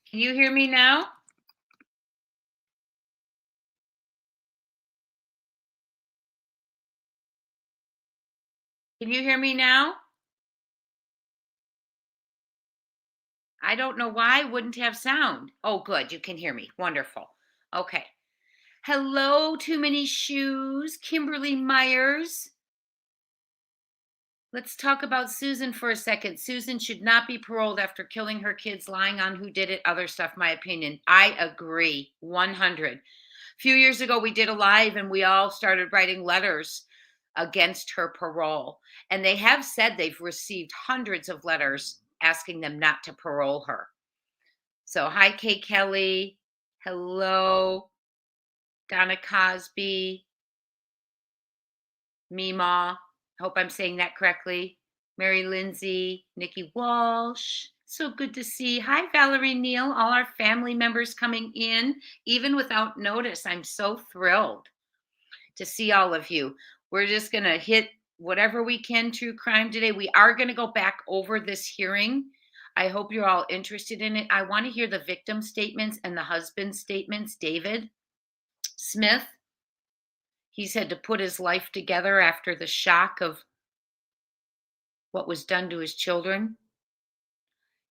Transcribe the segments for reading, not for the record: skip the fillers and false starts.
Can you hear me now? Can you hear me now? I don't know why I wouldn't have sound. Oh, good. You can hear me. Wonderful. Okay. Hello, Too Many Shoes, Kimberly Myers. Let's talk about Susan for a second. Susan should not be paroled after killing her kids, lying on who did it, other stuff, my opinion. I agree 100. A few years ago, we did a live and we all started writing letters against her parole. And they have said they've received hundreds of letters asking them not to parole her. So, hi, Kay Kelly. Hello, Donna Cosby, Mima. Hope I'm saying that correctly. Mary Lindsay, Nikki Walsh. So good to see. Hi, Valerie Neal, all our family members coming in, even without notice. I'm so thrilled to see all of you. We're just going to hit whatever we can true crime today. We are going to go back over this hearing. I hope you're all interested in it. I want to hear the victim statements and the husband's statements. David Smith, he's had to put his life together after the shock of what was done to his children.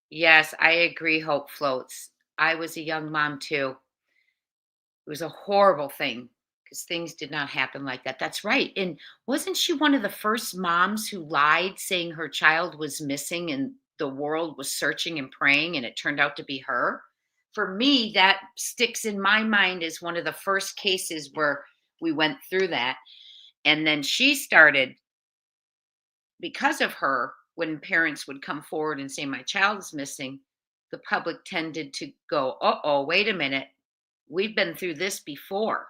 Yes, I agree, Hope Floats. I was a young mom too. It was a horrible thing because things did not happen like that. That's right. And wasn't she one of the first moms who lied saying her child was missing and the world was searching and praying and it turned out to be her? For me, that sticks in my mind as one of the first cases where we went through that. And then she started, because of her, when parents would come forward and say, my child's missing, the public tended to go, oh, wait a minute. We've been through this before.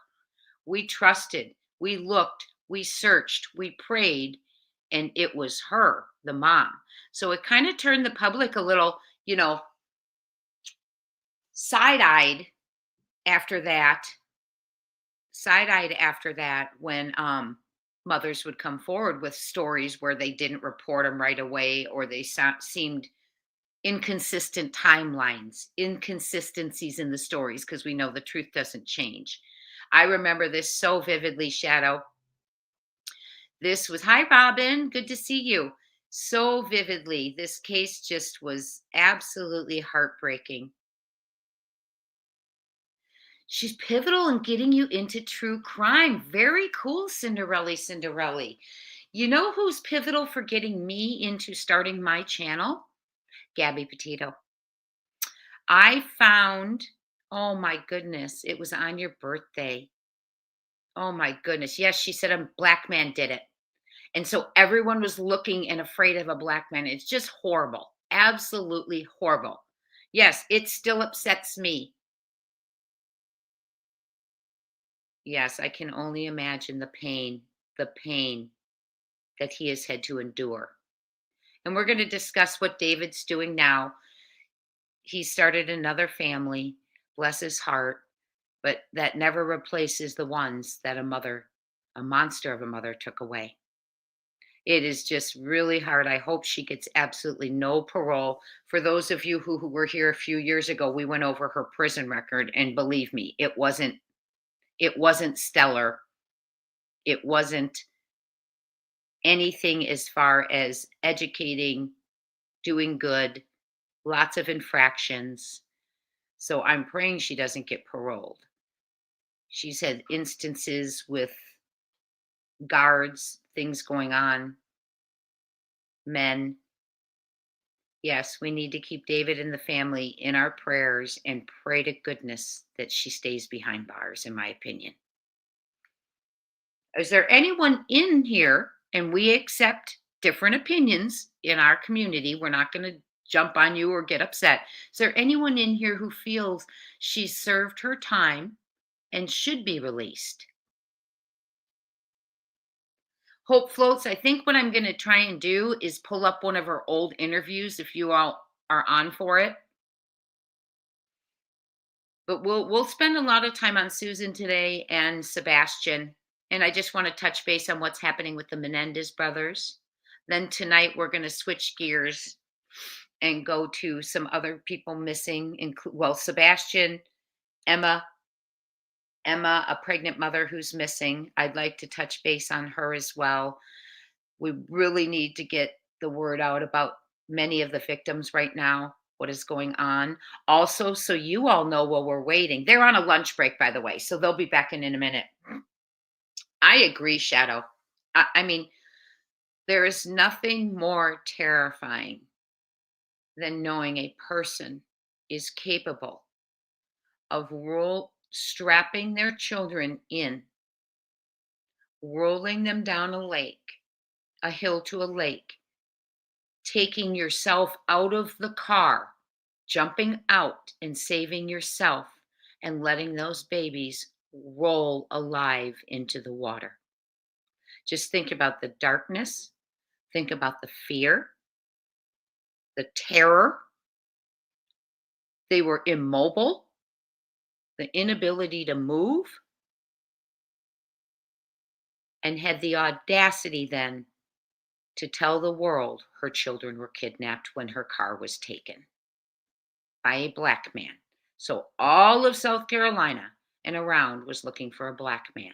We trusted, we looked, we searched, we prayed, and it was her, the mom. So it kind of turned the public a little, side-eyed after that. Side-eyed after that when mothers would come forward with stories where they didn't report them right away or they seemed inconsistent timelines, inconsistencies in the stories because we know the truth doesn't change. I remember this so vividly, Shadow. This was, hi, Robin. Good to see you. So vividly. This case just was absolutely heartbreaking. She's pivotal in getting you into true crime. Very cool, Cinderella. You know who's pivotal for getting me into starting my channel? Gabby Petito. I found, oh my goodness, it was on your birthday. Oh my goodness. Yes, she said a black man did it. And so everyone was looking and afraid of a black man. It's just horrible. Absolutely horrible. Yes, it still upsets me. Yes, I can only imagine the pain that he has had to endure. And we're going to discuss what David's doing now. He started another family, bless his heart, but that never replaces the ones that a monster of a mother took away. It is just really hard. I hope she gets absolutely no parole. For those of you who were here a few years ago, we went over her prison record, and believe me, it wasn't stellar. It wasn't anything as far as educating, doing good, lots of infractions. So I'm praying she doesn't get paroled. She's had instances with guards, things going on, men. Yes, we need to keep David and the family in our prayers and pray to goodness that she stays behind bars, in my opinion. Is there anyone in here, and we accept different opinions in our community? We're not going to jump on you or get upset. Is there anyone in here who feels she served her time and should be released? Hope Floats, I think what I'm going to try and do is pull up one of her old interviews if you all are on for it. But we'll spend a lot of time on Susan today and Sebastian. And I just want to touch base on what's happening with the Menendez brothers. Then tonight we're going to switch gears and go to some other people missing, well, Sebastian, Emma, a pregnant mother who's missing. I'd like to touch base on her as well. We really need to get the word out about many of the victims right now, what is going on. Also, so you all know while we're waiting, they're on a lunch break, by the way, so they'll be back in a minute. I agree, Shadow. I mean, there is nothing more terrifying than knowing a person is capable of strapping their children in, rolling them down a hill to a lake, taking yourself out of the car, jumping out and saving yourself, and letting those babies roll alive into the water. Just think about the darkness, think about the fear, the terror. They were immobile, the inability to move, and had the audacity then to tell the world her children were kidnapped when her car was taken by a black man. So all of South Carolina and around was looking for a black man.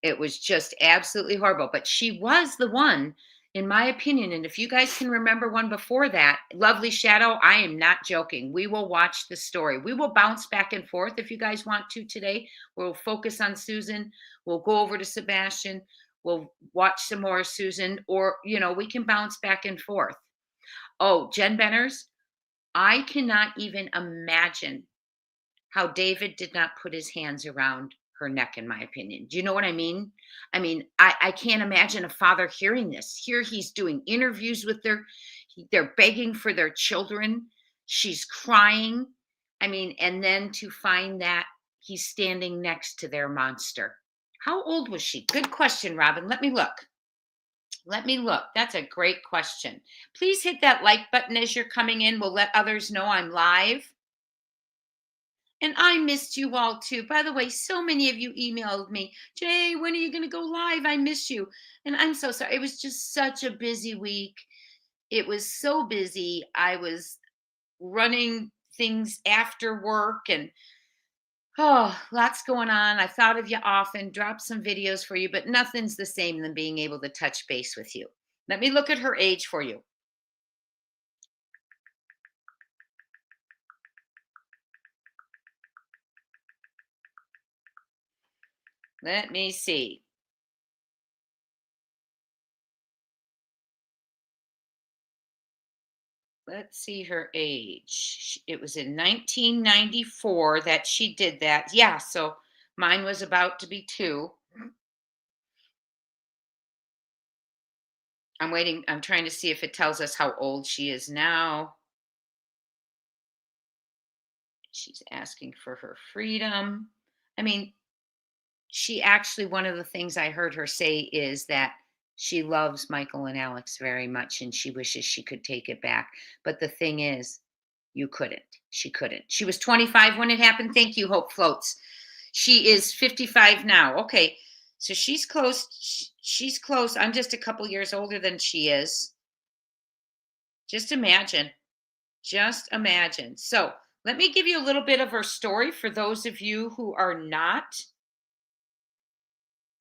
It was just absolutely horrible. But she was the one, in my opinion, and if you guys can remember one before that, Lovely Shadow, I am not joking. We will watch the story. We will bounce back and forth if you guys want to today. We'll focus on Susan. We'll go over to Sebastian. We'll watch some more Susan, or, we can bounce back and forth. Oh, Jen Benners, I cannot even imagine how David did not put his hands around her neck, in my opinion. Do you know what I mean? I can't imagine a father hearing this. Here he's doing interviews with they're begging for their children. She's crying. And then to find that he's standing next to their monster. How old was she? Good question, Robin. Let me look. That's a great question. Please hit that like button as you're coming in. We'll let others know I'm live. And I missed you all too. By the way, so many of you emailed me, Jay, when are you going to go live? I miss you. And I'm so sorry. It was just such a busy week. It was so busy. I was running things after work and lots going on. I thought of you often, dropped some videos for you, but nothing's the same than being able to touch base with you. Let me look at her age for you. Let me see. Let's see her age. It was in 1994 that she did that. Yeah, so mine was about to be 2. I'm waiting. I'm trying to see if it tells us how old she is now. She's asking for her freedom. She actually, one of the things I heard her say is that she loves Michael and Alex very much and she wishes she could take it back. But the thing is, you couldn't. She couldn't. She was 25 when it happened. Thank you, Hope Floats. She is 55 now. Okay. So she's close. She's close. I'm just a couple years older than she is. Just imagine. So let me give you a little bit of her story for those of you who are not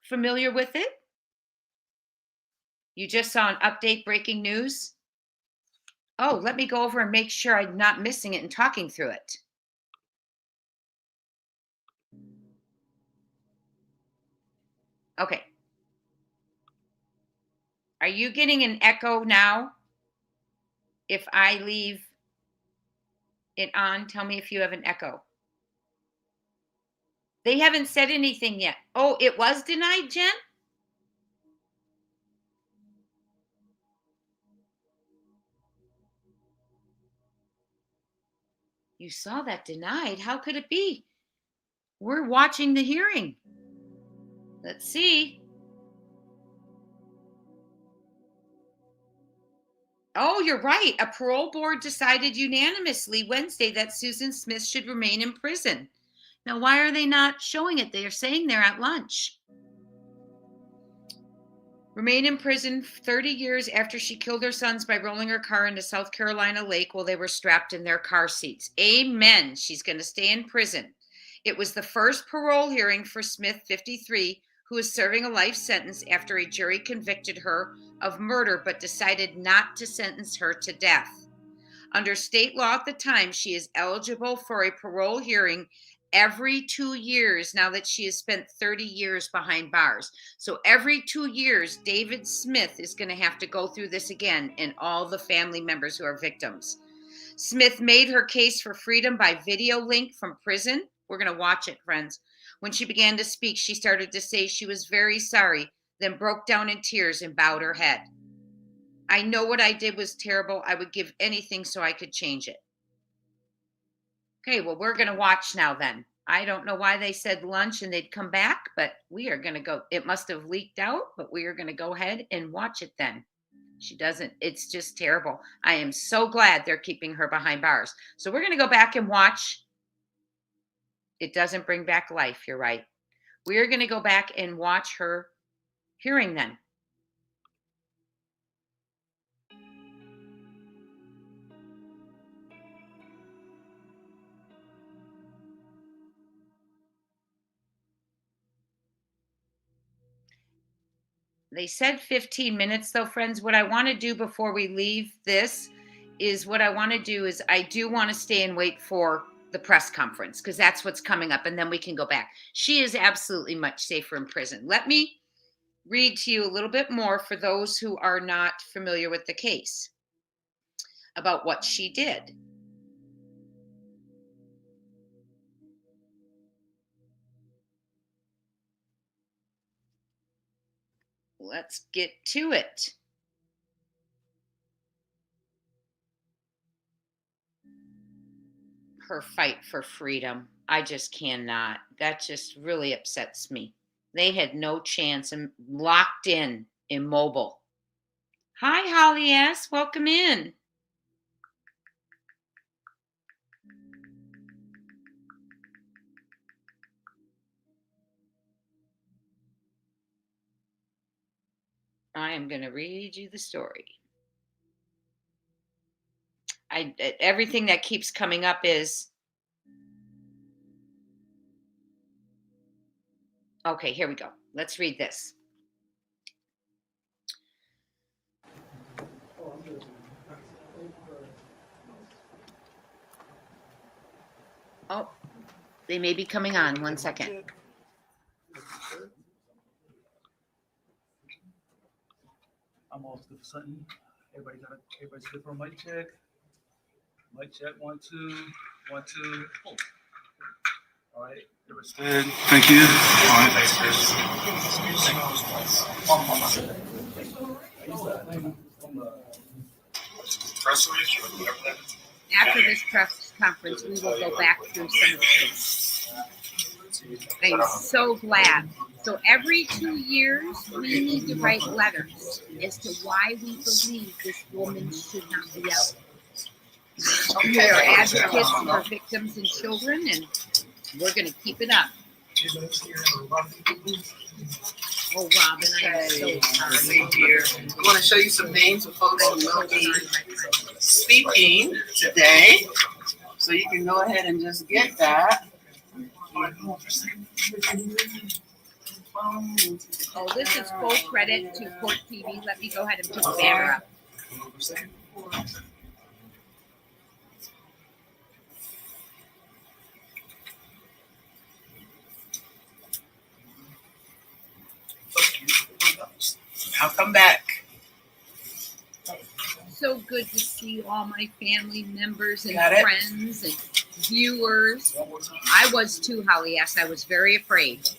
familiar with it. You just saw an update, breaking news. Oh, let me go over and make sure I'm not missing it and talking through it. Okay. Are you getting an echo now? If I leave it on, tell me if you have an echo. They haven't said anything yet. Oh, it was denied, Jen? You saw that denied. How could it be? We're watching the hearing. Let's see. Oh, you're right. A parole board decided unanimously Wednesday that Susan Smith should remain in prison. Now, why are they not showing it? They're saying they're at lunch. Remain in prison 30 years after she killed her sons by rolling her car into South Carolina Lake while they were strapped in their car seats. Amen. She's going to stay in prison. It was the first parole hearing for Smith, 53, who is serving a life sentence after a jury convicted her of murder but decided not to sentence her to death. Under state law at the time, she is eligible for a parole hearing every 2 years now that she has spent 30 years behind bars. So every 2 years, David Smith is going to have to go through this again, and all the family members who are victims. Smith made her case for freedom by video link from prison. We're going to watch it, friends. When she began to speak, she started to say she was very sorry, then broke down in tears and bowed her head. I know what I did was terrible. I would give anything so I could change it. Okay, well, we're going to watch now then. I don't know why they said lunch and they'd come back, but we are going to go. It must have leaked out, but we are going to go ahead and watch it then. She doesn't. It's just terrible. I am so glad they're keeping her behind bars. So we're going to go back and watch. It doesn't bring back life. You're right. We're going to go back and watch her hearing then. They said 15 minutes though, friends. What I want to do before we leave this is I do want to stay and wait for the press conference because that's what's coming up, and then we can go back. She is absolutely much safer in prison. Let me read to you a little bit more for those who are not familiar with the case about what she did. Let's get to it. Her fight for freedom. I just cannot. That just really upsets me. They had no chance and locked in, immobile. Hi, Holly S. Welcome in. I am going to read you the story. Everything that keeps coming up is okay. Here we go. Let's read this. Oh, they may be coming on. 1 second. I'm all good for something. Everybody's good for a mic check. Mic check. 1, 2, 1, 2. Oh. All right. Everybody's good. Thank you. All right. After this press conference, we will go back through some of the things. I am so glad. So every 2 years, we need to write letters as to why we believe this woman should not be out. We are advocates for victims and children, and we're going to keep it up. Oh, Robin, I am so sorry. Here. I want to show you some names of folks who will be speaking today. So you can go ahead and just get that. Oh, this is full credit to Court TV. Let me go ahead and put the banner up. I'll come back. So good to see all my family members and friends and viewers. I was too, Holly. Yes, I was very afraid.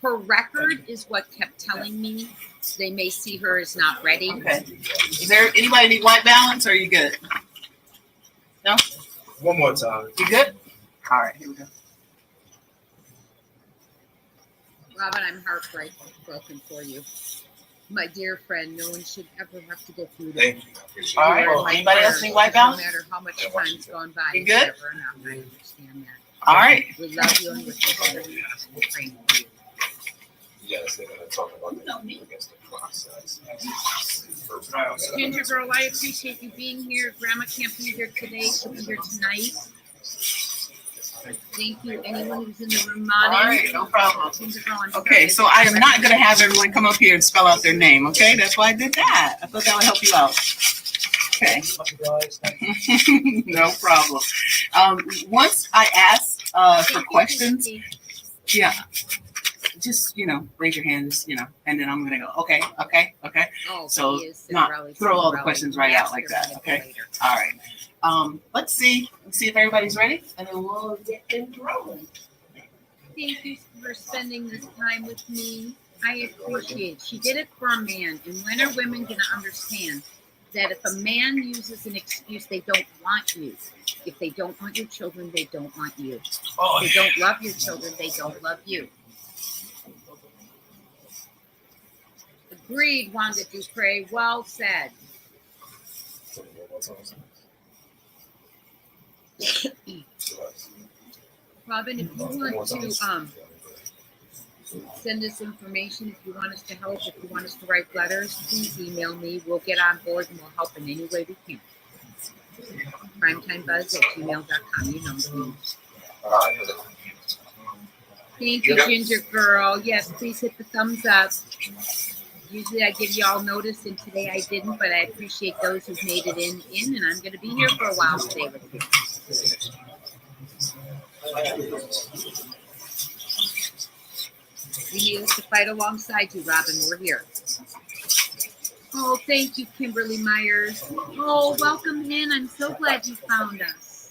Her record is what kept telling me they may see her as not ready. Okay. Is there anybody need white balance or are you good? No? One more time. You good? All right, here we go. Robin, I'm heartbroken for you. My dear friend, no one should ever have to go through that. Thank you. I appreciate All right. it. Anybody else need white balance? No matter how much time's gone by. You good? Never enough. I understand that. All right. We love you and we're praying for you. Yes, they're gonna talk about the against the process. Ginger girl, I appreciate you being here. Grandma can't be here today. She'll be here tonight. Thank you. Anyone who's in the room All modding. right, no problem. Ginger girl, I'm Okay, so I am not gonna have everyone come up here and spell out their name, okay? That's why I did that. I thought that would help you out. Okay. No problem. Once I ask for questions, yeah, just, raise your hands, and then I'm gonna go, okay. Oh, So, he is not Cinderella, throw all the Cinderella. questions right out like that, okay? All right. Let's see if everybody's ready, and then we'll get things rolling. Thank you for spending this time with me. I appreciate it. She did it for a man. And when are women going to understand that if a man uses an excuse, they don't want you. If they don't want your children, they don't want you. If they don't love your children, they don't love you. Agreed, Wanda Dupre. Well said. Robin, if you want to send us information, if you want us to help, if you want us to write letters, please email me. We'll get on board and we'll help in any way we can. primetimebuzz@gmail.com. You know me. Thank you, Ginger Girl. Yes, please hit the thumbs up. Usually I give you all notice, and today I didn't, but I appreciate those who've made it in, and I'm going to be here for a while today with you. We need us to fight alongside you, Robin. We're here. Oh, thank you, Kimberly Myers. Oh, welcome in. I'm so glad you found us.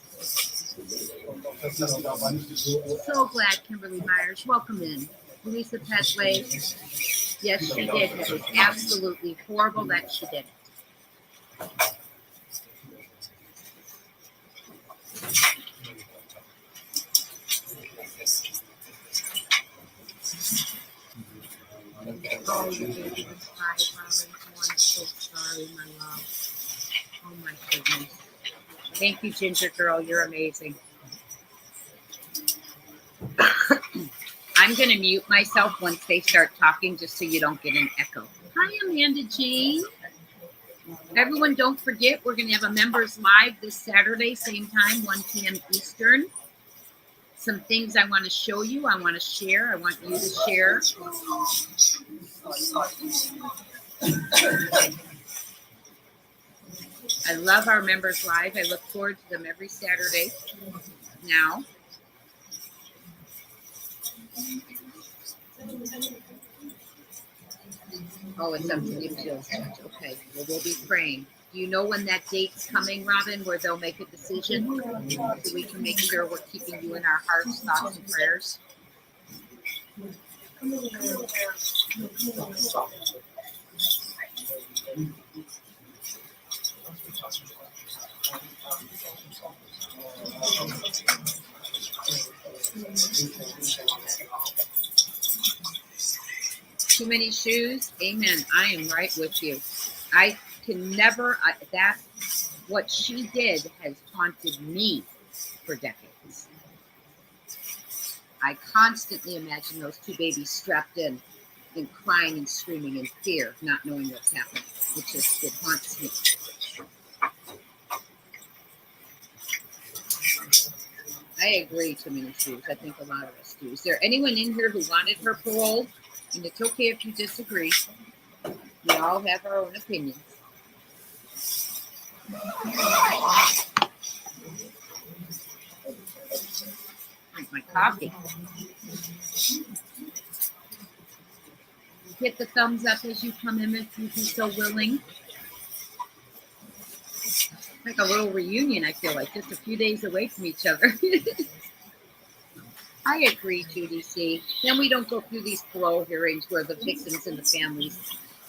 So glad, Kimberly Myers. Welcome in. Lisa Petley. Yes, she did. It was absolutely horrible that she did it. Oh, your baby was 5 hours. Oh, I'm so sorry, my love. Oh, my goodness. Thank you, Ginger Girl. You're amazing. I'm going to mute myself once they start talking just so you don't get an echo. Hi, Amanda Jean. Everyone, don't forget, we're going to have a members live this Saturday, same time, 1 p.m. Eastern. Some things I want to show you, I want to share, I want you to share. I love our members live. I look forward to them every Saturday now. Oh, it's up to the appeals judge. Okay, well, we'll be praying. Do you know when that date's coming, Robin, where they'll make a decision so we can make sure we're keeping you in our hearts, thoughts, and prayers? Too many shoes? Amen. I am right with you. I can never, what she did has haunted me for decades. I constantly imagine those 2 babies strapped in and crying and screaming in fear, not knowing what's happening. It haunts me. I agree, too many shoes. I think a lot of us do. Is there anyone in here who wanted her parole? And it's okay if you disagree. We all have our own opinions. Drink my coffee. Hit the thumbs up as you come in if you'd be so willing. Like a little reunion, I feel like, just a few days away from each other. I agree, Judy C. Then we don't go through these parole hearings where the victims and the families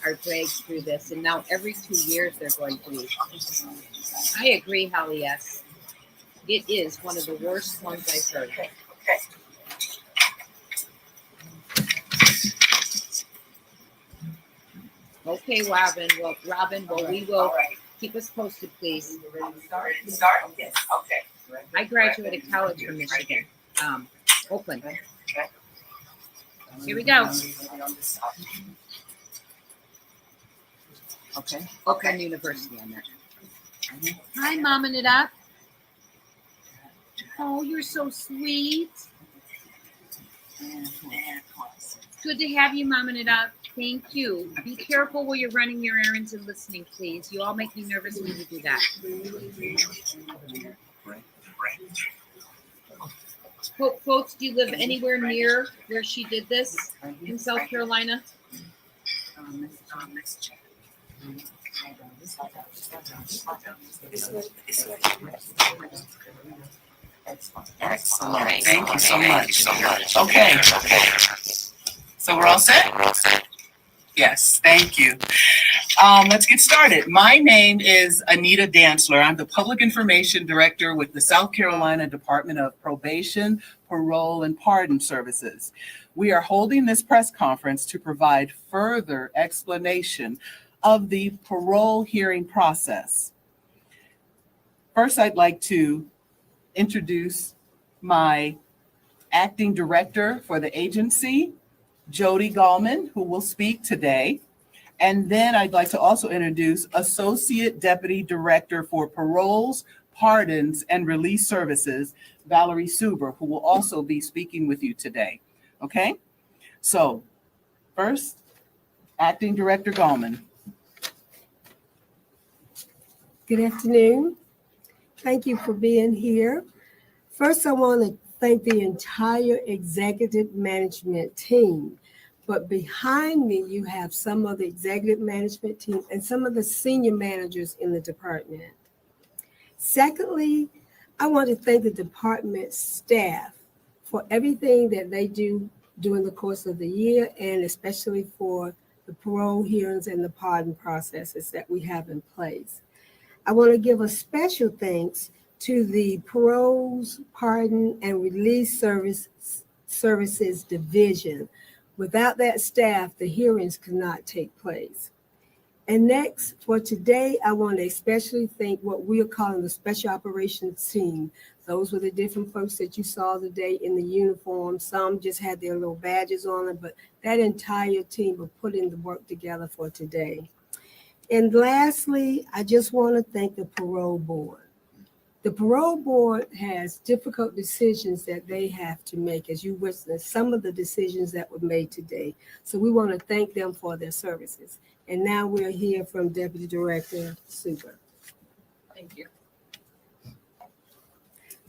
are dragged through this. And now every 2 years they're going to be. I agree, Holly S. It is one of the worst ones I've heard. Okay, Robin. Well, we will keep us posted, please. Start? Yes. Okay. I graduated college from Michigan. Oakland. Here we go. Okay. Oakland University on that. Hi, momming it up. Oh, you're so sweet. Good to have you, momming it up. Thank you. Be careful while you're running your errands and listening, please. You all make me nervous when you do that. Folks, do you live anywhere near where she did this in South Carolina? Excellent. Thank you so much. Okay. So we're all set? Yes, thank you. Let's get started. My name is Anita Dantzler. I'm the Public Information Director with the South Carolina Department of Probation, Parole, and Pardon Services. We are holding this press conference to provide further explanation of the parole hearing process. First, I'd like to introduce my acting director for the agency, Jody Gallman, who will speak today. And then I'd like to also introduce Associate Deputy Director for Paroles, Pardons, and Release Services, Valerie Suber, who will also be speaking with you today. Okay? So, first, Acting Director Gallman. Good afternoon. Thank you for being here. First, I want to thank the entire executive management team. But behind me, you have some of the executive management team and some of the senior managers in the department. Secondly, I want to thank the department staff for everything that they do during the course of the year, and especially for the parole hearings and the pardon processes that we have in place. I want to give a special thanks to the Paroles, Pardon, and Release Services Division. Without that staff, the hearings could not take place. And next, for today, I want to especially thank what we are calling the Special Operations Team. Those were the different folks that you saw today in the uniform. Some just had their little badges on them, but that entire team of putting the work together for today. And lastly, I just want to thank the Parole Board. The Parole Board has difficult decisions that they have to make, as you witnessed some of the decisions that were made today. So we want to thank them for their services. And now we'll hear from Deputy Director Suber. Thank you.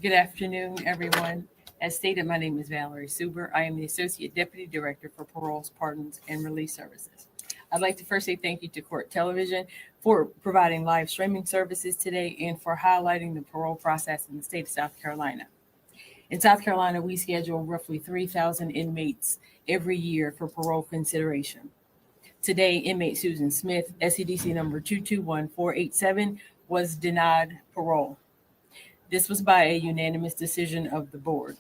Good afternoon, everyone. As stated, my name is Valerie Suber. I am the Associate Deputy Director for Paroles, Pardons, and Release Services. I'd like to first say thank you to Court Television for providing live streaming services today and for highlighting the parole process in the state of South Carolina. In South Carolina, we schedule roughly 3,000 inmates every year for parole consideration. Today, inmate Susan Smith, SCDC number 221487, was denied parole. This was by a unanimous decision of the board.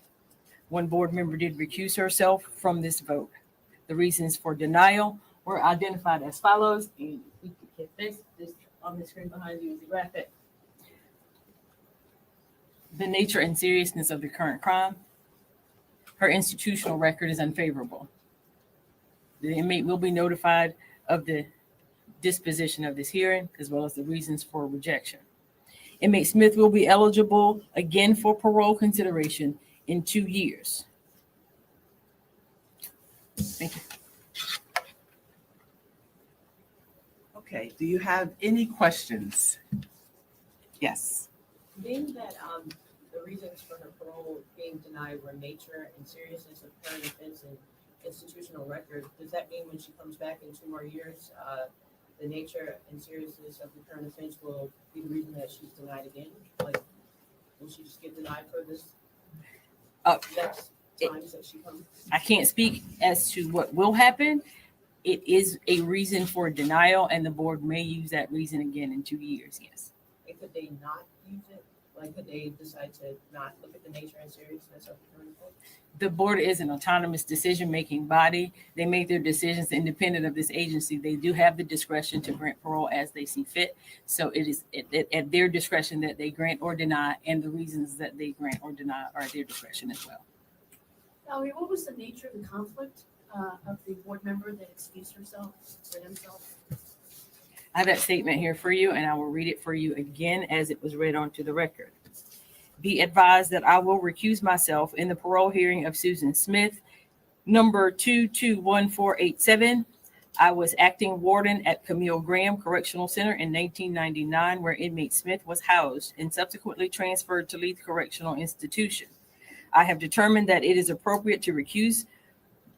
One board member did recuse herself from this vote. The reasons for denial were identified as follows, and we can get this on the screen behind you is the graphic. The nature and seriousness of the current crime. Her institutional record is unfavorable. The inmate will be notified of the disposition of this hearing, as well as the reasons for rejection. Inmate Smith will be eligible again for parole consideration in 2 years. Thank you. Okay, do you have any questions? Yes. Being that the reasons for her parole being denied were nature and seriousness of current offense and institutional record, does that mean when she comes back in 2 more years, the nature and seriousness of the current offense will be the reason that she's denied again? Like, will she just get denied for this next times that she comes? I can't speak as to what will happen. It is a reason for denial, and the board may use that reason again in 2 years, yes. And could they not use it? Like, could they decide to not look at the nature and seriousness of the current offense? The board is an autonomous decision-making body. They make their decisions independent of this agency. They do have the discretion to grant parole as they see fit. So it is at their discretion that they grant or deny, and the reasons that they grant or deny are at their discretion as well. Valerie, what was the nature of the conflict of the board member that excused herself or himself? I have that statement here for you, and I will read it for you again as it was read onto the record. Be advised that I will recuse myself in the parole hearing of Susan Smith, number 221487. I was acting warden at Camille Graham Correctional Center in 1999, where inmate Smith was housed and subsequently transferred to Leith Correctional Institution. I have determined that it is appropriate to recuse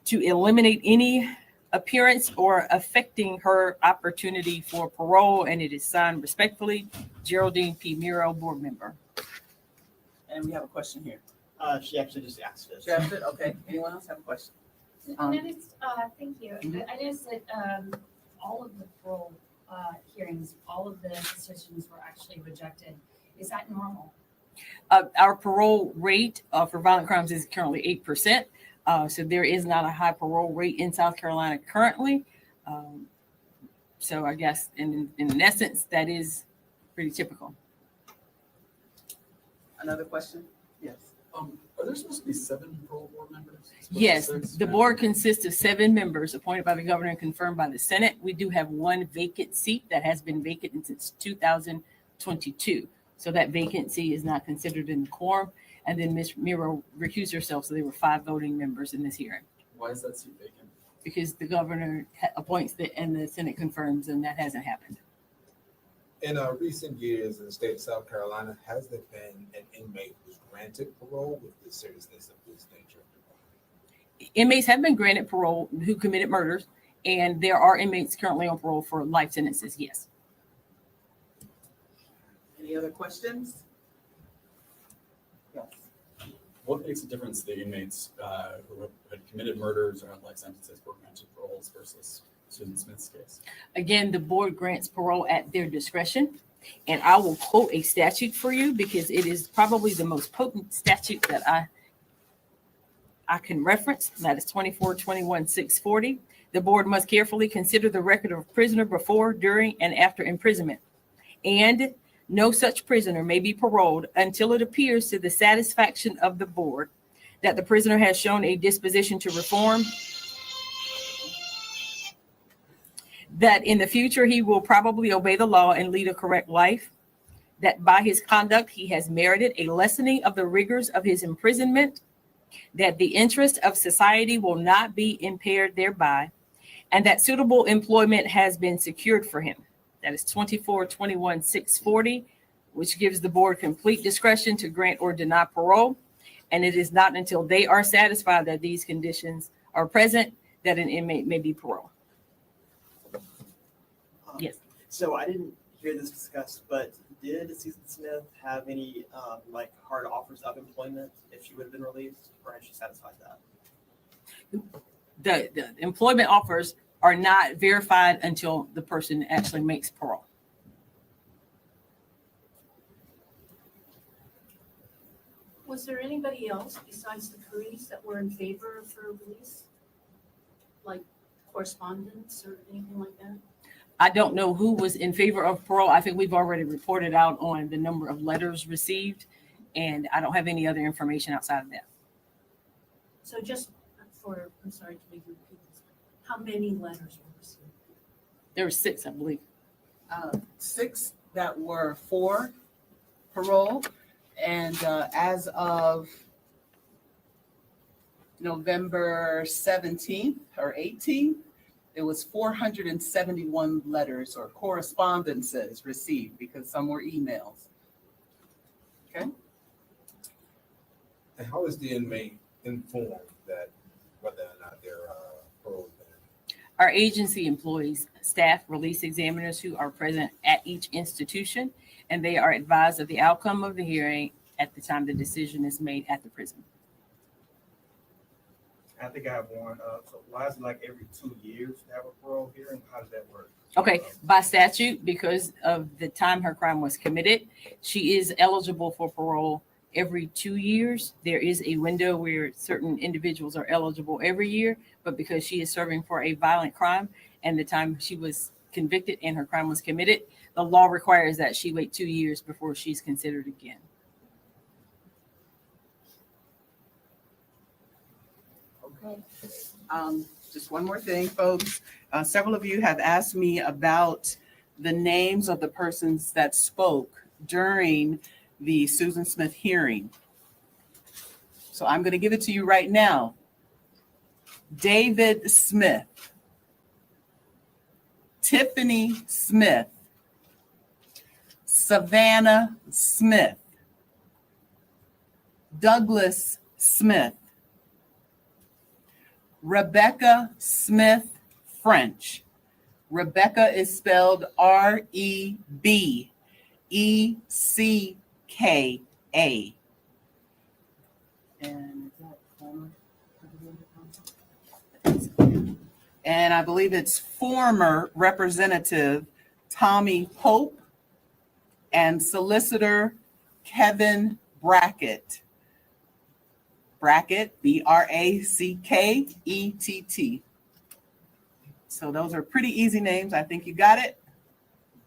to eliminate any appearance or affecting her opportunity for parole, and it is signed respectfully, Geraldine P. Miro, board member. And we have a question here. She actually just asked us. Jasmine, okay. Anyone else have a question? I noticed, thank you. I noticed that all of the parole hearings, all of the decisions were actually rejected. Is that normal? Our parole rate for violent crimes is currently 8%. So there is not a high parole rate in South Carolina currently. So I guess in essence, that is pretty typical. Another question? Yes. Are there supposed to be 7 parole board members? Yes, Supposed to be the 6? board consists of 7 members appointed by the governor and confirmed by the Senate. We do have 1 vacant seat that has been vacant since 2022. So that vacancy is not considered in the quorum. And then Ms. Miro recused herself, so there were 5 voting members in this hearing. Why is that seat vacant? Because the governor appoints and the Senate confirms, and that hasn't happened. In recent years in the state of South Carolina, has there been an inmate who's granted parole with the seriousness of this nature? Inmates have been granted parole who committed murders, and there are inmates currently on parole for life sentences, yes. Any other questions? Yes. What makes a difference to the inmates who had committed murders or had life sentences were granted paroles versus Susan Smith's case? Again, the board grants parole at their discretion, and I will quote a statute for you because it is probably the most potent statute that I can reference. That is 24-21-640. The board must carefully consider the record of a prisoner before, during, and after imprisonment, and no such prisoner may be paroled until it appears to the satisfaction of the board that the prisoner has shown a disposition to reform, that in the future he will probably obey the law and lead a correct life, that by his conduct he has merited a lessening of the rigors of his imprisonment, that the interest of society will not be impaired thereby, and that suitable employment has been secured for him. That is 24-21-640, which gives the board complete discretion to grant or deny parole. And it is not until they are satisfied that these conditions are present that an inmate may be paroled. Yes. So I didn't hear this discussed, but did Susan Smith have any like hard offers of employment if she would have been released, or has she satisfied that? The employment offers are not verified until the person actually makes parole. Was there anybody else besides the Currys that were in favor of her release? Like correspondence or anything like that? I don't know who was in favor of parole. I think we've already reported out on the number of letters received, and I don't have any other information outside of that. So just for, I'm sorry to make you repeat this, how many letters were received? There were 6, I believe. 6 that were for parole, and as of November 17th or 18th, there was 471 letters or correspondences received because some were emails. Okay. And how is the inmate informed that whether or not their parole has been? Our agency employs staff release examiners who are present at each institution, and they are advised of the outcome of the hearing at the time the decision is made at the prison. I think I have one. So why is it like every 2 years to have a parole hearing? How does that work? Okay, by statute, because of the time her crime was committed, she is eligible for parole every 2 years. There is a window where certain individuals are eligible every year, but because she is serving for a violent crime and the time she was convicted and her crime was committed, the law requires that she wait 2 years before she's considered again. Okay. just one more thing, folks. Several of you have asked me about the names of the persons that spoke during the Susan Smith hearing. So I'm going to give it to you right now. David Smith, Tiffany Smith, Savannah Smith, Douglas Smith, Rebecca Smith French. Rebecca is spelled Rebecca. And I believe it's former Representative Tommy Pope and Solicitor Kevin Brackett. Brackett, Brackett. So those are pretty easy names. I think you got it.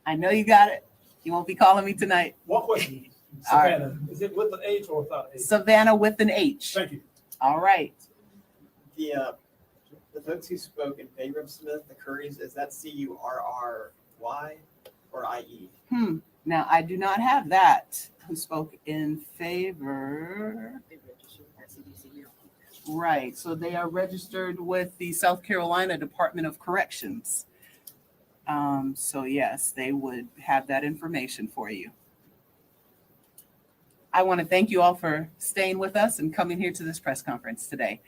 I know you got it. You won't be calling me tonight. One question, All right. Savannah, is it with an H or without an H? Savannah with an H. Thank you. All right. The folks who spoke in favor of Smith, the Currys, is that Curry or IE? Now, I do not have that. Who spoke in favor? Right. So they are registered with the South Carolina Department of Corrections. So yes, they would have that information for you. I want to thank you all for staying with us and coming here to this press conference today.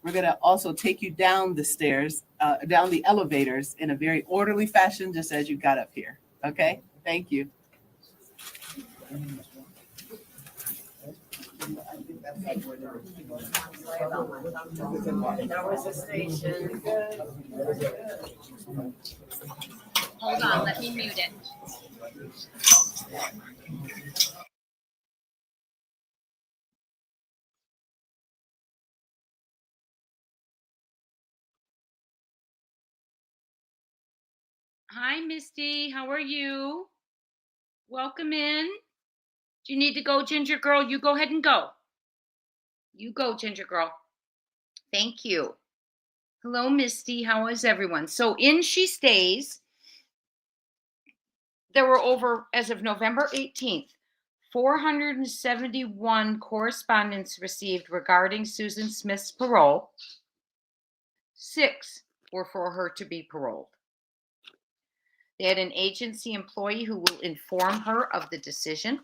We're going to also take you down the stairs, down the elevators in a very orderly fashion, just as you got up here. Okay? Thank you. Hold on, let me mute it. Hi, Misty. How are you? Welcome in. Do you need to go, Ginger Girl? You go ahead and go. You go, Ginger Girl. Thank you. Hello, Misty. How is everyone? So in She Stays, there were over, as of November 18th, 471 correspondence received regarding Susan Smith's parole. 6 were for her to be paroled. They had an agency employee who will inform her of the decision.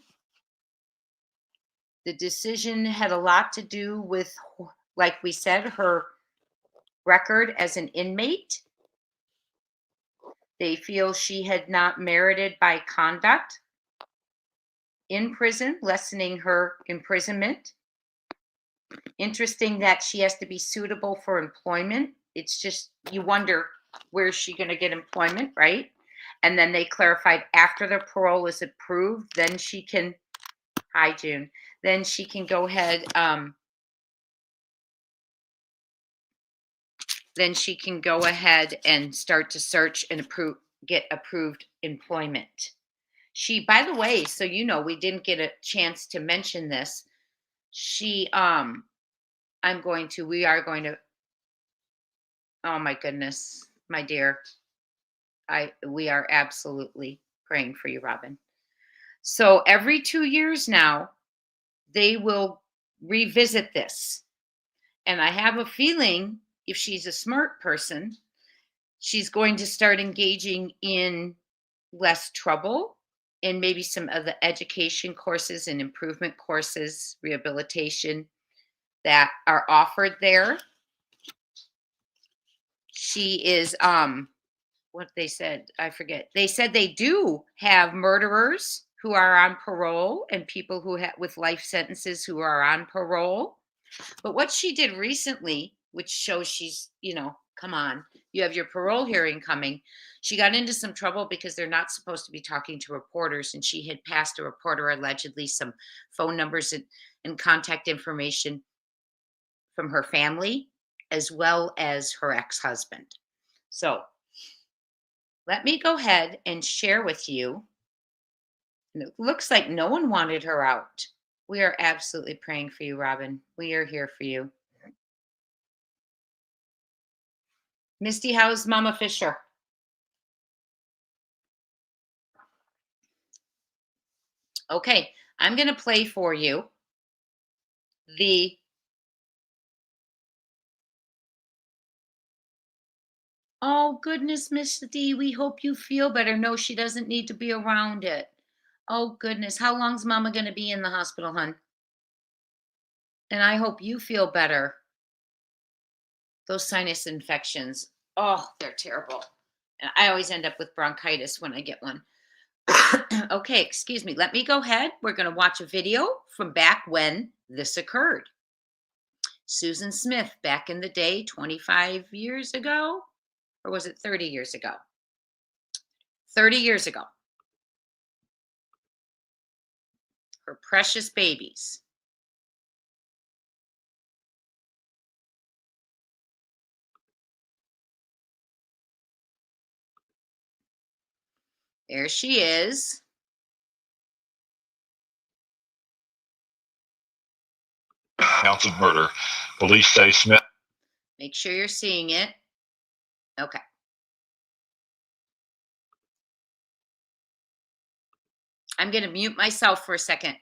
The decision had a lot to do with, like we said, her record as an inmate. They feel she had not merited by conduct in prison, lessening her imprisonment. Interesting that she has to be suitable for employment. It's just, you wonder, where's she going to get employment, right? And then they clarified after the parole is approved, then she can, hi June, then she can go ahead, and start to search and get approved employment. She, by the way, so you know, we didn't get a chance to mention this. She, we are going to, oh my goodness, my dear. We are absolutely praying for you, Robin. So every 2 years now, they will revisit this. And I have a feeling if she's a smart person, she's going to start engaging in less trouble and maybe some of the education courses and improvement courses, rehabilitation that are offered there. She is, what they said, I forget. They said they do have murderers who are on parole and people who with life sentences who are on parole. But what she did recently, which shows she's, you know, come on, you have your parole hearing coming. She got into some trouble because they're not supposed to be talking to reporters. And she had passed a reporter allegedly some phone numbers and contact information from her family, as well as her ex-husband. So let me go ahead and share with you. And it looks like no one wanted her out. We are absolutely praying for you, Robin. We are here for you. Misty, how's Mama Fisher? Okay, I'm going to play for you the oh goodness, Misty, we hope you feel better. No, she doesn't need to be around it. Oh goodness, how long's Mama going to be in the hospital, hon? And I hope you feel better. Those sinus infections, oh, they're terrible. And I always end up with bronchitis when I get one. Okay, excuse me. Let me go ahead. We're going to watch a video from back when this occurred. Susan Smith, back in the day, 25 years ago, or was it 30 years ago? 30 years ago. Her precious babies. There she is. Counts of murder. Police say Smith. Make sure you're seeing it. Okay. I'm going to mute myself for a second.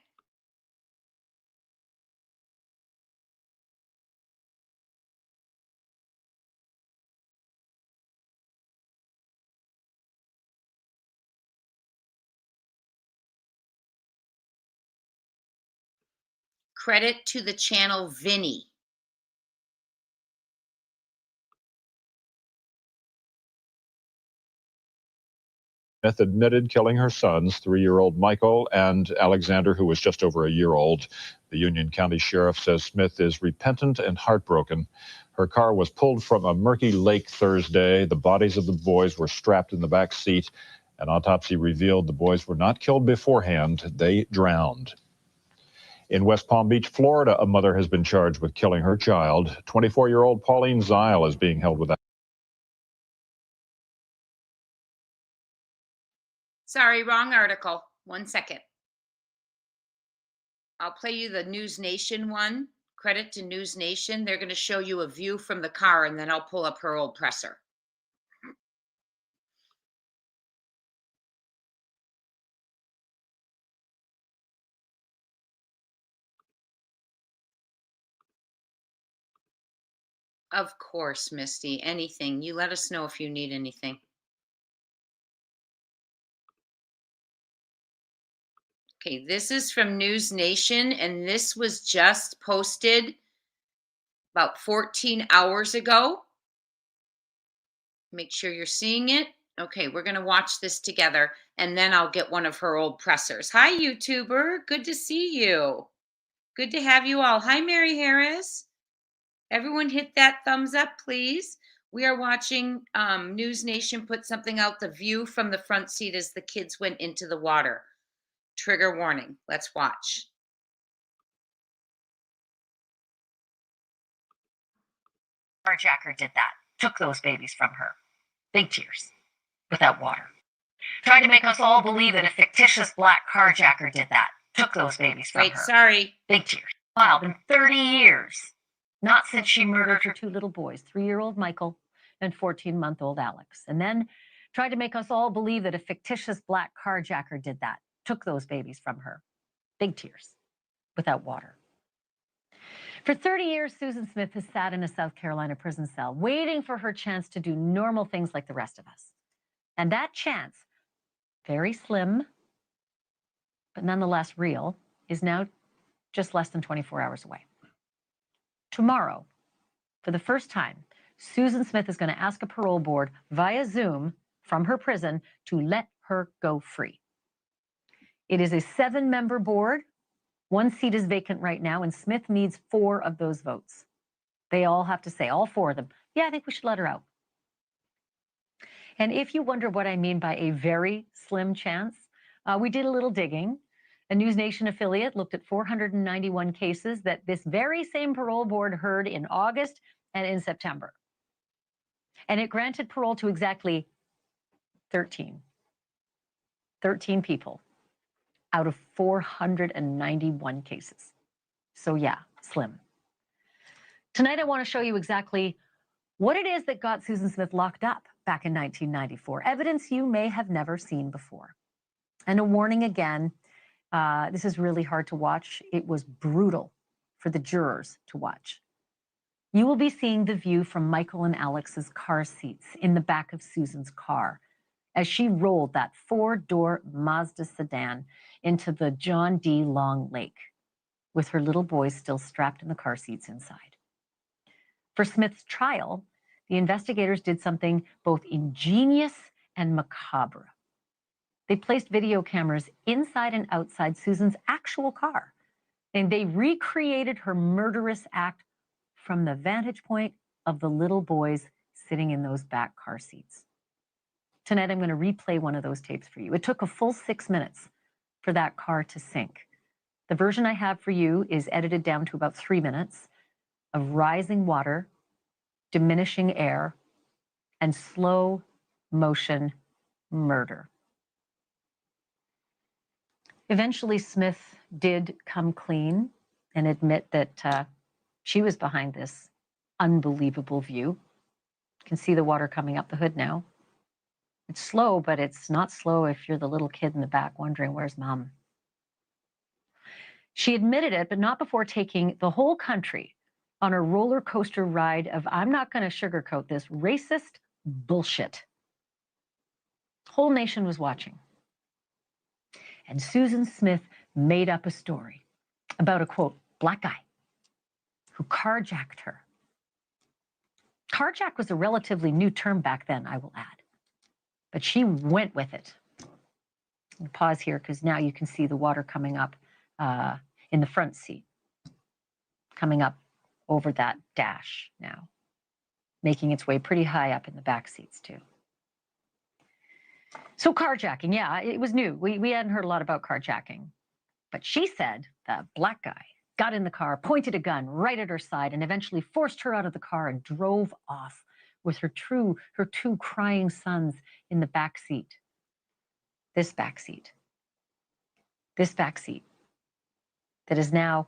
Credit to the channel Vinny. Smith admitted killing her sons, 3-year-old Michael and Alexander, who was just over a year old. The Union County Sheriff says Smith is repentant and heartbroken. Her car was pulled from a murky lake Thursday. The bodies of the boys were strapped in the back seat. An autopsy revealed the boys were not killed beforehand. They drowned. In West Palm Beach, Florida, a mother has been charged with killing her child. 24-year-old Pauline Zile is being held without. Sorry, wrong article. 1 second. I'll play you the NewsNation one. Credit to NewsNation. They're going to show you a view from the car, and then I'll pull up her old presser. Of course, Misty. Anything. You let us know if you need anything. Okay, this is from NewsNation, and this was just posted about 14 hours ago. Make sure you're seeing it. Okay, we're going to watch this together, and then I'll get one of her old pressers. Hi, YouTuber. Good to see you. Good to have you all. Hi, Mary Harris. Everyone hit that thumbs up, please. We are watching NewsNation put something out, the view from the front seat as the kids went into the water. Trigger warning. Let's watch. Carjacker did that. Took those babies from her. Big tears. Without water. Tried to make us all believe that a fictitious black carjacker did that. Took those babies from her. Wait, sorry. Big tears. Filed in 30 years. Not since she murdered her 2 little boys, 3-year-old Michael and 14-month-old Alex. And then tried to make us all believe that a fictitious black carjacker did that. Took those babies from her. Big tears. Without water. For 30 years, Susan Smith has sat in a South Carolina prison cell, waiting for her chance to do normal things like the rest of us. And that chance, very slim, but nonetheless real, is now just less than 24 hours away. Tomorrow, for the first time, Susan Smith is going to ask a parole board via Zoom from her prison to let her go free. It is a 7-member board. 1 seat is vacant right now, and Smith needs 4 of those votes. They all have to say, all 4 of them, yeah, I think we should let her out. And if you wonder what I mean by a very slim chance, we did a little digging. A NewsNation affiliate looked at 491 cases that this very same parole board heard in August and in September. And it granted parole to exactly 13 people out of 491 cases. So yeah, slim. Tonight I want to show you exactly what it is that got Susan Smith locked up back in 1994, evidence you may have never seen before. And a warning again, this is really hard to watch. It was brutal for the jurors to watch. You will be seeing the view from Michael and Alex's car seats in the back of Susan's car as she rolled that 4-door Mazda sedan into the John D. Long Lake, with her little boys still strapped in the car seats inside. For Smith's trial, the investigators did something both ingenious and macabre. They placed video cameras inside and outside Susan's actual car, and they recreated her murderous act from the vantage point of the little boys sitting in those back car seats. Tonight, I'm going to replay one of those tapes for you. It took a full 6 minutes for that car to sink. The version I have for you is edited down to about 3 minutes of rising water, diminishing air, and slow motion murder. Eventually, Smith did come clean and admit that she was behind this unbelievable view. You can see the water coming up the hood now. It's slow, but it's not slow if you're the little kid in the back wondering, where's mom? She admitted it, but not before taking the whole country on a roller coaster ride of, I'm not going to sugarcoat this, racist bullshit. The whole nation was watching. And Susan Smith made up a story about a, quote, black guy who carjacked her. Carjack was a relatively new term back then, I will add. But she went with it. I'll pause here because now you can see the water coming up in the front seat, coming up over that dash now, making its way pretty high up in the back seats too. So carjacking, yeah, it was new. We hadn't heard a lot about carjacking. But she said the black guy got in the car, pointed a gun right at her side, and eventually forced her out of the car and drove off with her two crying sons in the back seat. This back seat that is now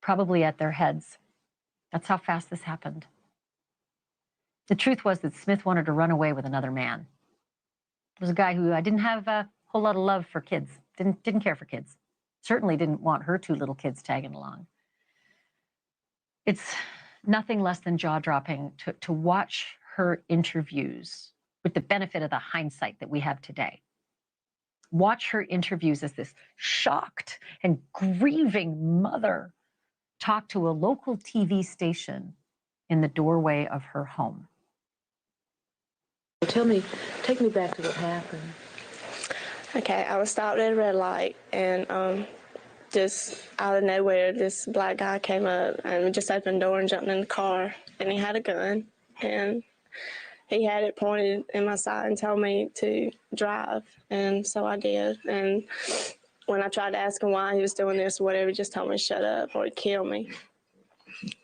probably at their heads. That's how fast this happened. The truth was that Smith wanted to run away with another man. It was a guy who didn't have a whole lot of love for kids, didn't care for kids. Certainly didn't want her 2 little kids tagging along. It's nothing less than jaw-dropping to watch her interviews with the benefit of the hindsight that we have today. Watch her interviews as this shocked and grieving mother talk to a local TV station in the doorway of her home. Take me back to what happened. Okay, I was stopped at a red light, and just out of nowhere, this black guy came up and just opened the door and jumped in the car, and he had a gun, and he had it pointed in my side and told me to drive, and so I did. And when I tried to ask him why he was doing this or whatever, he just told me to shut up or he'd kill me.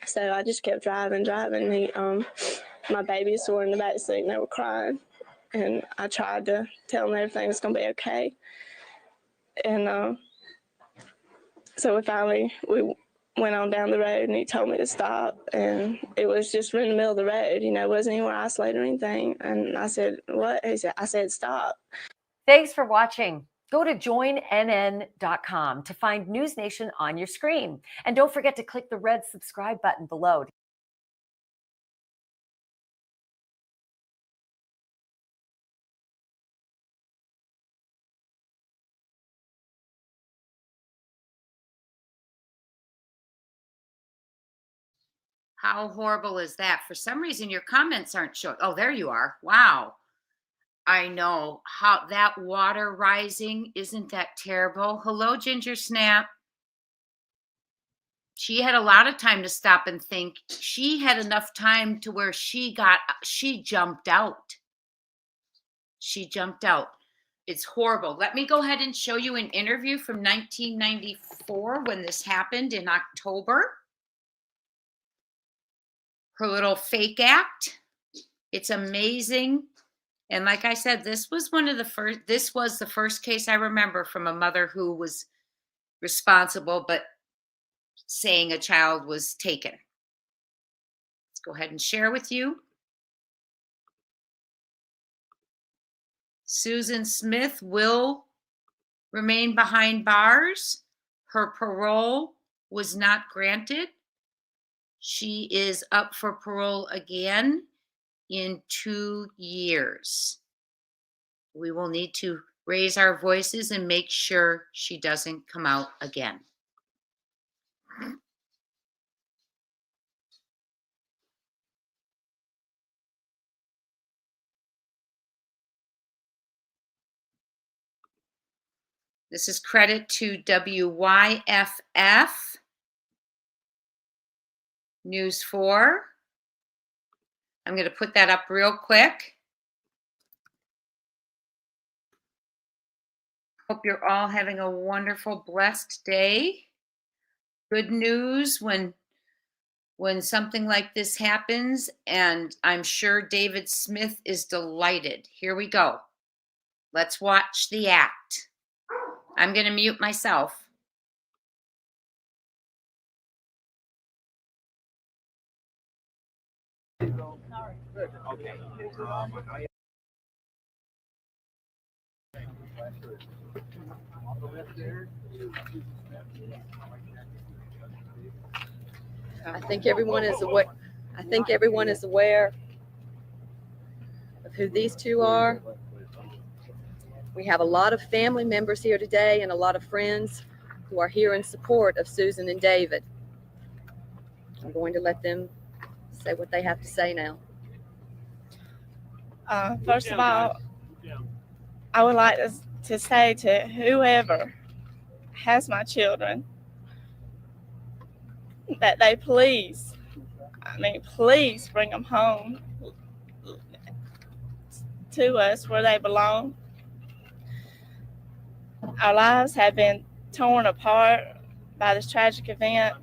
So I just kept driving. My babies were in the back seat and they were crying, and I tried to tell them everything was gonna be okay. And so we went on down the road, and he told me to stop, and it was just in the middle of the road, it wasn't anywhere isolated or anything. And I said, what? I said, stop. Thanks for watching. Go to joinnn.com to find NewsNation on your screen. And don't forget to click the red subscribe button below. How horrible is that? For some reason, your comments aren't showing. Oh, there you are. Wow. I know how that water rising. Isn't that terrible? Hello, Ginger Snap. She had a lot of time to stop and think. She had enough time to where she jumped out. She jumped out. It's horrible. Let me go ahead and show you an interview from 1994 when this happened in October. Her little fake act. It's amazing. And like I said, this was the first case I remember from a mother who was responsible, but saying a child was taken. Let's go ahead and share with you. Susan Smith will remain behind bars. Her parole was not granted. She is up for parole again in 2 years. We will need to raise our voices and make sure she doesn't come out again. This is credit to WYFF News 4. I'm going to put that up real quick. Hope you're all having a wonderful, blessed day. Good news when something like this happens, and I'm sure David Smith is delighted. Here we go. Let's watch the act. I'm going to mute myself. Okay. I think everyone is aware. I think everyone is aware of who these two are. We have a lot of family members here today and a lot of friends who are here in support of Susan and David. I'm going to let them say what they have to say now. First of all, I would like to say to whoever has my children that they please bring them home to us where they belong. Our lives have been torn apart by this tragic event.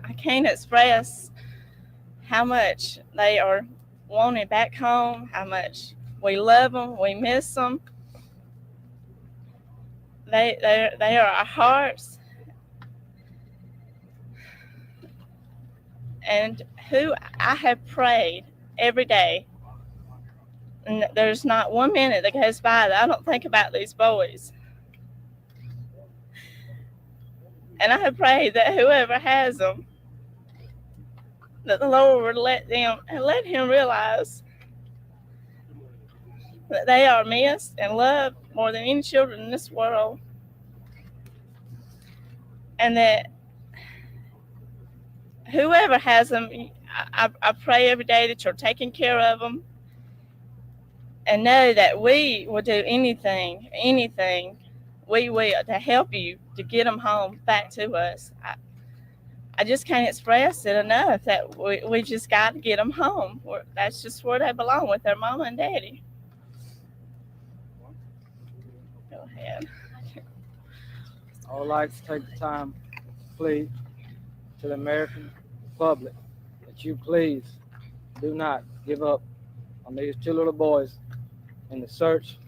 I can't express how much they are wanted back home, how much we love them, we miss them. They are our hearts. And who I have prayed every day, and there's not 1 minute that goes by that I don't think about these boys. And I have prayed that whoever has them, that the Lord would let him realize that they are missed and loved more than any children in this world. And that whoever has them, I pray every day that you're taking care of them, and know that we will do anything we will to help you to get them home back to us. I just can't express it enough that we just got to get them home. That's just where they belong, with their mama and daddy. Go ahead. I would like to take the time to plead to the American public that you please do not give up on these two little boys in the search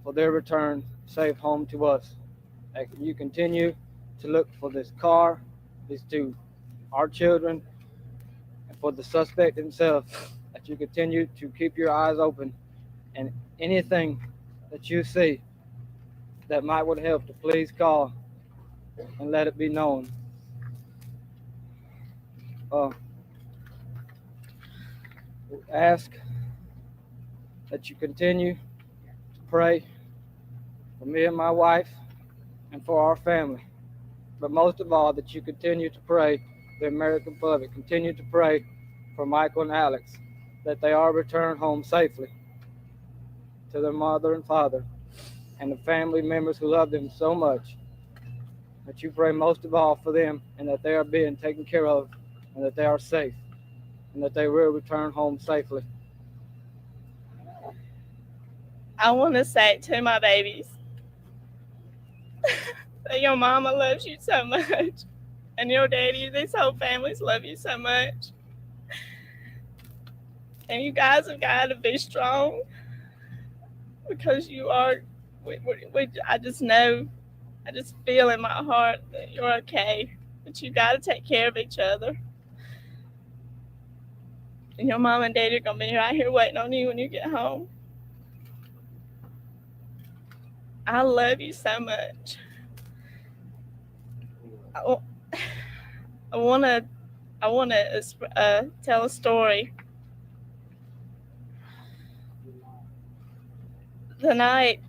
for their return safe home to us. That you continue to look for this car, these two, our children, and for the suspect himself, that you continue to keep your eyes open, and anything that you see that might would help to please call and let it be known. We ask that you continue to pray for me and my wife and for our family, but most of all that you continue to pray the American public, continue to pray for Michael and Alex, that they are returned home safely to their mother and father and the family members who love them so much, that you pray most of all for them, and that they are being taken care of, and that they are safe, and that they will return home safely. I want to say to my babies that your mama loves you so much, and your daddy, these whole families love you so much. And you guys have got to be strong, because you are, I just know, I just feel in my heart that you're okay, that you got to take care of each other. Your mom and daddy are gonna be right here waiting on you when you get home. I love you so much. I wanna tell a story. The night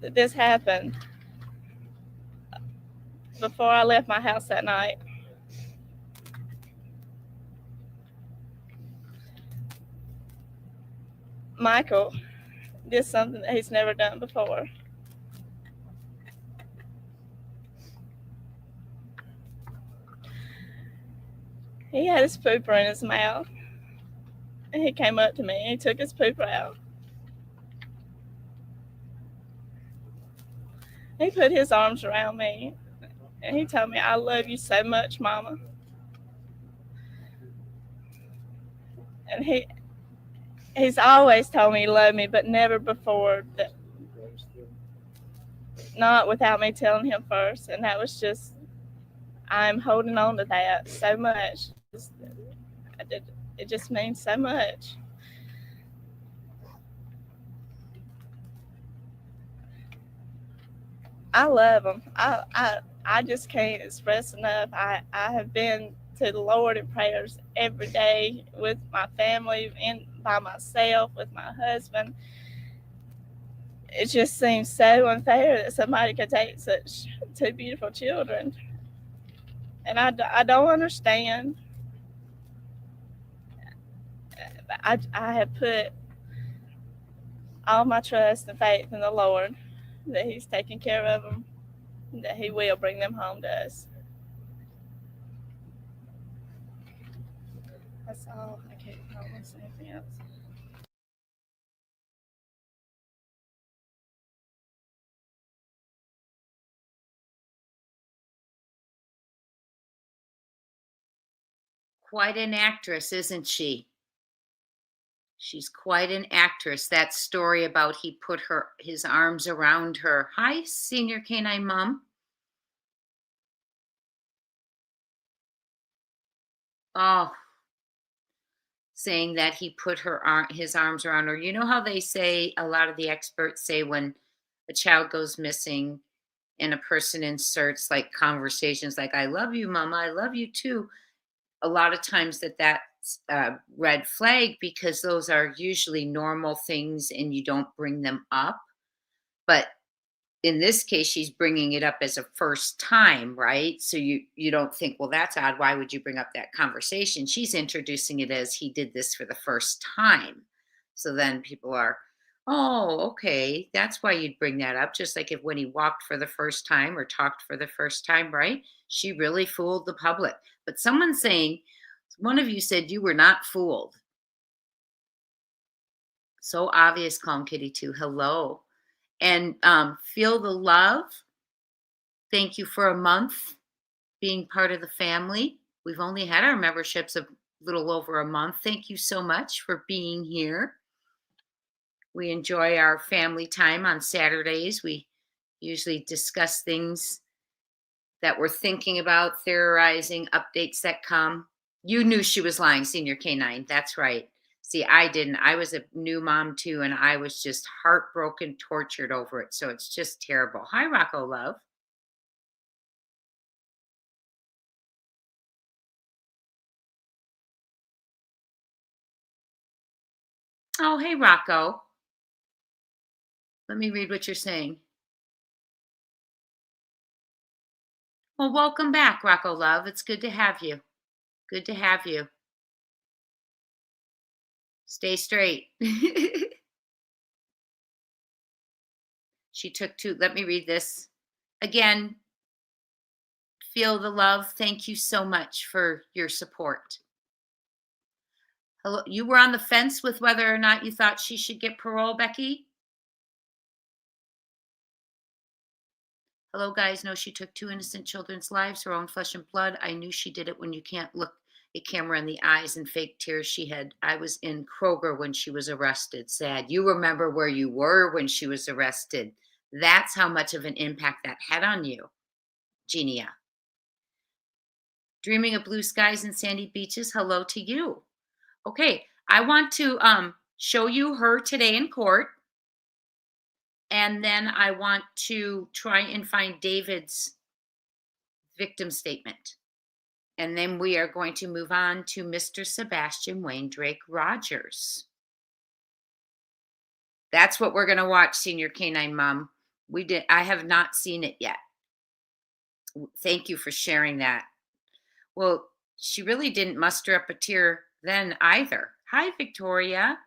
that this happened, before I left my house that night, Michael did something that he's never done before. He had his pooper in his mouth, and he came up to me and he took his pooper out. He put his arms around me and he told me, "I love you so much, Mama." And he's always told me he loved me, but never before, not without me telling him first. And that was just, I'm holding on to that so much. It just means so much. I love him. I just can't express enough. I have been to the Lord in prayers every day with my family and by myself with my husband. It just seems so unfair that somebody could take such two beautiful children. And I don't understand. I have put all my trust and faith in the Lord that he's taking care of them, that he will bring them home to us. That's all. I can't say anything else. Quite an actress, isn't she? She's quite an actress. That story about he put his arms around her. Hi, Senior Canine Mom. Oh, saying that he put his arms around her. You know how they say, a lot of the experts say, when a child goes missing and a person inserts like conversations like, "I love you, Mama, I love you too," a lot of times that's a red flag, because those are usually normal things and you don't bring them up. But in this case, she's bringing it up as a first time, right? So you don't think, well, that's odd. Why would you bring up that conversation? She's introducing it as he did this for the first time. So then people are, oh, okay, that's why you'd bring that up. Just like if when he walked for the first time or talked for the first time, right? She really fooled the public. But someone's saying, one of you said you were not fooled. So obvious, Calm Kitty 2. Hello. And feel the love. Thank you for a month being part of the family. We've only had our memberships a little over a month. Thank you so much for being here. We enjoy our family time on Saturdays. We usually discuss things that we're thinking about, theorizing, updates that come. You knew she was lying, Senior K9. That's right. See, I didn't. I was a new mom too, and I was just heartbroken, tortured over it. So it's just terrible. Hi, Rocco Love. Oh, hey, Rocco. Let me read what you're saying. Well, welcome back, Rocco Love. It's good to have you. Good to have you. Stay straight. She took two. Let me read this again. Feel the love. Thank you so much for your support. Hello. You were on the fence with whether or not you thought she should get parole, Becky? Hello, guys. No, she took two innocent children's lives, her own flesh and blood. I knew she did it when you can't look a camera in the eyes and fake tears she had. I was in Kroger when she was arrested. Sad. You remember where you were when she was arrested. That's how much of an impact that had on you, Genia. Dreaming of blue skies and sandy beaches. Hello to you. Okay, I want to show you her today in court. And then I want to try and find David's victim statement. And then we are going to move on to Mr. Sebastian Wayne Drake Rogers. That's what we're going to watch, Senior Canine Mom. I have not seen it yet. Thank you for sharing that. Well, she really didn't muster up a tear then either. Hi, Victoria.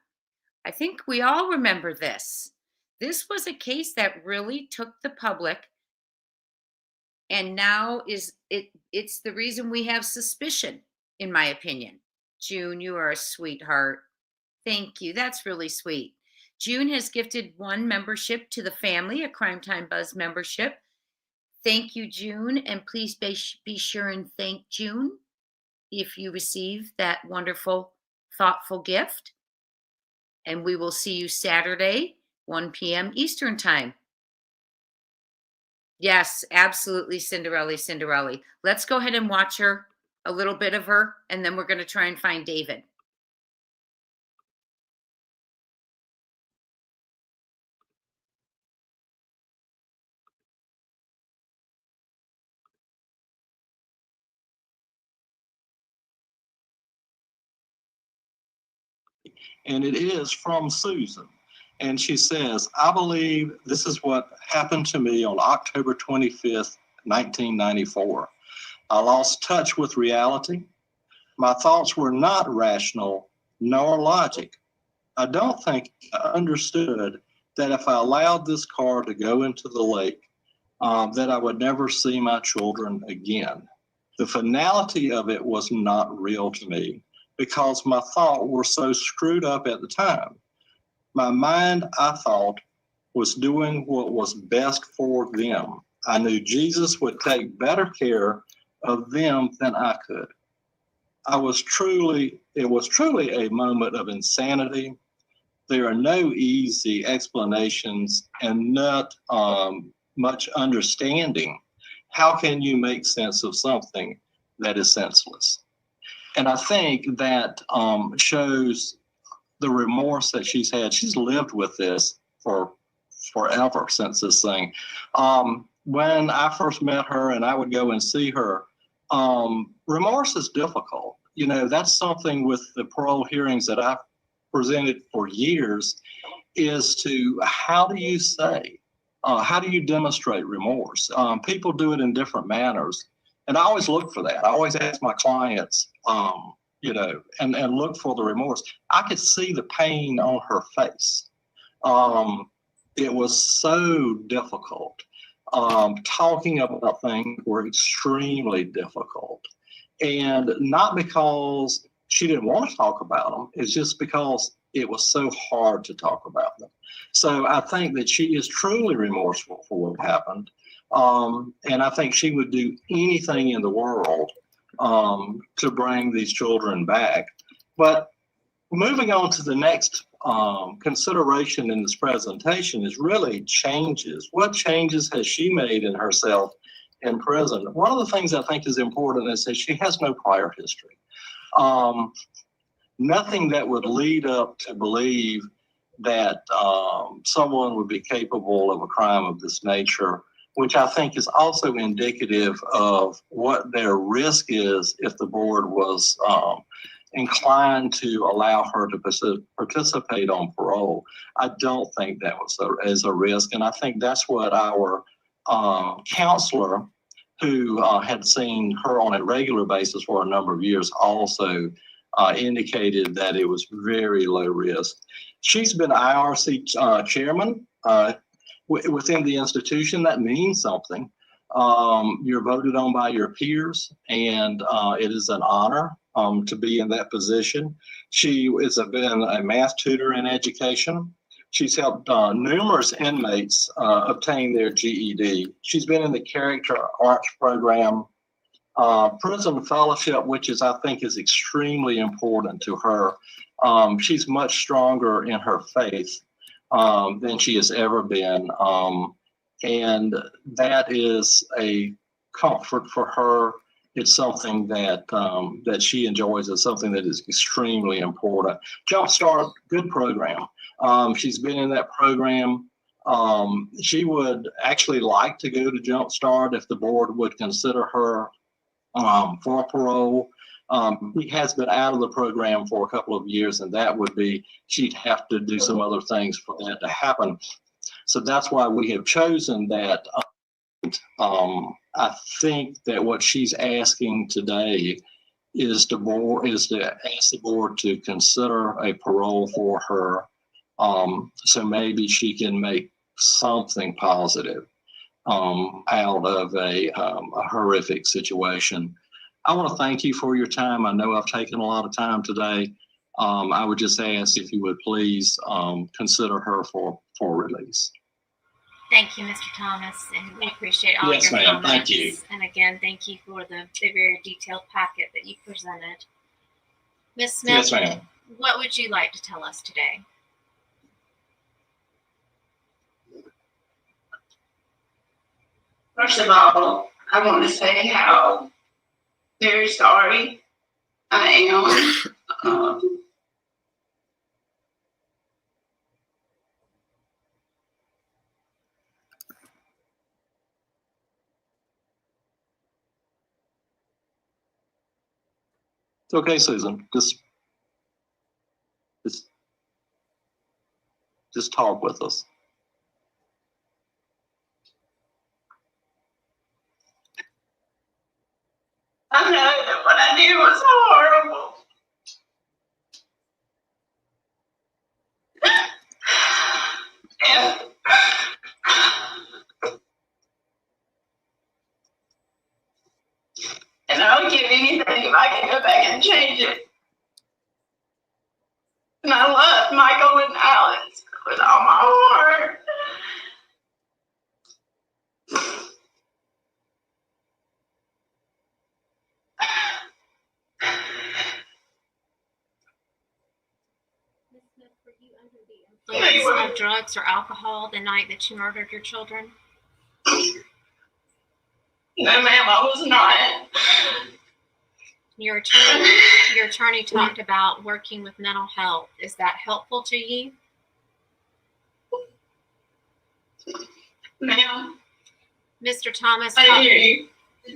I think we all remember this. This was a case that really took the public, and now it's the reason we have suspicion, in my opinion. June, you are a sweetheart. Thank you. That's really sweet. June has gifted 1 membership to the family, a Crime Time Buzz membership. Thank you, June, and please be sure and thank June if you receive that wonderful, thoughtful gift. And we will see you Saturday, 1 p.m. Eastern Time. Yes, absolutely, Cinderella. Let's go ahead and watch her, a little bit of her, and then we're going to try and find David. And it is from Susan. And she says, I believe this is what happened to me on October 25th, 1994. I lost touch with reality. My thoughts were not rational nor logic. I don't think I understood that if I allowed this car to go into the lake, that I would never see my children again. The finality of it was not real to me, because my thoughts were so screwed up at the time. My mind, I thought, was doing what was best for them. I knew Jesus would take better care of them than I could. It was truly a moment of insanity. There are no easy explanations and not much understanding. How can you make sense of something that is senseless? And I think that shows the remorse that she's had. She's lived with this for forever since this thing. When I first met her and I would go and see her, remorse is difficult. You know, that's something with the parole hearings that I've presented for years, is to how do you say, how do you demonstrate remorse? People do it in different manners. And I always look for that. I always ask my clients, you know, and look for the remorse. I could see the pain on her face. It was so difficult. Talking about things were extremely difficult. And not because she didn't want to talk about them, it's just because it was so hard to talk about them. So I think that she is truly remorseful for what happened. And I think she would do anything in the world to bring these children back. But moving on to the next consideration in this presentation is really changes. What changes has she made in herself in prison? One of the things I think is important is that she has no prior history. Nothing that would lead up to believe that someone would be capable of a crime of this nature, which I think is also indicative of what their risk is if the board was inclined to allow her to participate on parole. I don't think that was as a risk. And I think that's what our counselor, who had seen her on a regular basis for a number of years, also indicated that it was very low risk. She's been IRC chairman within the institution. That means something. You're voted on by your peers, and it is an honor to be in that position. She has been a math tutor in education. She's helped numerous inmates obtain their GED. She's been in the character arts program, prison fellowship, which is, I think, is extremely important to her. She's much stronger in her faith than she has ever been. And that is a comfort for her it's something that that she enjoys. It's something that is extremely important. Jumpstart, good program. She's been in that program. She would actually like to go to Jumpstart if the board would consider her for parole. He has been out of the program for a couple of years, and that would be, she'd have to do some other things for that to happen. So that's why we have chosen that. I think that what she's asking today is to ask the board to consider a parole for her, so maybe she can make something positive out of a horrific situation. I want to thank you for your time. I know I've taken a lot of time today. I would just ask if you would please consider her for release. Thank you, Mr. Thomas, and we appreciate all Yes, your ma'am. comments. Thank you. And again, thank you for the very detailed packet that you presented. Ms. Smith, Yes, ma'am. what would you like to tell us today? First of all, I want to say how very sorry I am. It's okay, Susan. Just talk with us. I know that what I did was horrible. And I would give anything if I could go back and change it. And I love Michael and Alex with all my heart. Influence of drugs or alcohol the night that you murdered your children? No, ma'am, I was not. Your attorney talked about working with mental health. Is that helpful to you? Ma'am. Mr. Thomas, I hear you.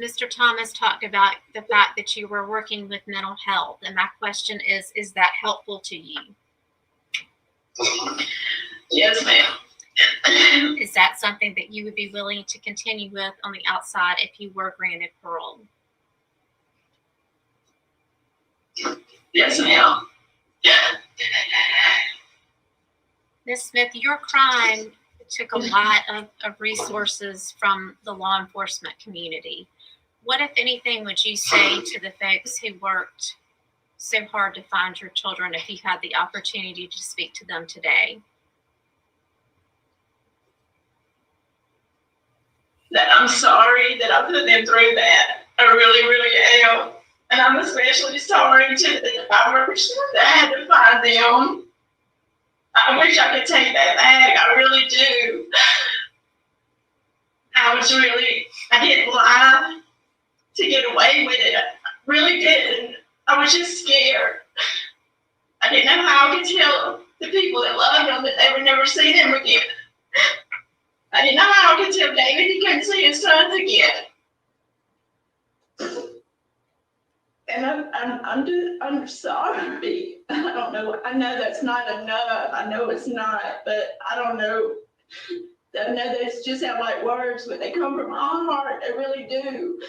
Mr. Thomas talked about the fact that you were working with mental health, and my question is that helpful to you? Yes, ma'am. Is that something that you would be willing to continue with on the outside if you were granted parole? Yes, ma'am. Ms. Smith, your crime took a lot of resources from the law enforcement community. What, if anything, would you say to the folks who worked so hard to find your children if you had the opportunity to speak to them today? That I'm sorry that I put them through that. I really, really am. And I'm especially sorry to the person that had to find them. I wish I could take that back. I really do. I didn't lie to get away with it. I really didn't. I was just scared. I didn't know how I could tell the people that loved them that they would never see them again. I didn't know how I could tell David he couldn't see his sons again. And I'm sorry. I don't know. I know that's not enough. I know it's not, but I don't know. I know they just have like words, but they come from my heart. They really do.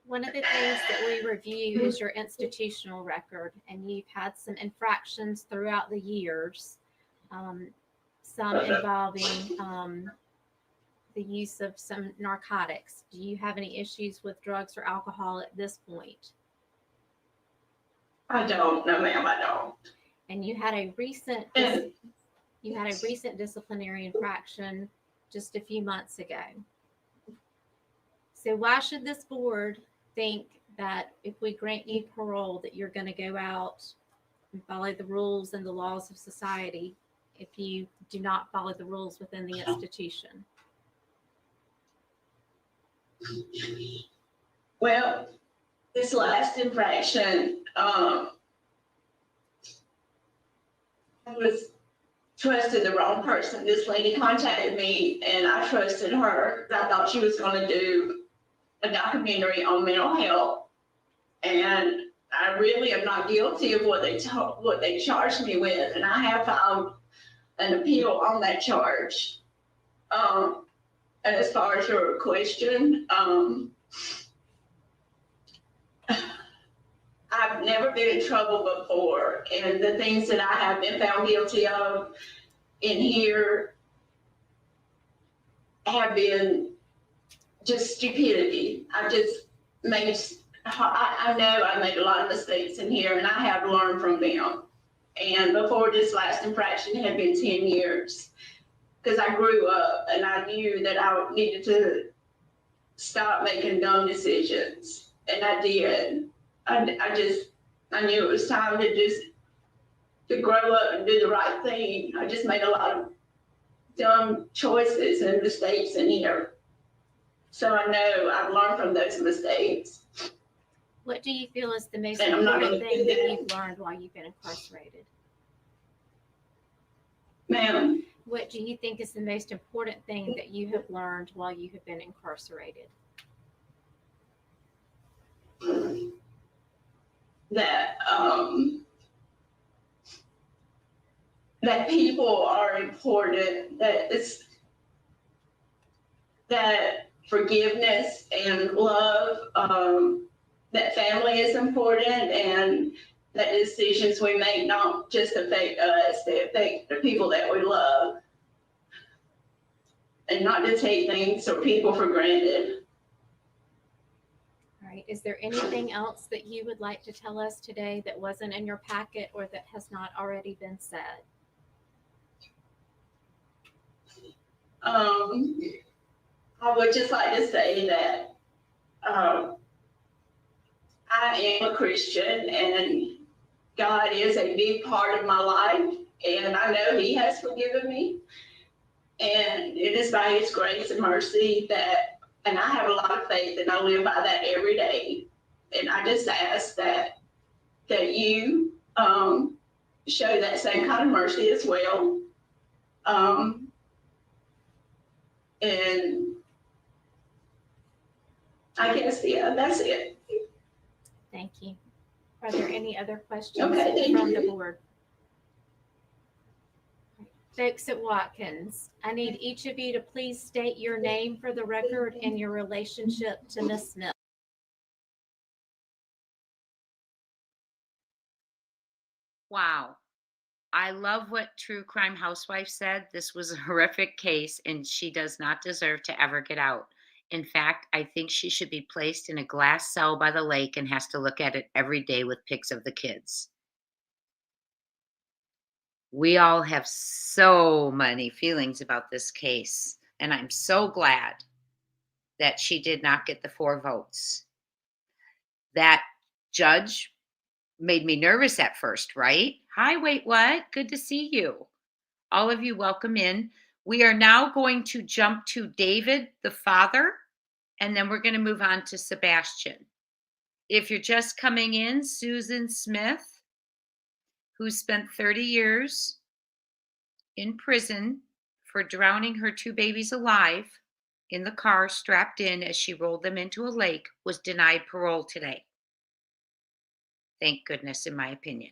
One of the things that we review is your institutional record, and you've had some infractions throughout the years, some involving the use of some narcotics. Do you have any issues with drugs or alcohol at this point? I don't. No, ma'am, I don't. And you had a recent disciplinary infraction just a few months ago. So why should this board think that if we grant you parole that you're going to go out and follow the rules and the laws of society if you do not follow the rules within the institution? Well, this last infraction, I was trusted the wrong person. This lady contacted me and I trusted her. I thought she was going to do a documentary on mental health. And I really am not guilty of what they charged me with. And I have filed an appeal on that charge. And as far as your question, I've never been in trouble before, and the things that I have been found guilty of in here have been just stupidity. I know I made a lot of mistakes in here, and I have learned from them. And before this last infraction had been 10 years, because I grew up and I knew that I needed to stop making dumb decisions, and I did. I knew it was time to grow up and do the right thing. I just made a lot of dumb choices and mistakes in here. So I know I've learned from those mistakes. What do you feel is the most And I'm not important gonna thing do that that. you've learned while you've been incarcerated? Ma'am? What do you think is the most important thing that you have learned while you have been incarcerated? That people are important, that forgiveness and love, that family is important, and that decisions we make not just affect us, they affect the people that we love. And not to take things or people for granted. All right. Is there anything else that you would like to tell us today that wasn't in your packet or that has not already been said? I would just like to say that I am a Christian and God is a big part of my life, and I know He has forgiven me. And it is by His grace and mercy and I have a lot of faith, and I live by that every day. And I just ask that you show that same kind of mercy as well. And I guess, yeah, that's it. Thank you. Are there any other questions Okay, thank from the you. board? Folks at Watkins, I need each of you to please state your name for the record and your relationship to Miss Smith. Wow. I love what True Crime Housewife said. This was a horrific case, and she does not deserve to ever get out. In fact, I think she should be placed in a glass cell by the lake and has to look at it every day with pics of the kids. We all have so many feelings about this case, and I'm so glad that she did not get the 4 votes. That judge made me nervous at first, right? Hi, wait, what? Good to see you. All of you, welcome in. We are now going to jump to David, the father, and then we're going to move on to Sebastian. If you're just coming in, Susan Smith, who spent 30 years in prison for drowning her 2 babies alive in the car strapped in as she rolled them into a lake, was denied parole today. Thank goodness, in my opinion.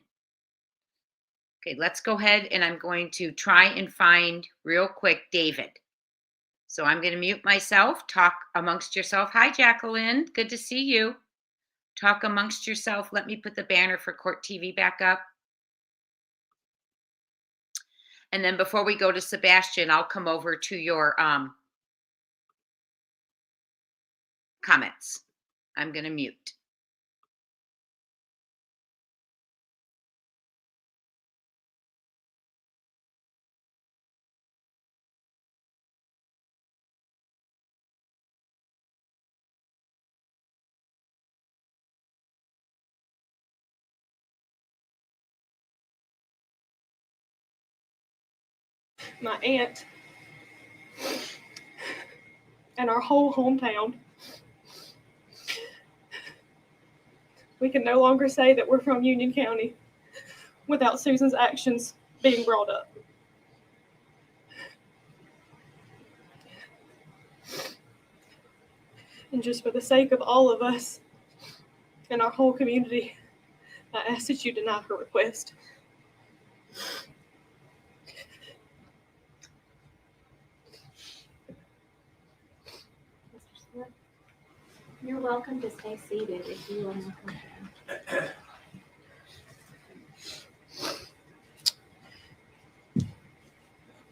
Okay, let's go ahead, and I'm going to try and find real quick David. So I'm going to mute myself, talk amongst yourself. Hi, Jacqueline, good to see you. Talk amongst yourself. Let me put the banner for Court TV back up. And then before we go to Sebastian, I'll come over to your comments. I'm going to mute. My aunt and our whole hometown We can no longer say that we're from Union County without Susan's actions being brought up. And just for the sake of all of us and our whole community, I ask that you deny her request. Mr. Smith, you're welcome to stay seated if you want to come.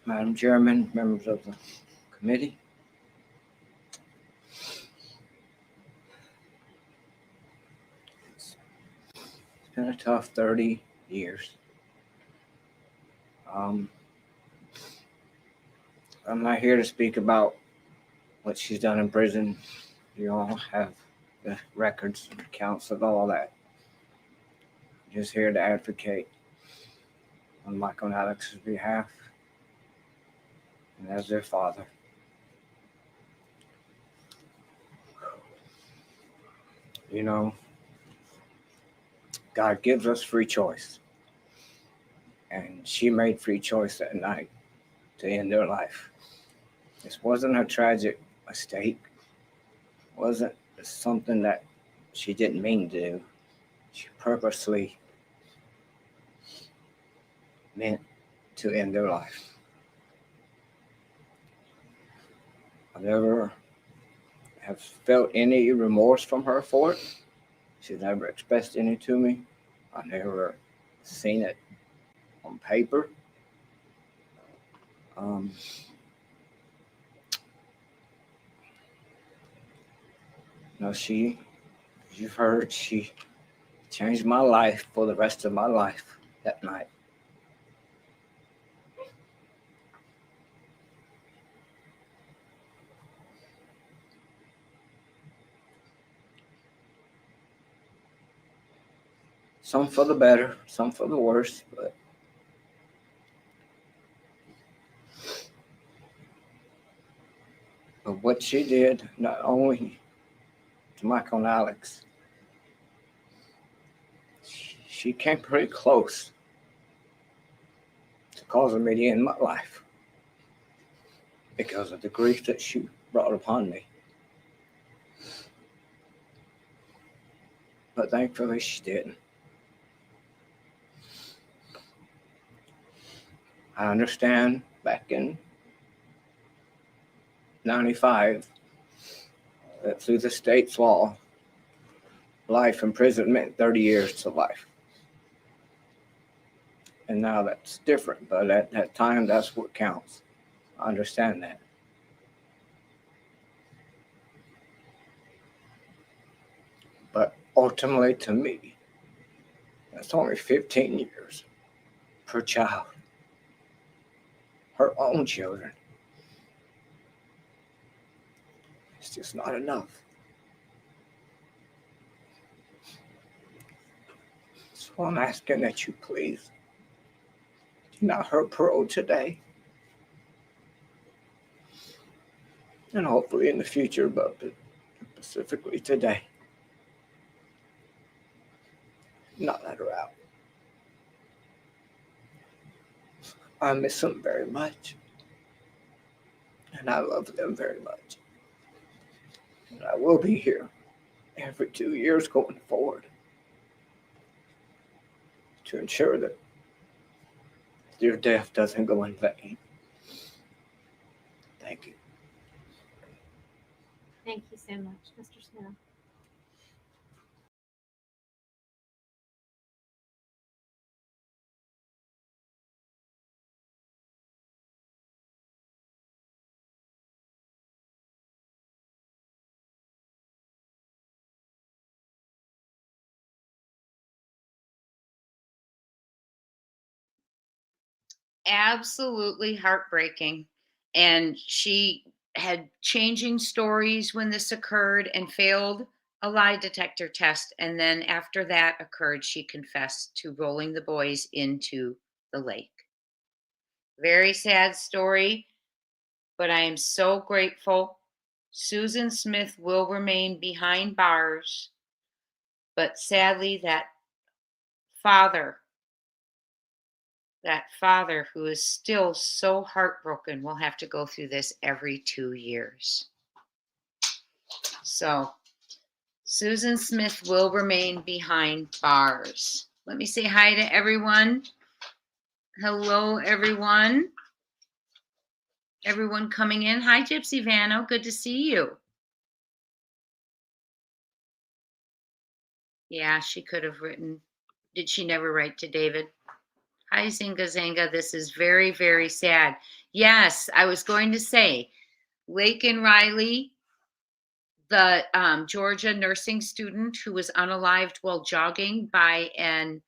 Madam Chairman, members of the committee. It's been a tough 30 years. I'm not here to speak about what she's done in prison. You all have the records, accounts of all that. I'm just here to advocate on Michael and Alex's behalf and as their father. You know, God gives us free choice. And she made free choice that night to end her life. This wasn't a tragic mistake. It wasn't something that she didn't mean to do. She purposely meant to end her life. I never have felt any remorse from her for it. She's never expressed any to me. I never seen it on paper. No, you've heard, she changed my life for the rest of my life that night. Some for the better, some for the worse, but what she did, not only to Michael and Alex, she came pretty close to causing me to end my life because of the grief that she brought upon me. But thankfully she didn't. I understand back in 95 that through the state's law, life in prison meant 30 years to life. And now that's different, but at that time, that's what counts. I understand that. But ultimately, to me, that's only 15 years per child. Her own children. It's just not enough. So I'm asking that you please deny her parole today. And hopefully in the future, but specifically today. Not let her out. I miss them very much. And I love them very much. And I will be here every 2 years going forward to ensure that their death doesn't go in vain. Thank you. Thank you so much, Mr. Smith. Absolutely heartbreaking. And she had changing stories when this occurred and failed a lie detector test. And then after that occurred, she confessed to rolling the boys into the lake. Very sad story, but I am so grateful. Susan Smith will remain behind bars But sadly, that father who is still so heartbroken will have to go through this every 2 years. So Susan Smith will remain behind bars. Let me say hi to everyone. Hello, everyone. Everyone coming in. Hi, Gypsy Vano. Good to see you. Yeah, she could have written. Did she never write to David? Hi, Zinga Zanga. This is very, very sad. Yes, I was going to say, Lake and Riley, the Georgia nursing student who was unalived while jogging by an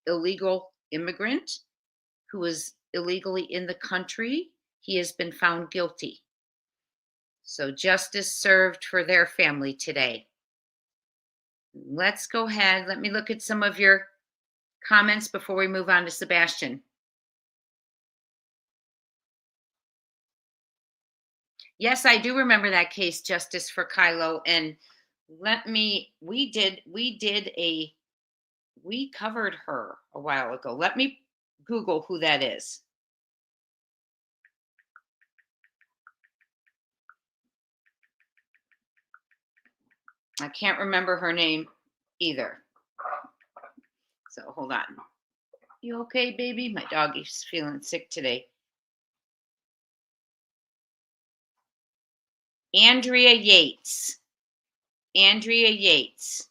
illegal immigrant who was illegally in the country, he has been found guilty. So justice served for their family today. Let's go ahead. Let me look at some of your comments before we move on to Sebastian. Yes, I do remember that case, Justice for Kylo. And we covered her a while ago. Let me Google who that is. I can't remember her name either. So hold on. You okay, baby? My doggy's feeling sick today. Andrea Yates. Andrea Yates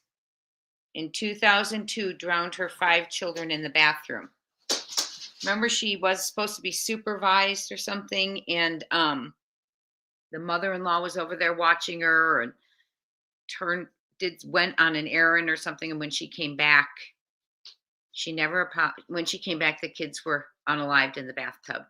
in 2002 drowned her 5 children in the bathroom. Remember, she was supposed to be supervised or something, and the mother-in-law was over there watching her and went on an errand or something, and when she came back, when she came back, the kids were unalived in the bathtub.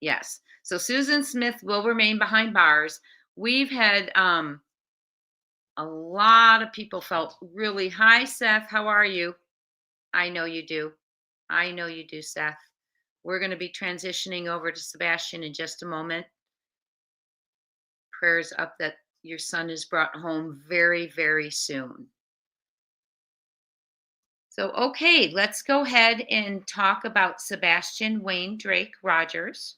Yes. So Susan Smith will remain behind bars. We've had a lot of people felt really, hi, Seth, how are you? I know you do. I know you do, Seth. We're going to be transitioning over to Sebastian in just a moment. Prayers up that your son is brought home very, very soon. So, okay, let's go ahead and talk about Sebastian Wayne Drake Rogers.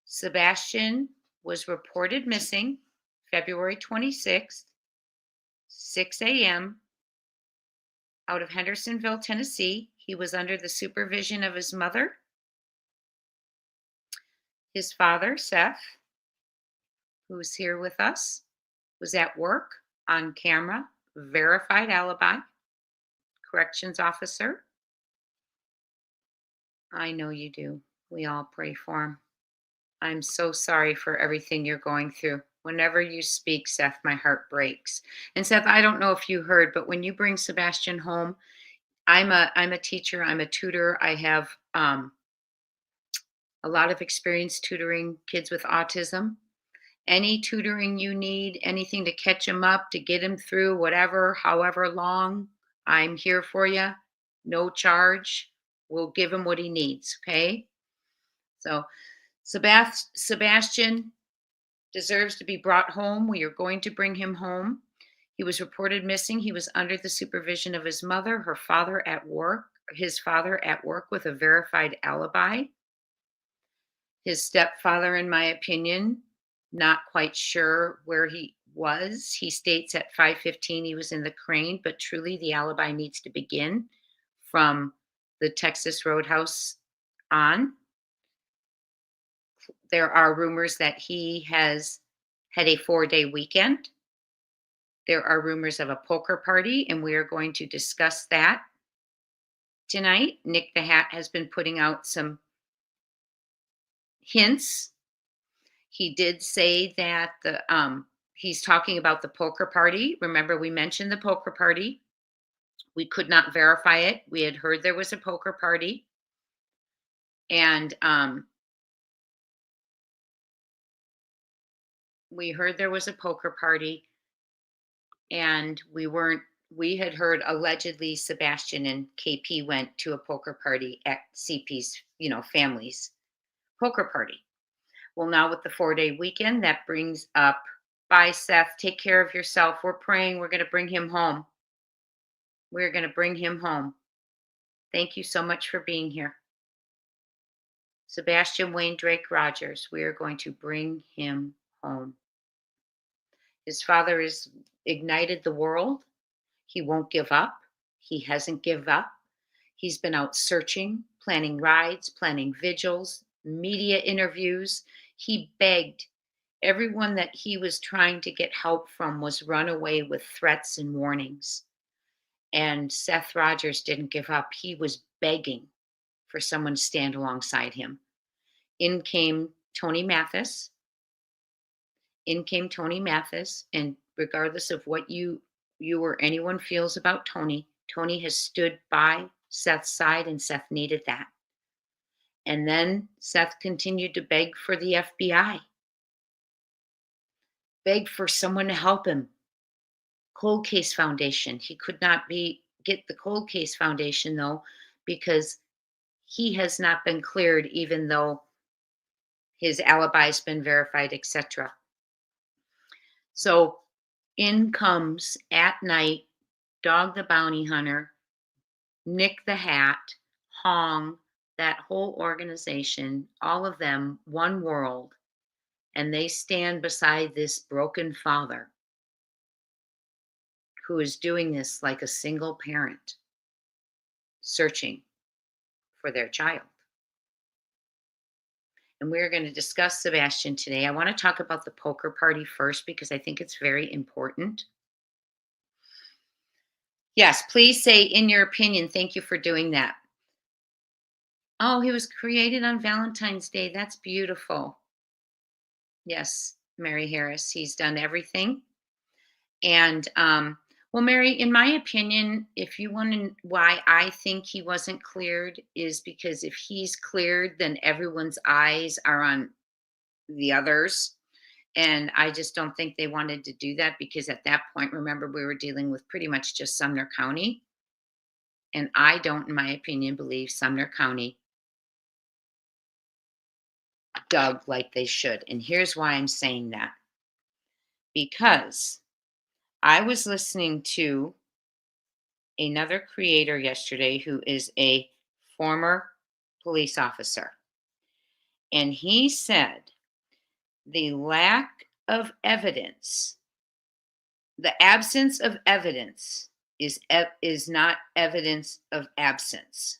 Sebastian was reported missing February 26th, 6 a.m. out of Hendersonville, Tennessee. He was under the supervision of his mother. His father, Seth, who's here with us, was at work on camera, verified alibi, corrections officer. I know you do. We all pray for him. I'm so sorry for everything you're going through. Whenever you speak, Seth, my heart breaks. And Seth, I don't know if you heard, but when you bring Sebastian home, I'm a teacher, I'm a tutor. I have a lot of experience tutoring kids with autism. Any tutoring you need, anything to catch him up, to get him through whatever, however long, I'm here for you. No charge. We'll give him what he needs, okay? So Sebastian deserves to be brought home. We are going to bring him home. He was reported missing. He was under the supervision of his mother, his father at work with a verified alibi. His stepfather, in my opinion, not quite sure where he was. He states at 5:15 he was in the Crane, but truly the alibi needs to begin from the Texas Roadhouse on. There are rumors that he has had a 4-day weekend. There are rumors of a poker party, and we are going to discuss that tonight. Nick the Hat has been putting out some hints. He did say that he's talking about the poker party. Remember, we mentioned the poker party. We could not verify it. We had heard there was a poker party. And we heard there was a poker party. And we had heard allegedly Sebastian and KP went to a poker party at CP's, family's poker party. Well, now with the 4-day weekend, that brings up Bye, Seth. Take care of yourself. We're praying. We're going to bring him home. We're going to bring him home. Thank you so much for being here. Sebastian Wayne Drake Rogers, we are going to bring him home. His father has ignited the world. He won't give up. He hasn't given up. He's been out searching, planning rides, planning vigils, media interviews. He begged. Everyone that he was trying to get help from was run away with threats and warnings. And Seth Rogers didn't give up. He was begging for someone to stand alongside him. In came Tony Mathis. And regardless of what you or anyone feels about Tony, Tony has stood by Seth's side, and Seth needed that. And then Seth continued to beg for the FBI, beg for someone to help him. Cold Case Foundation. He could not get the Cold Case Foundation, though, because he has not been cleared, even though his alibi's been verified, etc. So in comes at night Dog the Bounty Hunter, Nick the Hat, Hong, that whole organization, all of them, one world, and they stand beside this broken father who is doing this like a single parent, searching for their child. And we're going to discuss Sebastian today. I want to talk about the poker party first because I think it's very important. Yes, please say in your opinion. Thank you for doing that. Oh, he was created on Valentine's Day. That's beautiful. Yes, Mary Harris. He's done everything. And well, Mary, in my opinion, if you want to, why I think he wasn't cleared is because if he's cleared, then everyone's eyes are on the others. And I just don't think they wanted to do that because at that point, remember, we were dealing with pretty much just Sumner County. And I don't, in my opinion, believe Sumner County dug like they should. And here's why I'm saying that. Because I was listening to another creator yesterday who is a former police officer. And he said the lack of evidence, the absence of evidence is not evidence of absence.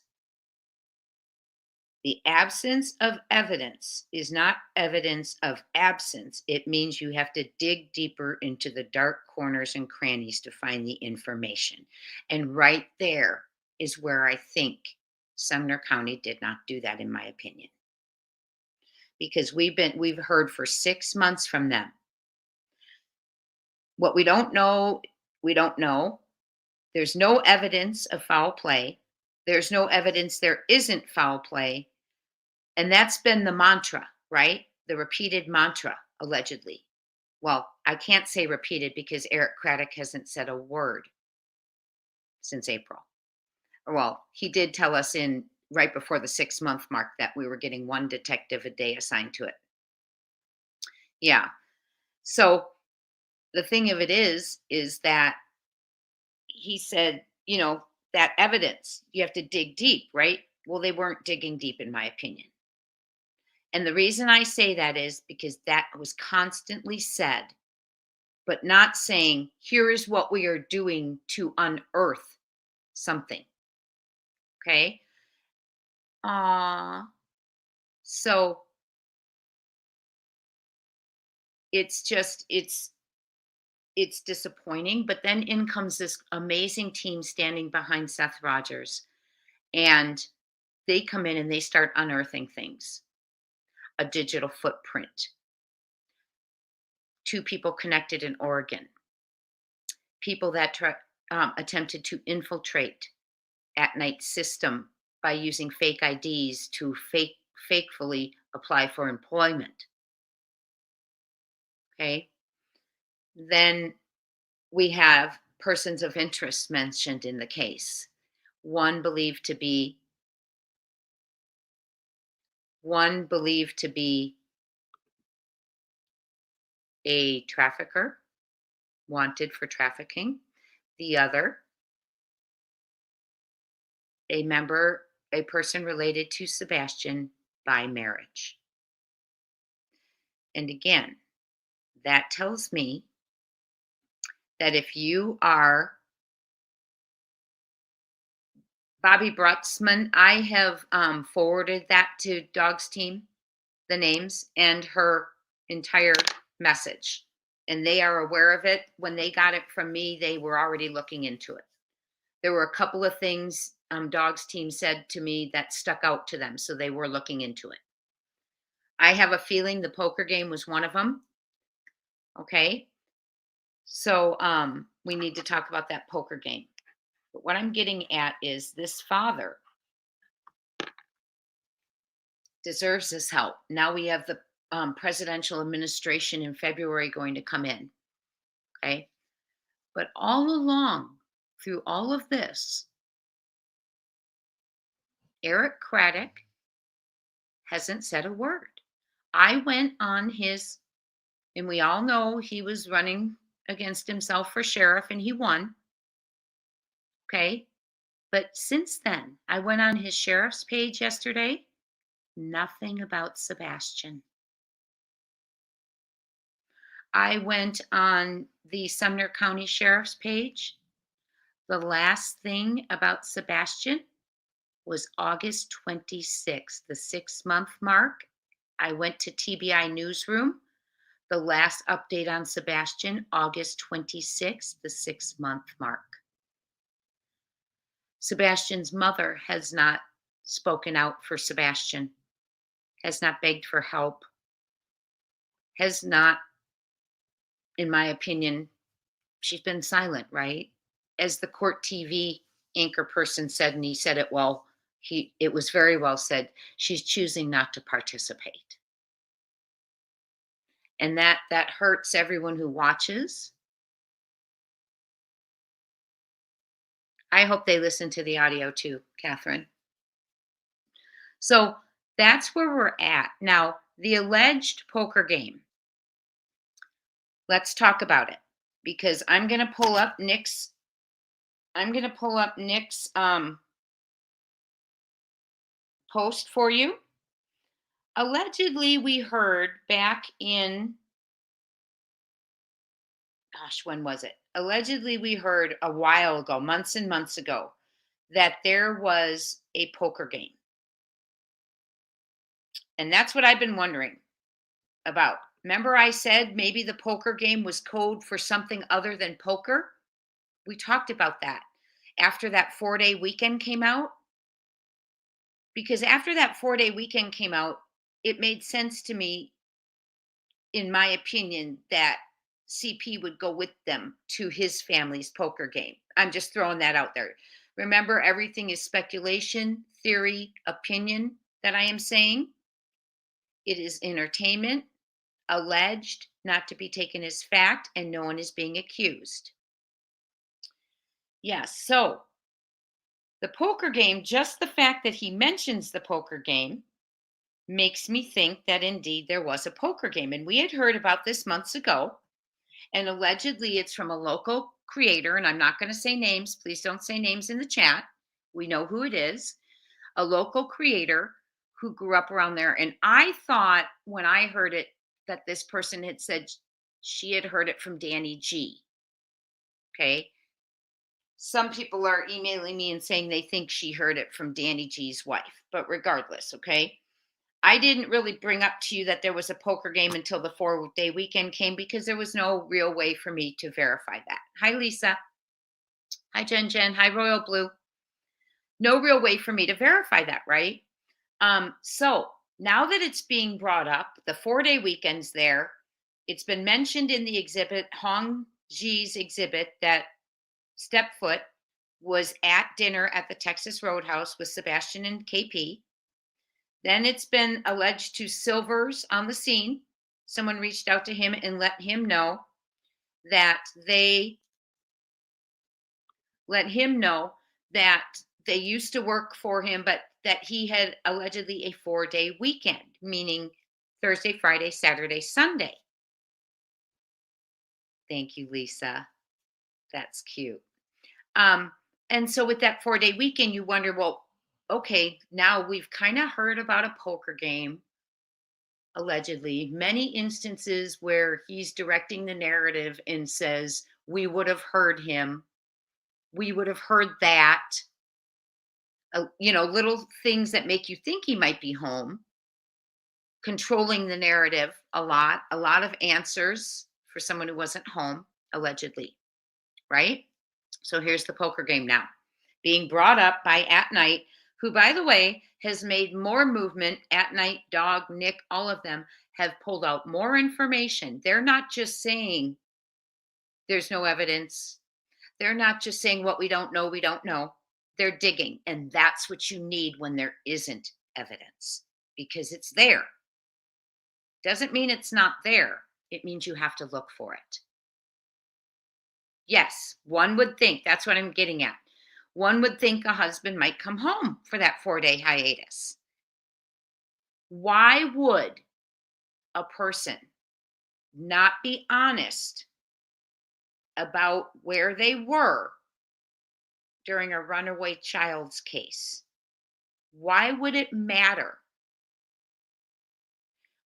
The absence of evidence is not evidence of absence. It means you have to dig deeper into the dark corners and crannies to find the information. And right there is where I think Sumner County did not do that, in my opinion. Because we've heard for 6 months from them. What we don't know, we don't know. There's no evidence of foul play. There's no evidence there isn't foul play. And that's been the mantra, right? The repeated mantra, allegedly. Well, I can't say repeated because Eric Craddock hasn't said a word since April. Well, he did tell us right before the 6-month mark that we were getting one detective a day assigned to it. Yeah. So the thing of it is that he said, that evidence, you have to dig deep, right? Well, they weren't digging deep, in my opinion. And the reason I say that is because that was constantly said, but not saying, here is what we are doing to unearth something. Okay? So it's just, it's disappointing. But then in comes this amazing team standing behind Seth Rogers. And they come in and they start unearthing things. A digital footprint. 2 people connected in Oregon. People that attempted to infiltrate at night system by using fake IDs to fakefully apply for employment. Okay. Then we have persons of interest mentioned in the case. One believed to be a trafficker wanted for trafficking. The other, a person related to Sebastian by marriage. And again, that tells me that if you are Bobby Brutzman, I have forwarded that to Dog's team, the names and her entire message. And they are aware of it. When they got it from me, they were already looking into it. There were a couple of things Dog's team said to me that stuck out to them, so they were looking into it. I have a feeling the poker game was one of them. Okay. So we need to talk about that poker game. But what I'm getting at is this father deserves this help. Now we have the presidential administration in February going to come in. Okay. But all along, through all of this, Eric Craddock hasn't said a word. I went on his, and we all know he was running against himself for sheriff and he won. Okay. But since then, I went on his sheriff's page yesterday. Nothing about Sebastian. I went on the Sumner County Sheriff's page. The last thing about Sebastian was August 26th, the 6-month mark. I went to TBI Newsroom. The last update on Sebastian, August 26th, the 6-month mark. Sebastian's mother has not spoken out for Sebastian, has not begged for help, has not, in my opinion, she's been silent, right? As the court TV anchor person said, and he said it well, it was very well said, she's choosing not to participate. And that hurts everyone who watches. I hope they listen to the audio too, Catherine. So that's where we're at. Now, the alleged poker game. Let's talk about it, because I'm going to pull up Nick's post for you. Allegedly, we heard back in, when was it? Allegedly, we heard a while ago, months and months ago, that there was a poker game. And that's what I've been wondering about. Remember I said maybe the poker game was code for something other than poker? We talked about that after that 4-day weekend came out. Because after that 4-day weekend came out, it made sense to me, in my opinion, that CP would go with them to his family's poker game. I'm just throwing that out there. Remember, everything is speculation, theory, opinion that I am saying. It is entertainment, alleged, not to be taken as fact, and no one is being accused. Yes, so the poker game, just the fact that he mentions the poker game makes me think that indeed there was a poker game. And we had heard about this months ago. And allegedly it's from a local creator. And I'm not going to say names. Please don't say names in the chat. We know who it is. A local creator who grew up around there. And I thought when I heard it that this person had said she had heard it from Danny G. Okay. Some people are emailing me and saying they think she heard it from Danny G's wife. But regardless, okay. I didn't really bring up to you that there was a poker game until the 4-day weekend came, because there was no real way for me to verify that. Hi, Lisa. Hi, Jen. Hi, Royal Blue. No real way for me to verify that, right? So now that it's being brought up, the 4-day weekend's there. It's been mentioned in the exhibit, Hong Ji's exhibit, that Stepfoot was at dinner at the Texas Roadhouse with Sebastian and KP. Then it's been alleged to Silvers on the scene. Someone reached out to him and let him know that they used to work for him, but that he had allegedly a 4-day weekend, meaning Thursday, Friday, Saturday, Sunday. Thank you, Lisa. That's cute. And so with that 4-day weekend, you wonder, well, okay, now we've kind of heard about a poker game, allegedly, many instances where he's directing the narrative and says, we would have heard him. We would have heard that. Little things that make you think he might be home, controlling the narrative a lot of answers for someone who wasn't home, allegedly, right? So here's the poker game now, being brought up by At Night, who, by the way, has made more movement. At Night, Dog, Nick, all of them have pulled out more information. They're not just saying there's no evidence. They're not just saying what we don't know, we don't know. They're digging, and that's what you need when there isn't evidence, because it's there. Doesn't mean it's not there. It means you have to look for it. Yes, one would think, that's what I'm getting at. One would think a husband might come home for that 4-day hiatus. Why would a person not be honest about where they were during a runaway child's case? Why would it matter?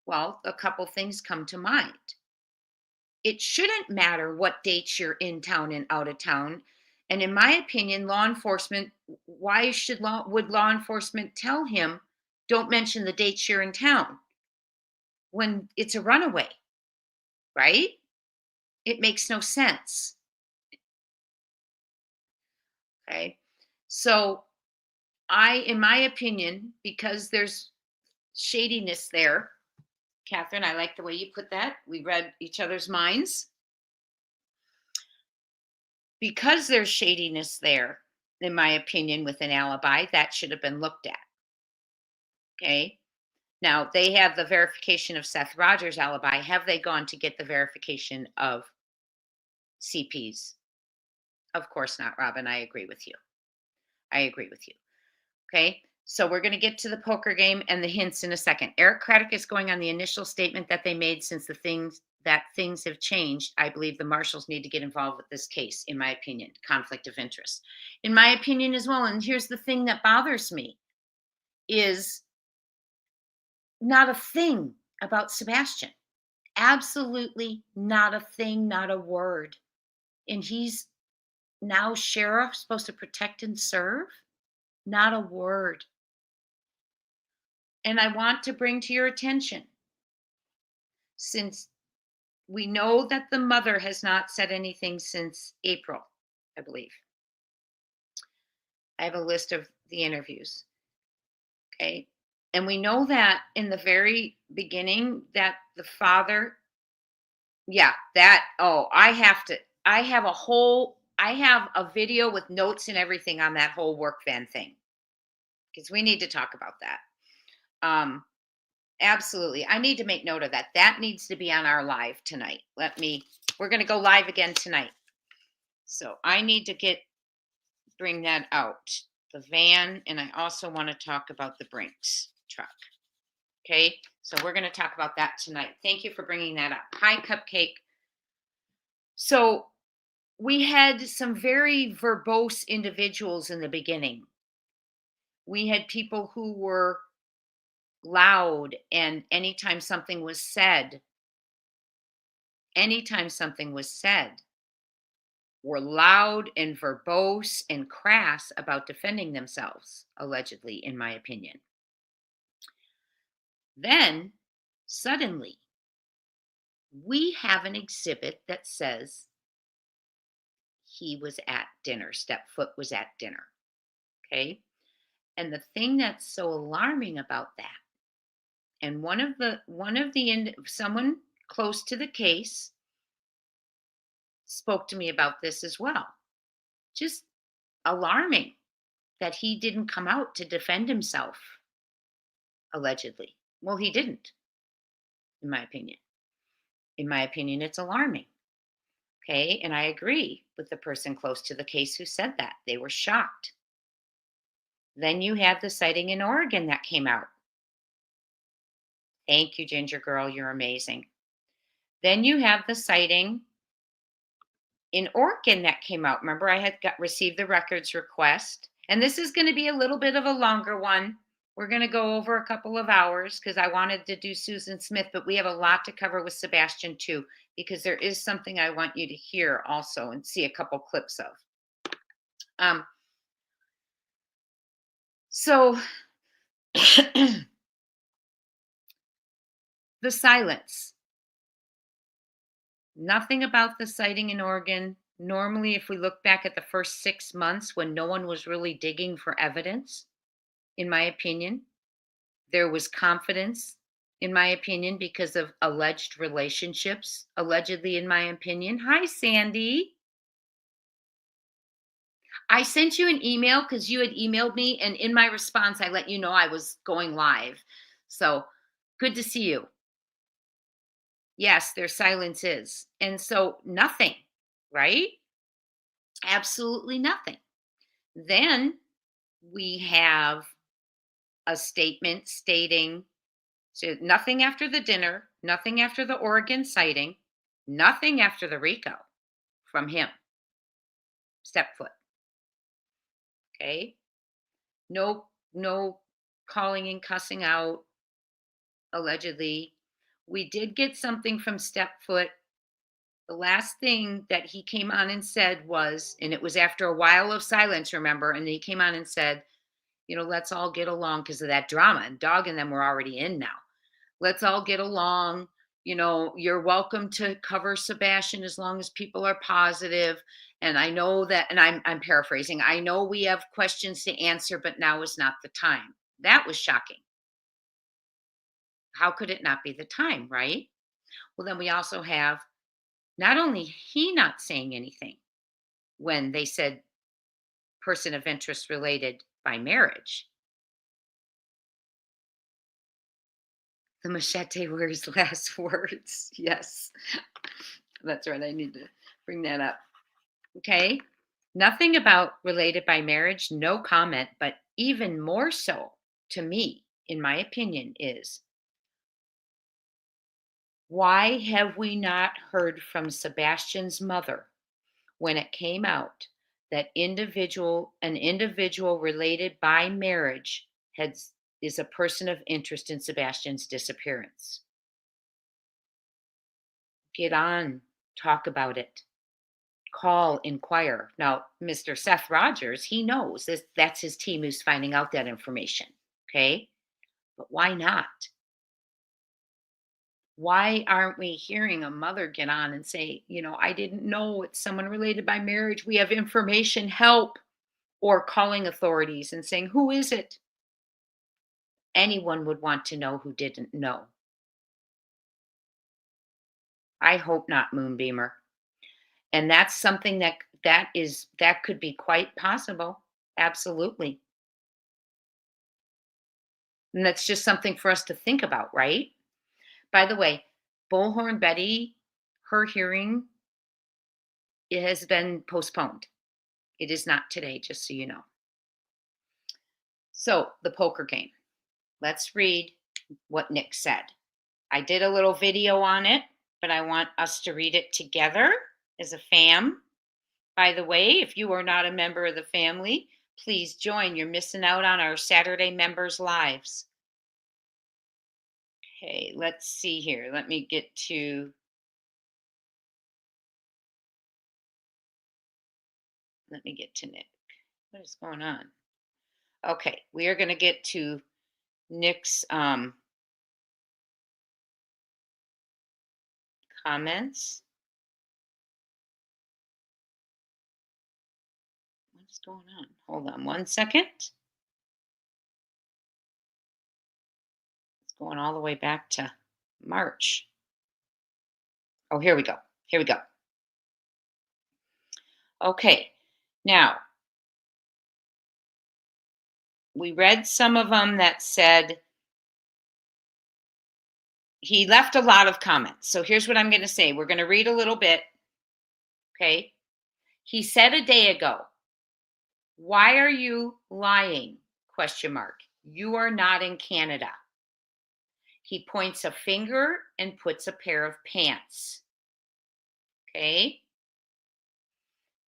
Well, a couple things come to mind. It shouldn't matter what dates you're in town and out of town. And in my opinion, law enforcement, why would law enforcement tell him, don't mention the dates you're in town when it's a runaway, right? It makes no sense. Okay. So in my opinion, because there's shadiness there, Catherine, I like the way you put that. We read each other's minds. Because there's shadiness there, in my opinion, with an alibi, that should have been looked at. Okay. Now, they have the verification of Seth Rogers' alibi. Have they gone to get the verification of CP's? Of course not, Robin. I agree with you. Okay. So we're going to get to the poker game and the hints in a second. Eric Craddock is going on the initial statement that they made since things have changed. I believe the marshals need to get involved with this case, in my opinion. Conflict of interest. In my opinion as well. And here's the thing that bothers me is not a thing about Sebastian. Absolutely not a thing, not a word. And he's now sheriff, supposed to protect and serve. Not a word. And I want to bring to your attention, since we know that the mother has not said anything since April, I believe. I have a list of the interviews. Okay. And we know that in the very beginning that the father, I have a video with notes and everything on that whole work van thing, because we need to talk about that. Absolutely. I need to make note of that. That needs to be on our live tonight. We're going to go live again tonight. So I need to bring that out. The van, and I also want to talk about the Brinks truck. Okay. So we're going to talk about that tonight. Thank you for bringing that up. Hi, Cupcake. So we had some very verbose individuals in the beginning. We had people who were loud, and anytime something was said, were loud and verbose and crass about defending themselves, allegedly, in my opinion. Then, suddenly, we have an exhibit that says he was at dinner, Stepfoot was at dinner, okay? And the thing that's so alarming about that, and someone close to the case spoke to me about this as well. Just alarming that he didn't come out to defend himself, allegedly. Well, he didn't, in my opinion. In my opinion, it's alarming. Okay, and I agree with the person close to the case who said that. They were shocked. Then you have the sighting in Oregon that came out. Thank you, Ginger Girl. You're amazing. Then you have the sighting in Oregon that came out. Remember, I had received the records request, and this is going to be a little bit of a longer one. We're going to go over a couple of hours because I wanted to do Susan Smith, but we have a lot to cover with Sebastian too, because there is something I want you to hear also and see a couple clips of. So the silence. Nothing about the sighting in Oregon. Normally, if we look back at the first 6 months when no one was really digging for evidence, in my opinion, there was confidence, in my opinion, because of alleged relationships, allegedly, in my opinion. Hi, Sandy. I sent you an email because you had emailed me, and in my response, I let you know I was going live. So good to see you. Yes, their silence is. And so nothing, right? Absolutely nothing. Then we have a statement stating, so nothing after the dinner, nothing after the Oregon sighting, nothing after the RICO from him. Stepfoot. Okay. No calling and cussing out, allegedly. We did get something from Stepfoot. The last thing that he came on and said was, and it was after a while of silence, remember, and he came on and said, you know, let's all get along because of that drama. And Dog and them were already in now. Let's all get along. You know, you're welcome to cover Sebastian as long as people are positive. And I know that, and I'm paraphrasing, I know we have questions to answer, but now is not the time. That was shocking. How could it not be the time, right? Well, then we also have not only he not saying anything when they said person of interest related by marriage. The machete were his last words. Yes, that's right. I need to bring that up. Okay. Nothing about related by marriage, no comment, but even more so to me, in my opinion, is why have we not heard from Sebastian's mother when it came out that an individual related by marriage is a person of interest in Sebastian's disappearance? Get on, talk about it. Call, inquire. Now, Mr. Seth Rogers, he knows that's his team who's finding out that information. Okay. But why not? Why aren't we hearing a mother get on and say, you know, I didn't know it's someone related by marriage. We have information, help, or calling authorities and saying, who is it? Anyone would want to know who didn't know. I hope not, Moonbeamer. And that's something that could be quite possible. Absolutely. And that's just something for us to think about, right? By the way, Bullhorn Betty, her hearing, it has been postponed. It is not today, just so you know. So the poker game. Let's read what Nick said. I did a little video on it, but I want us to read it together as a fam. By the way, if you are not a member of the family, please join. You're missing out on our Saturday members' lives. Okay, let's see here. Let me get to Nick. What is going on? Okay, we are going to get to Nick's comments. What's going on? Hold on 1 second. It's going all the way back to March. Oh, here we go. Here we go. Okay, now we read some of them that said he left a lot of comments. So here's what I'm going to say. We're going to read a little bit. Okay. He said a day ago, why are you lying? ? You are not in Canada. He points a finger and puts a pair of pants. Okay.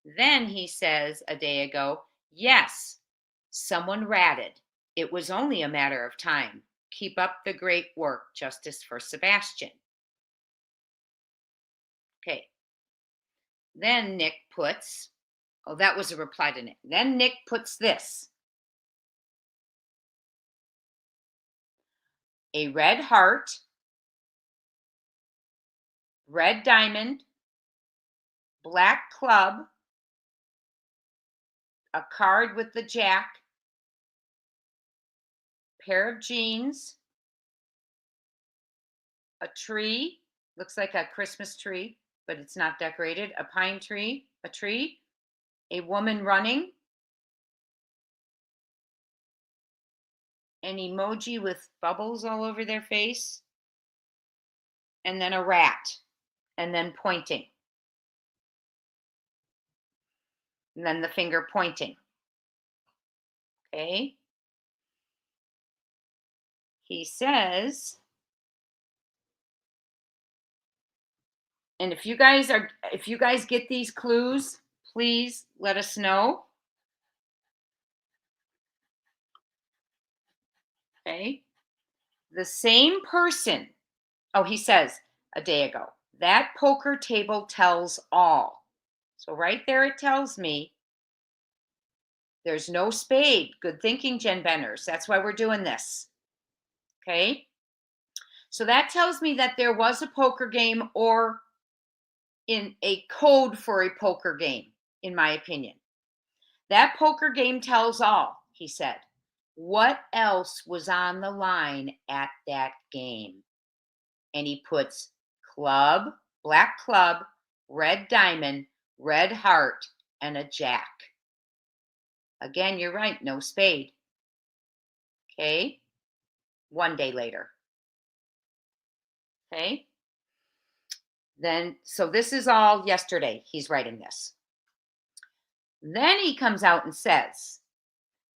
Then he says a day ago, yes, someone ratted. It was only a matter of time. Keep up the great work. Justice for Sebastian. Okay. Then Nick puts, oh, that was a reply to Nick. Then Nick puts this. A red heart, red diamond, black club, a card with the jack, pair of jeans, a tree, looks like a Christmas tree, but it's not decorated, a pine tree, a tree, a woman running, an emoji with bubbles all over their face, and then a rat, and then pointing. And then the finger pointing. Okay. He says, and if you guys get these clues, please let us know. Okay. The same person, oh, he says a day ago, that poker table tells all. So right there it tells me there's no spade. Good thinking, Jen Benners. That's why we're doing this. Okay. So that tells me that there was a poker game or in a code for a poker game, in my opinion. That poker game tells all, he said. What else was on the line at that game? And he puts club, black club, red diamond, red heart, and a jack. Again, you're right, no spade. Okay. One day later. Okay. Then, so this is all yesterday. He's writing this. Then he comes out and says,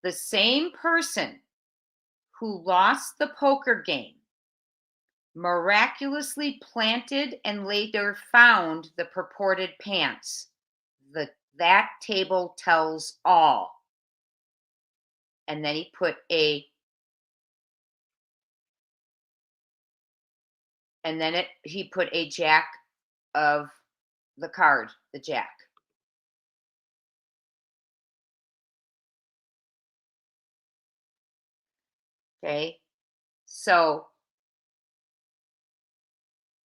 the same person who lost the poker game miraculously planted and later found the purported pants. That table tells all. And then he put he put a jack of the card, the jack. Okay, so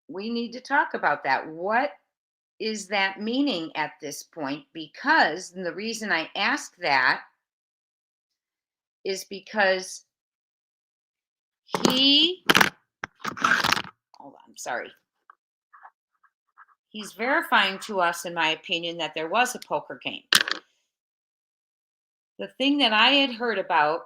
we need to talk about that. What is that meaning at this point? Because, and the reason I ask that is because hold on, I'm sorry. He's verifying to us, in my opinion, that there was a poker game. The thing that I had heard about,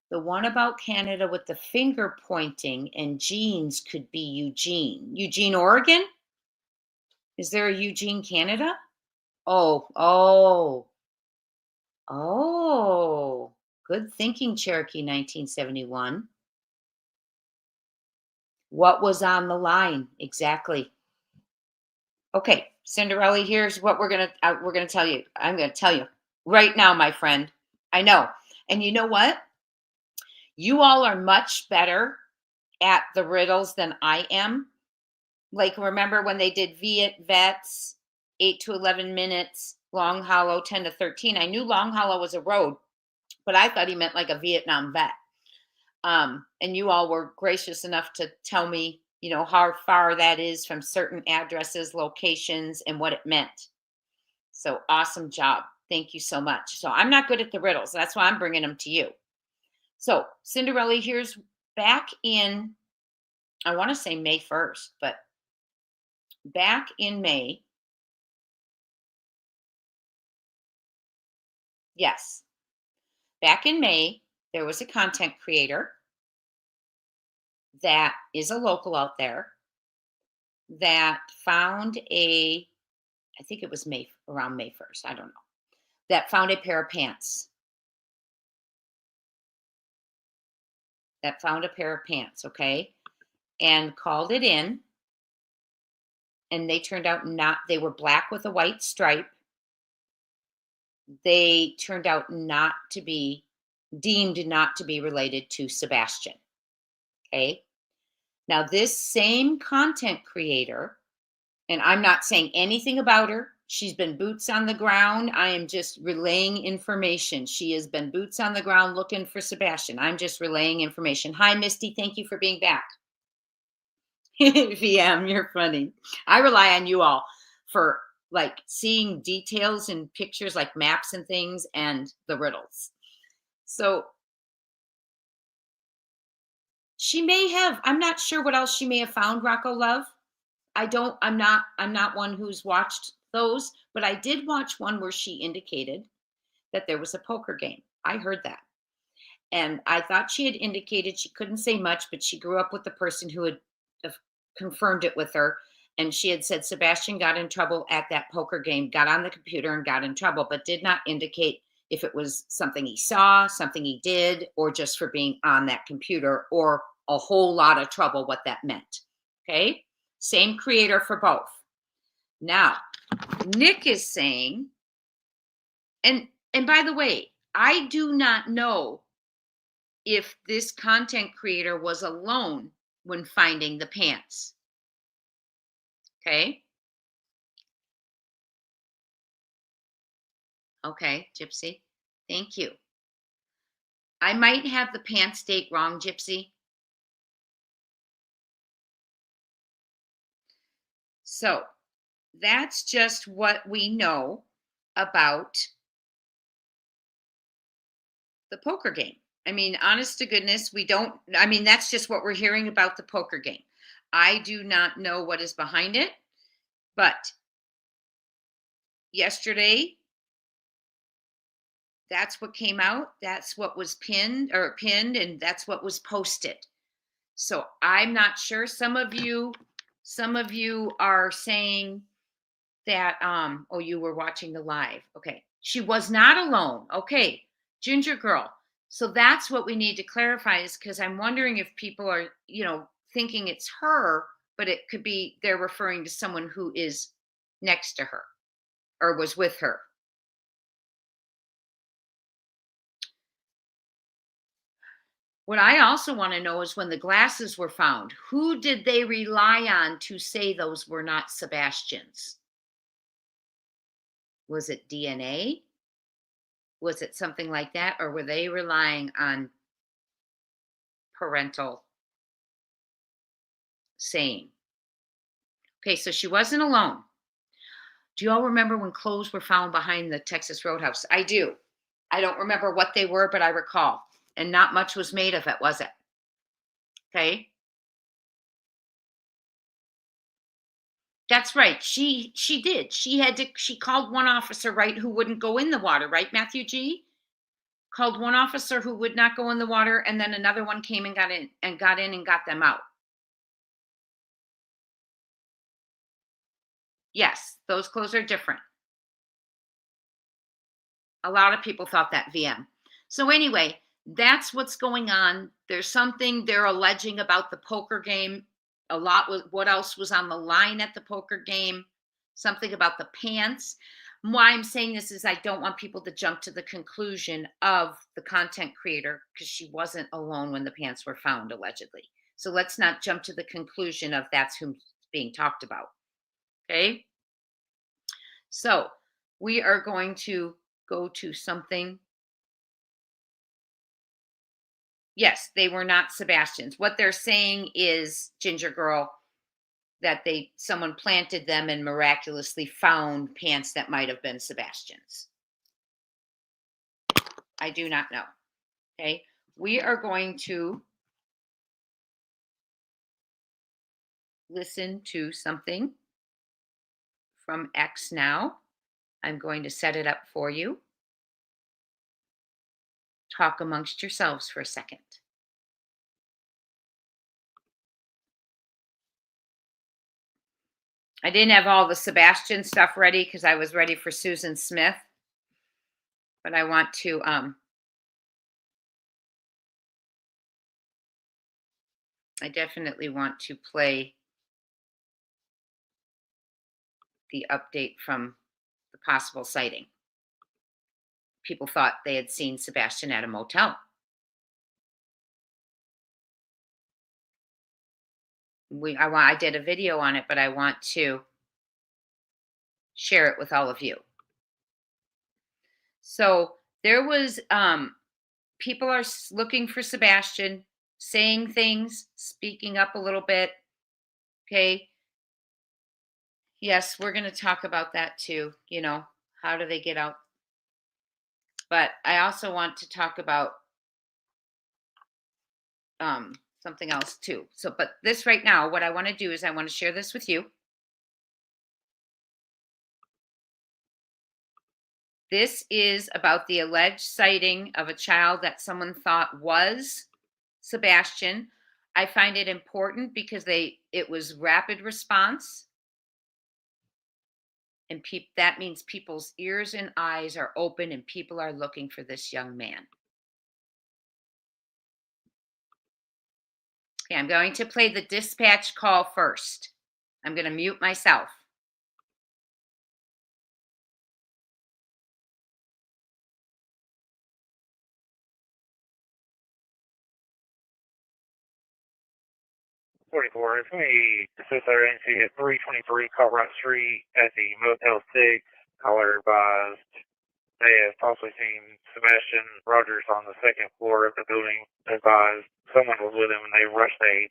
the one about Canada with the finger pointing and jeans could be Eugene. Eugene, Oregon? Is there a Eugene, Canada? Oh. Good thinking, Cherokee 1971. What was on the line? Exactly. Okay, Cinderella, here's what we're gonna tell you. I'm gonna tell you right now, my friend. I know. And you know what? You all are much better at the riddles than I am. Like, remember when they did vets, 8 to 11 minutes, Long Hollow, 10 to 13. I knew Long Hollow was a road, but I thought he meant like a Vietnam vet. And you all were gracious enough to tell me, how far that is from certain addresses, locations, and what it meant. So awesome job. Thank you so much. So I'm not good at the riddles. That's why I'm bringing them to you. So Cinderella, here's back in, I want to say May 1st, but back in May. Yes. Back in May, there was a content creator that is a local out there that found I think it was around May 1st, I don't know, that found a pair of pants. that found a pair of pants, okay, and called it in. And they turned out they were black with a white stripe. They turned out deemed not to be related to Sebastian. Okay. Now, this same content creator, and I'm not saying anything about her. She's been boots on the ground. I am just relaying information. She has been boots on the ground looking for Sebastian. I'm just relaying information. Hi, Misty. Thank you for being back. VM, you're funny. I rely on you all for like seeing details and pictures like maps and things and the riddles. So she may have, I'm not sure what else she may have found, Rocco Love. I'm not one who's watched those, but I did watch one where she indicated that there was a poker game. I heard that. And I thought she had indicated she couldn't say much, but she grew up with the person who had confirmed it with her. And she had said Sebastian got in trouble at that poker game, got on the computer and got in trouble, but did not indicate if it was something he saw, something he did, or just for being on that computer, or a whole lot of trouble, what that meant. Okay. Same creator for both. Now, Nick is saying, and by the way, I do not know if this content creator was alone when finding the pants. Okay. Okay, Gypsy. Thank you. I might have the pants date wrong, Gypsy. So that's just what we know about the poker game. I mean, honest to goodness, that's just what we're hearing about the poker game. I do not know what is behind it, but yesterday, that's what came out. That's what was pinned, and that's what was posted. So I'm not sure. Some of you are saying that, you were watching the live. Okay. She was not alone. Okay. Ginger Girl. So that's what we need to clarify, is because I'm wondering if people are, thinking it's her, but it could be they're referring to someone who is next to her or was with her. What I also want to know is when the glasses were found, who did they rely on to say those were not Sebastian's? Was it DNA? Was it something like that? Or were they relying on parental saying? Okay, so she wasn't alone. Do you all remember when clothes were found behind the Texas Roadhouse? I do. I don't remember what they were, but I recall. And not much was made of it, was it? Okay. That's right. She did. She called one officer, right, who wouldn't go in the water, right, Matthew G? Called one officer who would not go in the water, and then another one came and got in and got them out. Yes, those clothes are different. A lot of people thought that, VM. So anyway, that's what's going on. There's something they're alleging about the poker game. A lot was what else was on the line at the poker game. Something about the pants. Why I'm saying this is I don't want people to jump to the conclusion of the content creator, because she wasn't alone when the pants were found, allegedly. So let's not jump to the conclusion of that's who's being talked about. Okay. So we are going to go to something. Yes, they were not Sebastian's. What they're saying is, Ginger Girl, that someone planted them and miraculously found pants that might have been Sebastian's. I do not know. Okay. We are going to listen to something from X now. I'm going to set it up for you. Talk amongst yourselves for a second. I didn't have all the Sebastian stuff ready because I was ready for Susan Smith, but I want to I definitely want to play the update from the possible sighting. People thought they had seen Sebastian at a motel. I did a video on it, but I want to share it with all of you. So there was people are looking for Sebastian, saying things, speaking up a little bit. Okay. Yes, we're going to talk about that too. You know, how do they get out? But I also want to talk about something else too. So, but this right now, what I want to do is I want to share this with you. This is about the alleged sighting of a child that someone thought was Sebastian. I find it important because it was rapid response. And that means people's ears and eyes are open and people are looking for this young man. Okay, I'm going to play the dispatch call first. I'm going to mute myself. It's me, SSRNC at 323 Colorado Street at the Motel 6. Caller advised they have possibly seen Sebastian Rogers on the second floor of the building. Advised someone was with him and they rushed a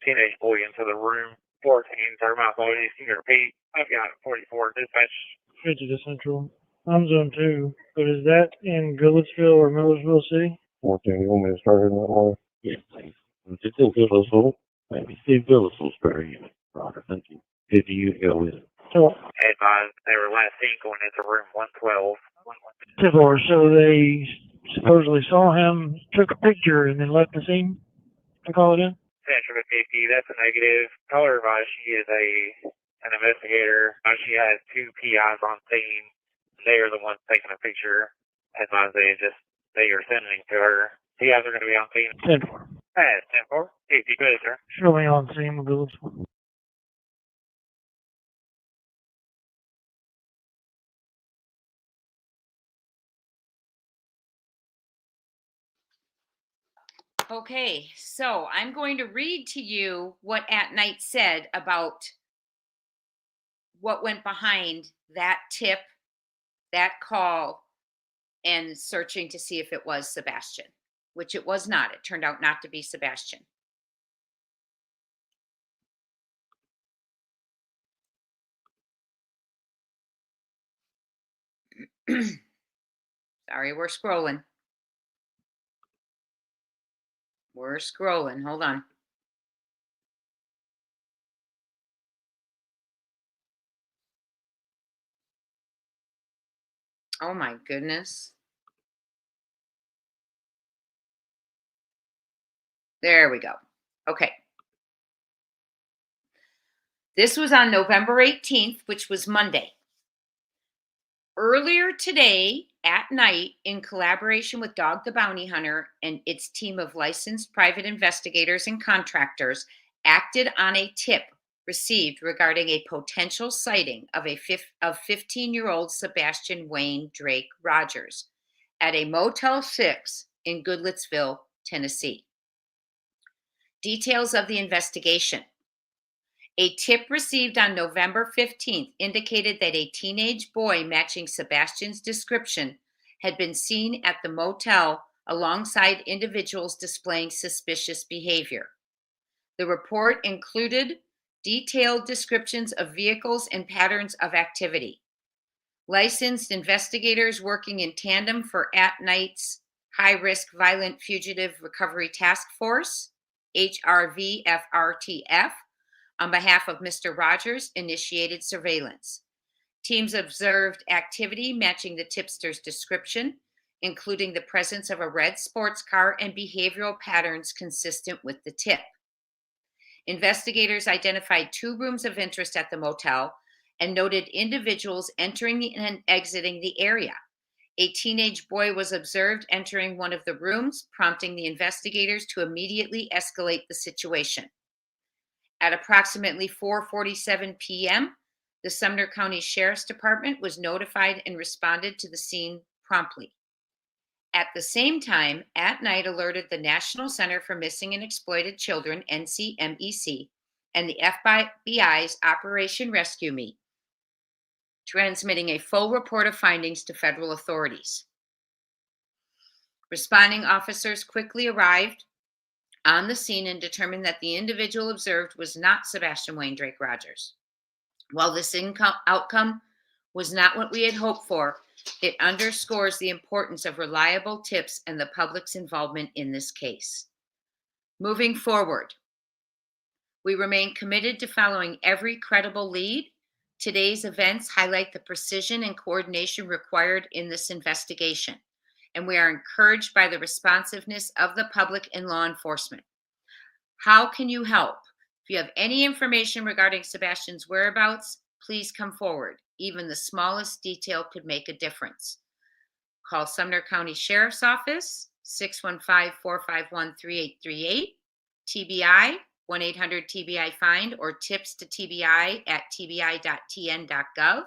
teenage boy into the room. 14, Thermite Boys, can you repeat? I've got 44 dispatch. 50 to Central. I'm Zone 2, but is that in Goodlettsville or Millersville City? 14, you want me to start in that way? Yes, please. It's in Phillipsville. Maybe Steve Phillipsville's better unit. Roger, thank you. Did you go with it? So, Advised they were last seen going into room 112. 10-4, so they supposedly saw him, took a picture, and then left the scene and called it in? Central 50, that's a negative. Caller advised she is an investigator. She has 2 PIs on scene. They are the ones taking a picture. Advised they are sending to her. PIs are going to be on scene. 10-4. Pass, 10-4. 50, go ahead, sir. Show me on scene with Goodlettsville. Okay, so I'm going to read to you what At Night said about what went behind that tip, that call, and searching to see if it was Sebastian, which it was not. It turned out not to be Sebastian. Sorry, we're scrolling. We're scrolling. Hold on. Oh my goodness. There we go. Okay. This was on November 18th, which was Monday. Earlier today at night, in collaboration with Dog the Bounty Hunter and its team of licensed private investigators and contractors, acted on a tip received regarding a potential sighting of 15-year-old Sebastian Wayne Drake Rogers at a Motel 6 in Goodlettsville, Tennessee. Details of the investigation. A tip received on November 15th indicated that a teenage boy matching Sebastian's description had been seen at the motel alongside individuals displaying suspicious behavior. The report included detailed descriptions of vehicles and patterns of activity. Licensed investigators working in tandem for At Night's High Risk Violent Fugitive Recovery Task Force, HRVFRTF, on behalf of Mr. Rogers, initiated surveillance. Teams observed activity matching the tipster's description, including the presence of a red sports car and behavioral patterns consistent with the tip. Investigators identified 2 rooms of interest at the motel and noted individuals entering and exiting the area. A teenage boy was observed entering one of the rooms, prompting the investigators to immediately escalate the situation. At approximately 4:47 p.m., the Sumner County Sheriff's Department was notified and responded to the scene promptly. At the same time, At Night alerted the National Center for Missing and Exploited Children, NCMEC, and the FBI's Operation Rescue Me, transmitting a full report of findings to federal authorities. Responding officers quickly arrived on the scene and determined that the individual observed was not Sebastian Wayne Drake Rogers. While this outcome was not what we had hoped for, it underscores the importance of reliable tips and the public's involvement in this case. Moving forward, we remain committed to following every credible lead. Today's events highlight the precision and coordination required in this investigation, and we are encouraged by the responsiveness of the public and law enforcement. How can you help? If you have any information regarding Sebastian's whereabouts, please come forward. Even the smallest detail could make a difference. Call Sumner County Sheriff's Office, 615-451-3838, TBI, 1-800-TBI-FIND, or tips to TBI at tbi.tn.gov.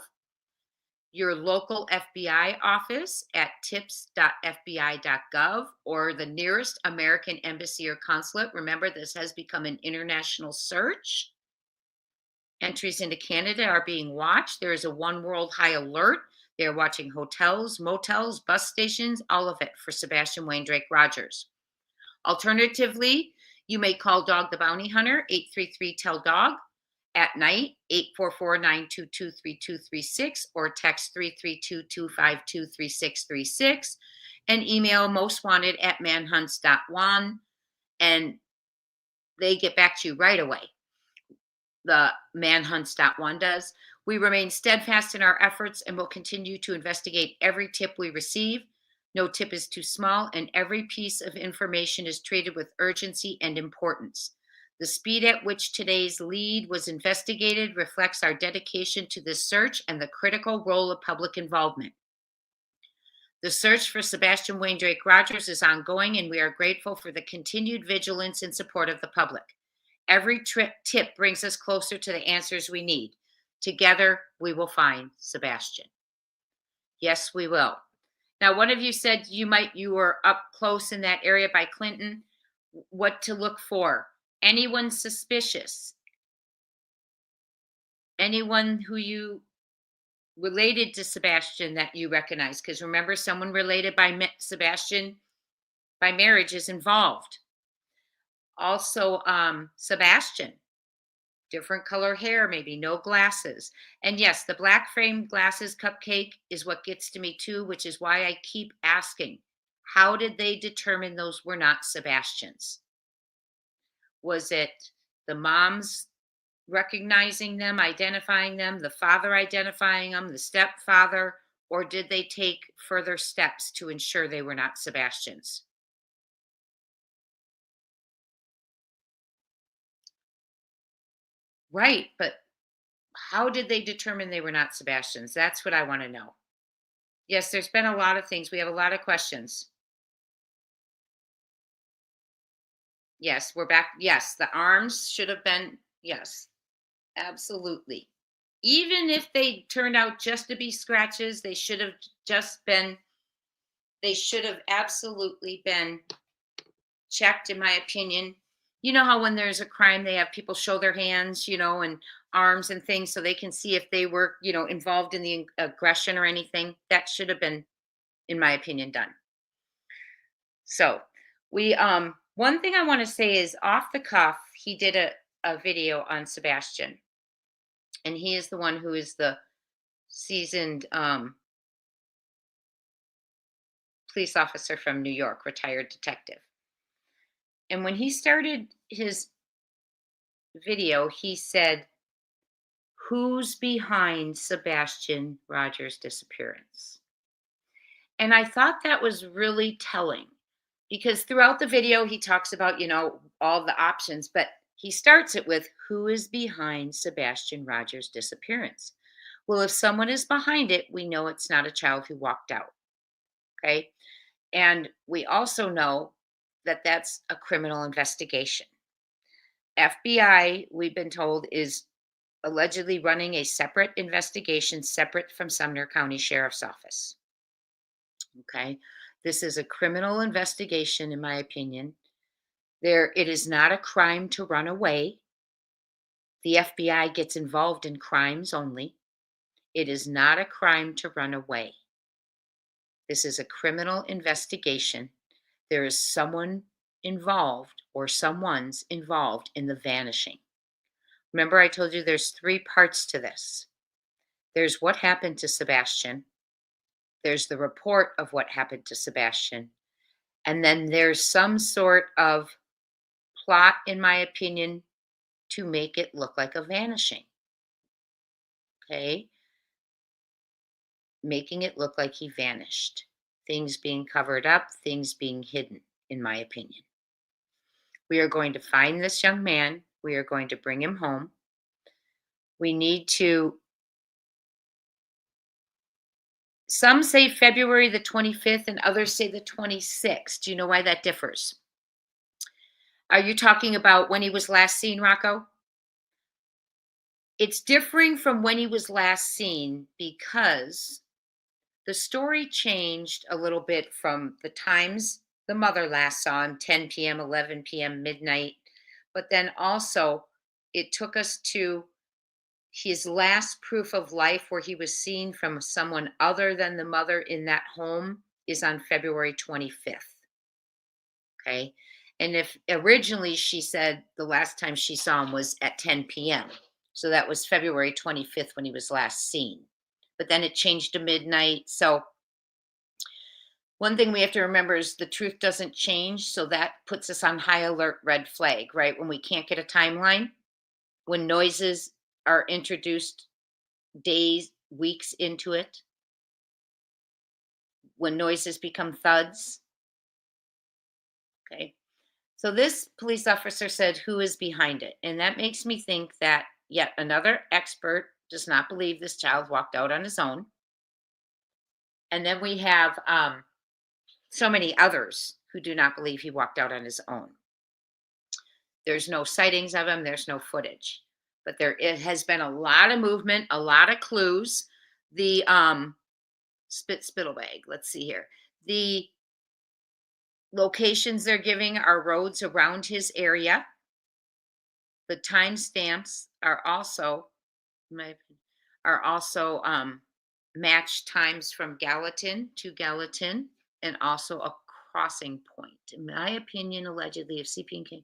Your local FBI office at tips.fbi.gov, or the nearest American embassy or consulate. Remember, this has become an international search. Entries into Canada are being watched. There is a One World high alert. They are watching hotels, motels, bus stations, all of it for Sebastian Wayne Drake Rogers. Alternatively, you may call Dog the Bounty Hunter, 833-TELL-DOG. At night, 844-922-3236, or text 332-252-3636, and email mostwanted@manhunts.one, and they get back to you right away. The manhunts.one does. We remain steadfast in our efforts and will continue to investigate every tip we receive. No tip is too small, and every piece of information is treated with urgency and importance. The speed at which today's lead was investigated reflects our dedication to this search and the critical role of public involvement. The search for Sebastian Wayne Drake Rogers is ongoing, and we are grateful for the continued vigilance and support of the public. Every tip brings us closer to the answers we need. Together, we will find Sebastian. Yes, we will. Now, one of you said you were up close in that area by Clinton. What to look for? Anyone suspicious? Anyone who you related to Sebastian that you recognize? Because remember, someone related by Sebastian by marriage is involved. Also, Sebastian, different color hair, maybe no glasses. And yes, the black framed glasses cupcake is what gets to me too, which is why I keep asking, how did they determine those were not Sebastian's? Was it the moms recognizing them, identifying them, the father identifying them, the stepfather, or did they take further steps to ensure they were not Sebastian's? Right, but how did they determine they were not Sebastian's? That's what I want to know. Yes, there's been a lot of things. We have a lot of questions. Yes, we're back. Yes, the arms should have been, yes, absolutely. Even if they turned out just to be scratches, they should have absolutely been checked, in my opinion. You know how when there's a crime, they have people show their hands, and arms and things so they can see if they were, involved in the aggression or anything. That should have been, in my opinion, done. So we, one thing I want to say is off the cuff, he did a video on Sebastian, and he is the one who is the seasoned police officer from New York, retired detective. And when he started his video, he said, "Who's behind Sebastian Rogers' disappearance?" And I thought that was really telling, because throughout the video, he talks about, all the options, but he starts it with, who is behind Sebastian Rogers' disappearance? Well, if someone is behind it, we know it's not a child who walked out. Okay. And we also know that that's a criminal investigation. FBI, we've been told, is allegedly running a separate investigation separate from Sumner County Sheriff's Office. Okay. This is a criminal investigation, in my opinion. It is not a crime to run away. The FBI gets involved in crimes only. It is not a crime to run away. This is a criminal investigation. There is someone involved or someone's involved in the vanishing. Remember, I told you there's 3 parts to this. There's what happened to Sebastian. There's the report of what happened to Sebastian. And then there's some sort of plot, in my opinion, to make it look like a vanishing. Okay? Making it look like he vanished. Things being covered up, things being hidden, in my opinion. We are going to find this young man. We are going to bring him home. We need to, some say February the 25th and others say the 26th. Do you know why that differs? Are you talking about when he was last seen, Rocco? It's differing from when he was last seen because the story changed a little bit from the times the mother last saw him, 10 p.m., 11 p.m., midnight. But then also it took us to his last proof of life where he was seen from someone other than the mother in that home is on February 25th. Okay. And if originally she said the last time she saw him was at 10 p.m. So that was February 25th when he was last seen. But then it changed to midnight. So one thing we have to remember is the truth doesn't change. So that puts us on high alert, red flag, right? When we can't get a timeline, when noises are introduced days, weeks into it, when noises become thuds. Okay. So this police officer said, who is behind it? And that makes me think that yet another expert does not believe this child walked out on his own. And then we have so many others who do not believe he walked out on his own. There's no sightings of him. There's no footage. But it has been a lot of movement, a lot of clues. The spittlebag, let's see here. The locations they're giving are roads around his area. The timestamps are also match times from Gallatin to Gallatin, and also a crossing point. In my opinion, allegedly, if CP&K.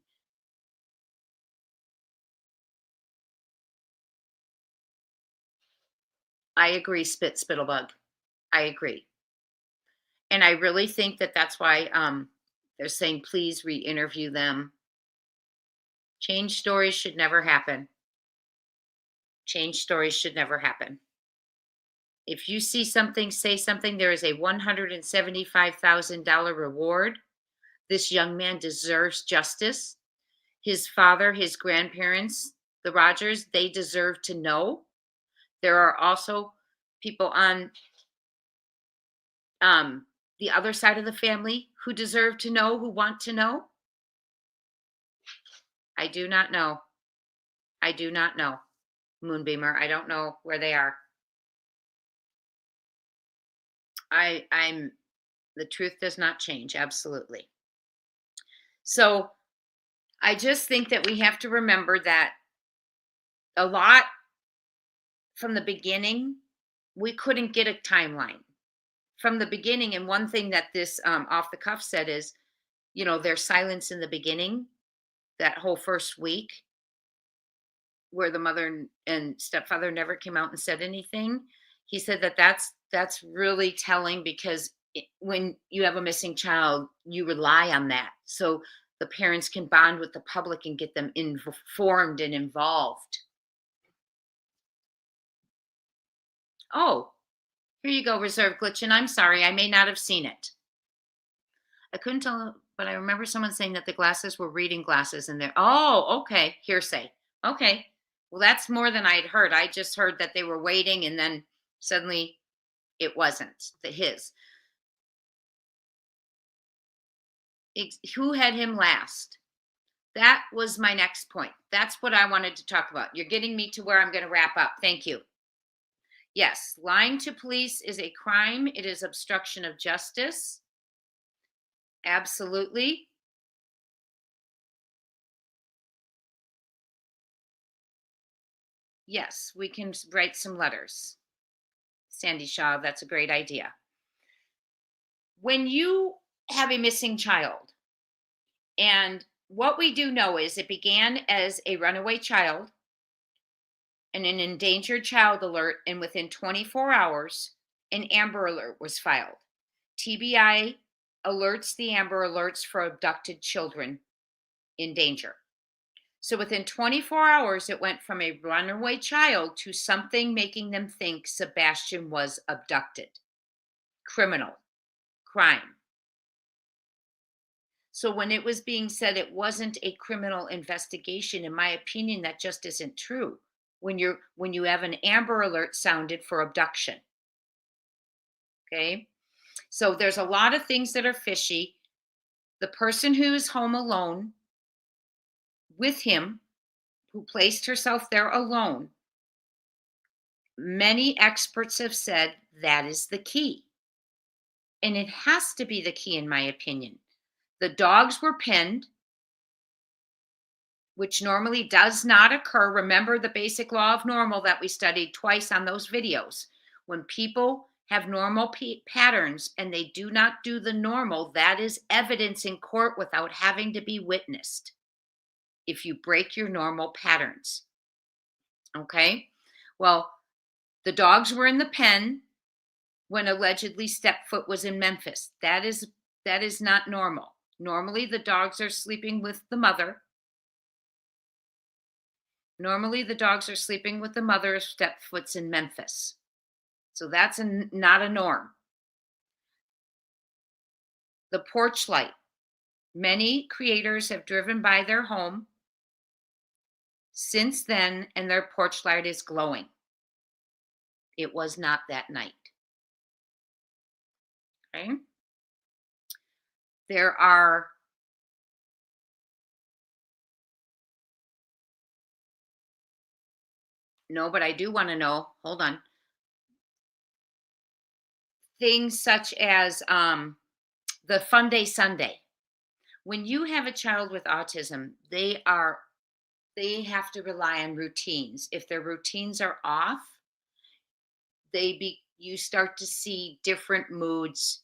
I agree, Spittlebug. I agree. And I really think that that's why they're saying, please re-interview them. Change stories should never happen. Change stories should never happen. If you see something, say something, there is a $175,000 reward. This young man deserves justice. His father, his grandparents, the Rogers, they deserve to know. There are also people on the other side of the family who deserve to know, who want to know. I do not know. I do not know, Moonbeamer. I don't know where they are. The truth does not change, absolutely. So I just think that we have to remember that a lot from the beginning, we couldn't get a timeline from the beginning. And one thing that this off the cuff said is, their silence in the beginning, that whole first week where the mother and stepfather never came out and said anything. He said that's really telling, because when you have a missing child, you rely on that. So the parents can bond with the public and get them informed and involved. Oh, here you go, Reserve Glitch. And I'm sorry, I may not have seen it. I couldn't tell, but I remember someone saying that the glasses were reading glasses and they're, oh, okay, hearsay. Okay, well, that's more than I'd heard. I just heard that they were waiting and then suddenly it wasn't his. Who had him last? That was my next point. That's what I wanted to talk about. You're getting me to where I'm going to wrap up. Thank you. Yes, lying to police is a crime. It is obstruction of justice. Absolutely. Yes, we can write some letters. Sandy Shaw, that's a great idea. When you have a missing child, and what we do know is it began as a runaway child and an endangered child alert, and within 24 hours, an Amber Alert was filed. TBI alerts the Amber Alerts for abducted children in danger. So within 24 hours, it went from a runaway child to something making them think Sebastian was abducted. Criminal. Crime. So when it was being said it wasn't a criminal investigation, in my opinion, that just isn't true. When you have an Amber Alert sounded for abduction. Okay? So there's a lot of things that are fishy. The person who is home alone with him, who placed herself there alone, many experts have said that is the key. And it has to be the key, in my opinion. The dogs were penned, which normally does not occur. Remember the basic law of normal that we studied twice on those videos. When people have normal patterns and they do not do the normal, that is evidence in court without having to be witnessed. If you break your normal patterns. Okay? Well, the dogs were in the pen when allegedly Stepfoot was in Memphis. That is not normal. Normally, the dogs are sleeping with the mother. Normally, the dogs are sleeping with the mother if Stepfoot's in Memphis. So that's not a norm. The porch light. Many creators have driven by their home since then, and their porch light is glowing. It was not that night. Okay? There are no, but I do want to know, hold on. Things such as the Fun Day Sunday. When you have a child with autism, they have to rely on routines. If their routines are off, you start to see different moods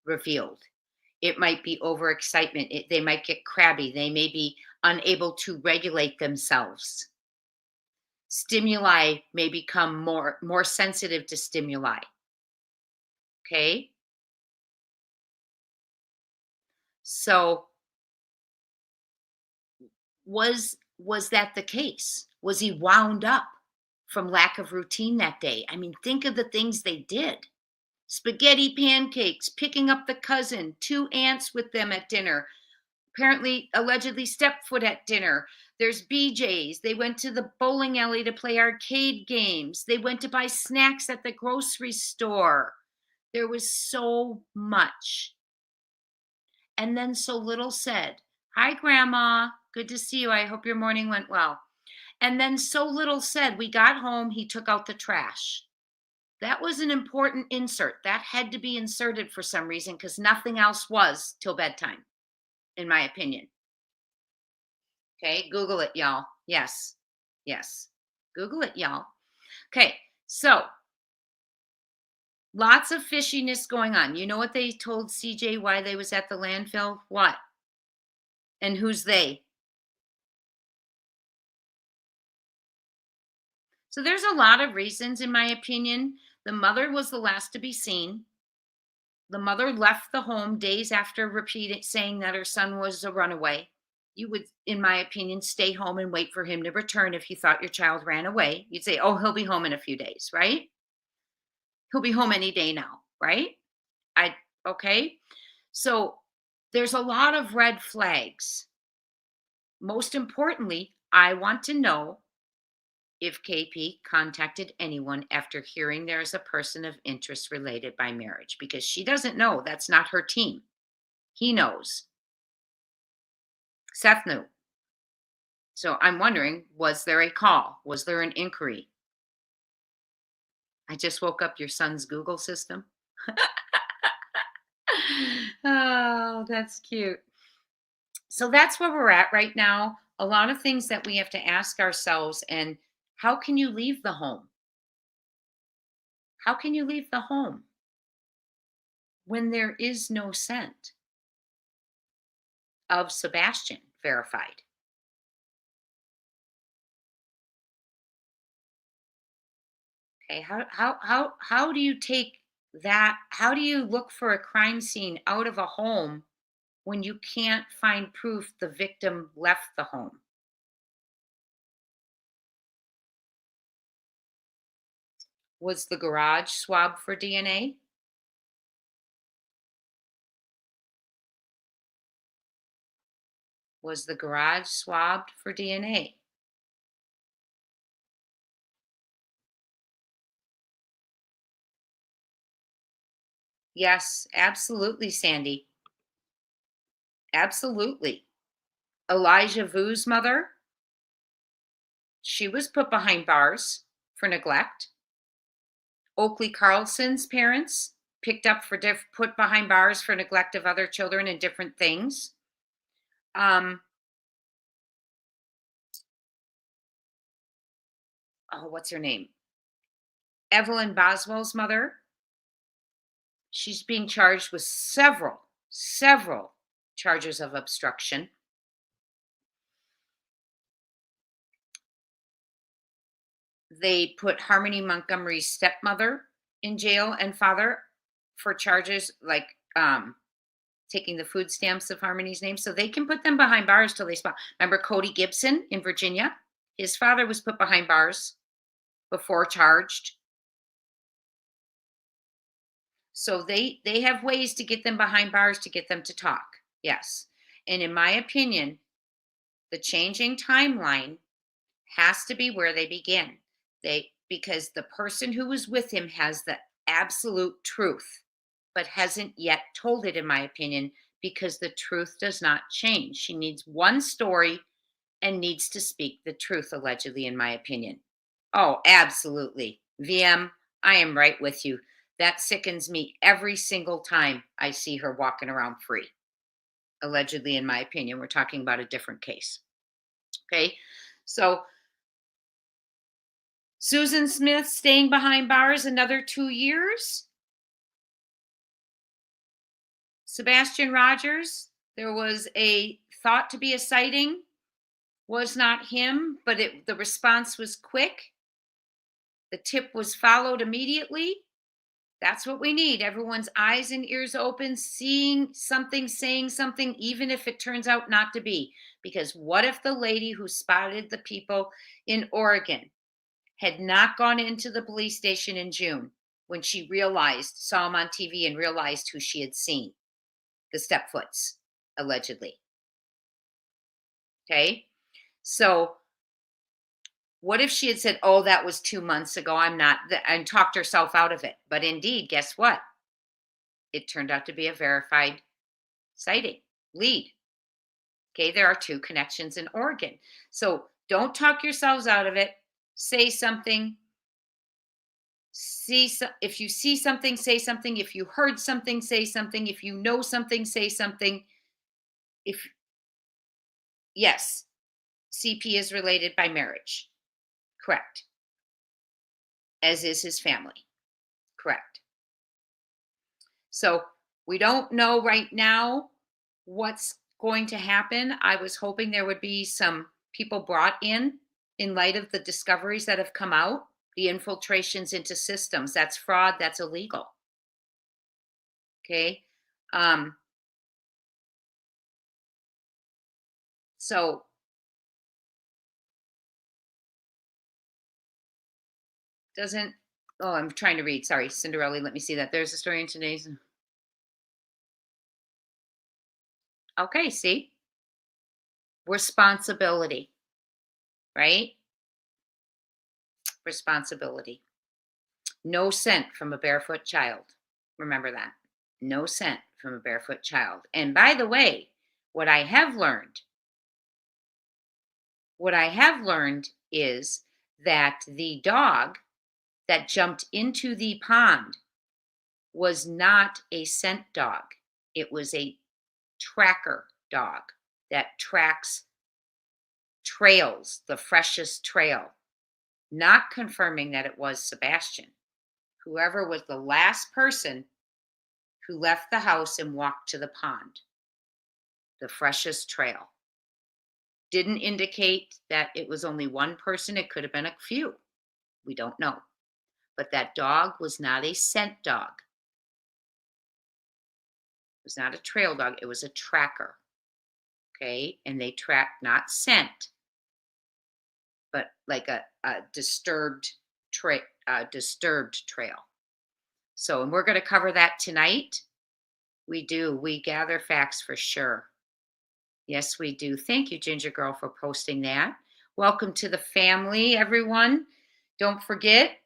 revealed. It might be overexcitement. They might get crabby. They may be unable to regulate themselves. Stimuli may become more sensitive to stimuli. Okay? So was that the case? Was he wound up from lack of routine that day? I mean, think of the things they did. Spaghetti pancakes, picking up the cousin, 2 aunts with them at dinner, apparently, allegedly Stepfoot at dinner. There's BJ's. They went to the bowling alley to play arcade games. They went to buy snacks at the grocery store. There was so much. And then so little said. Hi, Grandma. Good to see you. I hope your morning went well. And then so little said. We got home. He took out the trash. That was an important insert. That had to be inserted for some reason because nothing else was till bedtime, in my opinion. Okay, Google it, y'all. Yes. Google it, y'all. Okay, so lots of fishiness going on. You know what they told CJ why they was at the landfill? What? And who's they? So there's a lot of reasons, in my opinion. The mother was the last to be seen. The mother left the home days after saying that her son was a runaway. You would, in my opinion, stay home and wait for him to return if you thought your child ran away. You'd say, oh, he'll be home in a few days, right? He'll be home any day now, right? Okay. So there's a lot of red flags. Most importantly, I want to know if KP contacted anyone after hearing there is a person of interest related by marriage, because she doesn't know. That's not her team. He knows. Seth knew. So I'm wondering, was there a call? Was there an inquiry? I just woke up your son's Google system. Oh, that's cute. So that's where we're at right now. A lot of things that we have to ask ourselves, and how can you leave the home? How can you leave the home when there is no scent of Sebastian verified? Okay, how do you take that? How do you look for a crime scene out of a home when you can't find proof the victim left the home? Was the garage swabbed for DNA? Was the garage swabbed for DNA? Yes, absolutely, Sandy. Absolutely. Elijah Vu's mother, she was put behind bars for neglect. Oakley Carlson's parents picked up for put behind bars for neglect of other children and different things. Oh, what's her name? Evelyn Boswell's mother. She's being charged with several charges of obstruction. They put Harmony Montgomery's stepmother in jail and father for charges like taking the food stamps of Harmony's name. So they can put them behind bars till they spot. Remember Cody Gibson in Virginia? His father was put behind bars before charged. So they have ways to get them behind bars to get them to talk. Yes. And in my opinion, the changing timeline has to be where they begin. Because the person who was with him has the absolute truth, but hasn't yet told it, in my opinion, because the truth does not change. She needs one story and needs to speak the truth, allegedly, in my opinion. Oh, absolutely. VM, I am right with you. That sickens me every single time I see her walking around free. Allegedly, in my opinion, we're talking about a different case. Okay, so Susan Smith staying behind bars another 2 years. Sebastian Rogers, there was a thought to be a sighting, was not him, but the response was quick. The tip was followed immediately. That's what we need. Everyone's eyes and ears open, seeing something, saying something, even if it turns out not to be. Because what if the lady who spotted the people in Oregon had not gone into the police station in June when she saw him on TV and realized who she had seen? The Stepfoots, allegedly. Okay? So what if she had said, oh, that was 2 months ago, and talked herself out of it? But indeed, guess what? It turned out to be a verified sighting, lead. Okay, there are 2 connections in Oregon. So don't talk yourselves out of it. Say something. If you see something, say something. If you heard something, say something. If you know something, say something. Yes, CP is related by marriage. Correct. As is his family. Correct. So we don't know right now what's going to happen. I was hoping there would be some people brought in light of the discoveries that have come out, the infiltrations into systems. That's fraud. That's illegal. Okay. So I'm trying to read. Sorry, Cinderella. Let me see that. There's a story in today's. Okay, see? Responsibility, right? Responsibility. No scent from a barefoot child. Remember that. No scent from a barefoot child. And by the way, what I have learned What I have learned is that the dog that jumped into the pond was not a scent dog. It was a tracker dog that tracks trails, the freshest trail, not confirming that it was Sebastian. Whoever was the last person who left the house and walked to the pond, the freshest trail. Didn't indicate that it was only one person. It could have been a few. We don't know. But that dog was not a scent dog. It was not a trail dog. It was a tracker. Okay. And they tracked not scent, but like a disturbed trail. So, and we're going to cover that tonight. We do. We gather facts for sure. Yes, we do. Thank you, Ginger Girl, for posting that. Welcome to the family, everyone. Don't forget.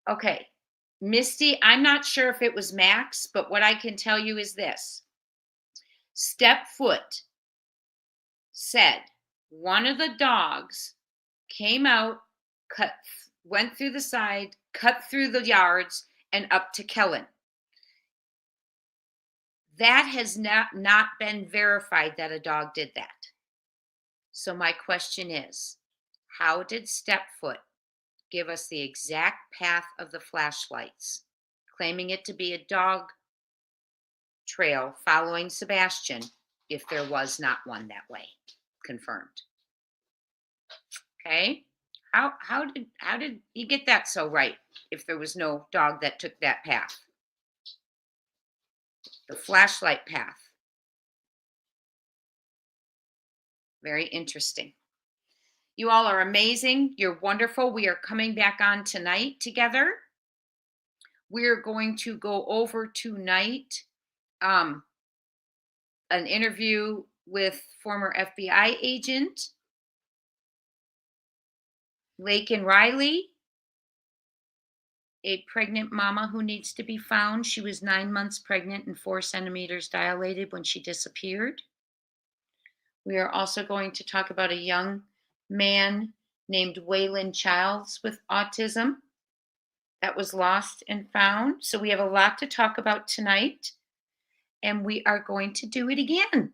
Okay. Misty, I'm not sure if it was Max, but what I can tell you is this. Stepfoot said one of the dogs came out, went through the side, cut through the yards, and up to Kellen. That has not been verified that a dog did that. So my question is, how did Stepfoot give us the exact path of the flashlights, claiming it to be a dog trail following Sebastian, if there was not one that way confirmed? Okay. How did he get that so right if there was no dog that took that path? The flashlight path. Very interesting. You all are amazing. You're wonderful. We are coming back on tonight together. We're going to go over tonight an interview with former FBI agent Laken Riley, a pregnant mama who needs to be found. She was 9 months pregnant and 4 centimeters dilated when she disappeared. We are also going to talk about a young man named Waylon Childs with autism that was lost and found. So we have a lot to talk about tonight, and we are going to do it again.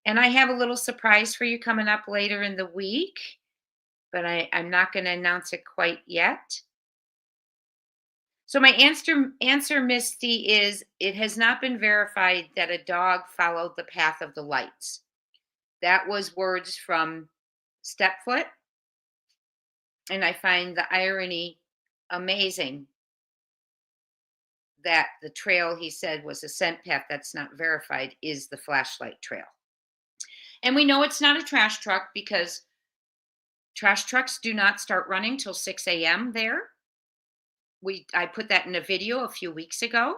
And I have a little surprise for you coming up later in the week, but I'm not going to announce it quite yet. So my answer, Misty, is it has not been verified that a dog followed the path of the lights. That was words from Stepfoot. And I find the irony amazing that the trail he said was a scent path that's not verified is the flashlight trail. And we know it's not a trash truck because trash trucks do not start running till 6 a.m. there. I put that in a video a few weeks ago.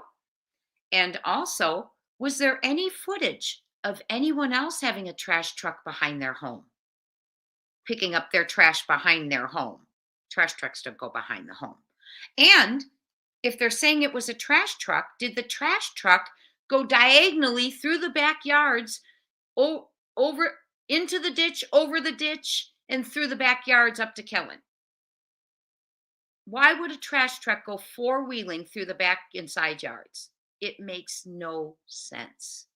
And also, was there any footage of anyone else having a trash truck behind their home? Picking up their trash behind their home. Trash trucks don't go behind the home. And if they're saying it was a trash truck, did the trash truck go diagonally through the backyards, over into the ditch, over the ditch, and through the backyards up to Kellen? Why would a trash truck go four-wheeling through the back and side yards? It makes no sense.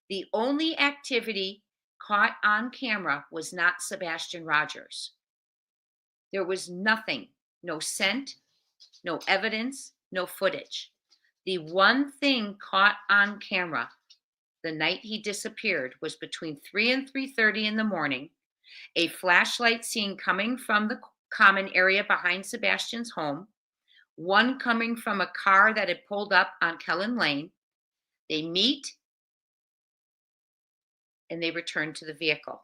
The only activity caught on camera was not Sebastian Rogers. There was nothing, no scent, no evidence, no footage. The one thing caught on camera the night he disappeared was between 3 and 3:30 in the morning, a flashlight seen coming from the common area behind Sebastian's home, one coming from a car that had pulled up on Kellen Lane. They meet and they return to the vehicle.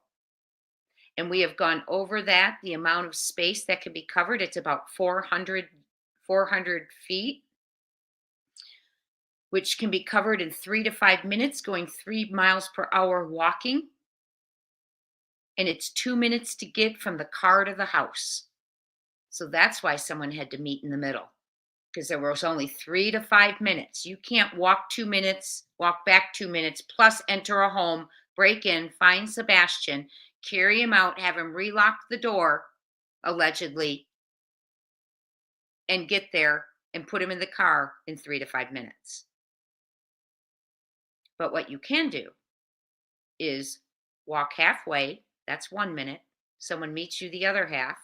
And we have gone over that, the amount of space that can be covered. It's about 400 feet, which can be covered in 3 to 5 minutes, going 3 miles per hour walking. And it's 2 minutes to get from the car to the house. So that's why someone had to meet in the middle. because there was only 3 to 5 minutes. You can't walk 2 minutes, walk back 2 minutes, plus enter a home, break in, find Sebastian, carry him out, have him relock the door, allegedly, and get there and put him in the car in 3 to 5 minutes. But what you can do is walk halfway, that's 1 minute. Someone meets you the other half.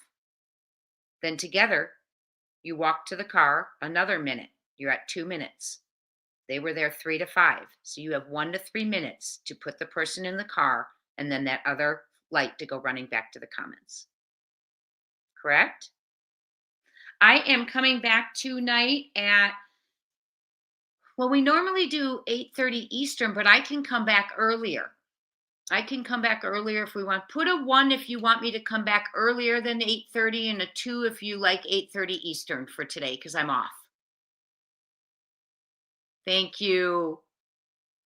Then together, you walk to the car another minute. You're at 2 minutes. They were there 3 to 5. So you have 1 to 3 minutes to put the person in the car and then that other light to go running back to the Commons. Correct? I am coming back tonight at, well, we normally do 8:30 Eastern, but I can come back earlier. I can come back earlier if we want. Put a 1 if you want me to come back earlier than 8:30 and a 2 if you like 8:30 Eastern for today because I'm off. Thank you.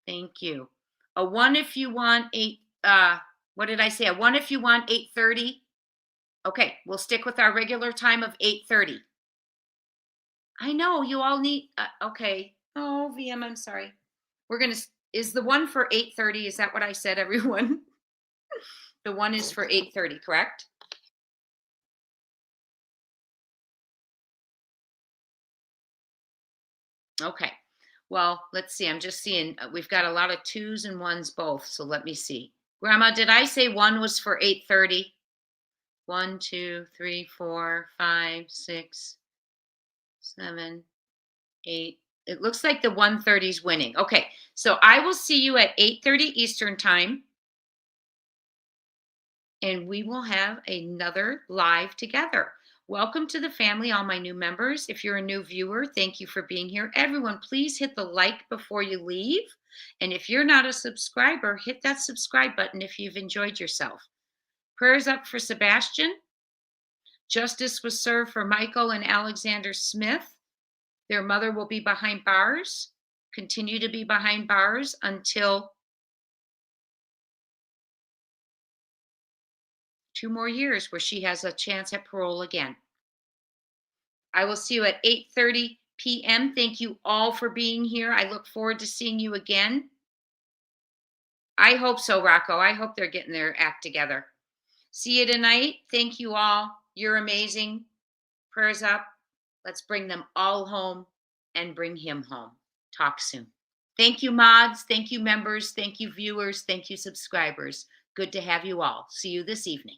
Thank you. A 1 if you want what did I say? A 1 if you want 8:30. Okay, we'll stick with our regular time of 8:30. I know you all need, okay. Oh, VM, I'm sorry. We're going to, is the 1 for 8:30? Is that what I said, everyone? The 1 is for 8:30, correct? Okay. Well, let's see. I'm just seeing we've got a lot of 2s and 1s both. So let me see. Grandma, did I say 1 was for 8:30? 1, 2, 3, 4, 5, 6, 7, 8. It looks like the 1:30 is winning. Okay. So I will see you at 8:30 Eastern time. And we will have another live together. Welcome to the family, all my new members. If you're a new viewer, thank you for being here. Everyone, please hit the like before you leave. And if you're not a subscriber, hit that subscribe button if you've enjoyed yourself. Prayers up for Sebastian. Justice was served for Michael and Alexander Smith. Their mother will be behind bars, continue to be behind bars until 2 more years where she has a chance at parole again. I will see you at 8:30 p.m. Thank you all for being here. I look forward to seeing you again. I hope so, Rocco. I hope they're getting their act together. See you tonight. Thank you all. You're amazing. Prayers up. Let's bring them all home and bring him home. Talk soon. Thank you, mods. Thank you, members. Thank you, viewers. Thank you, subscribers. Good to have you all. See you this evening.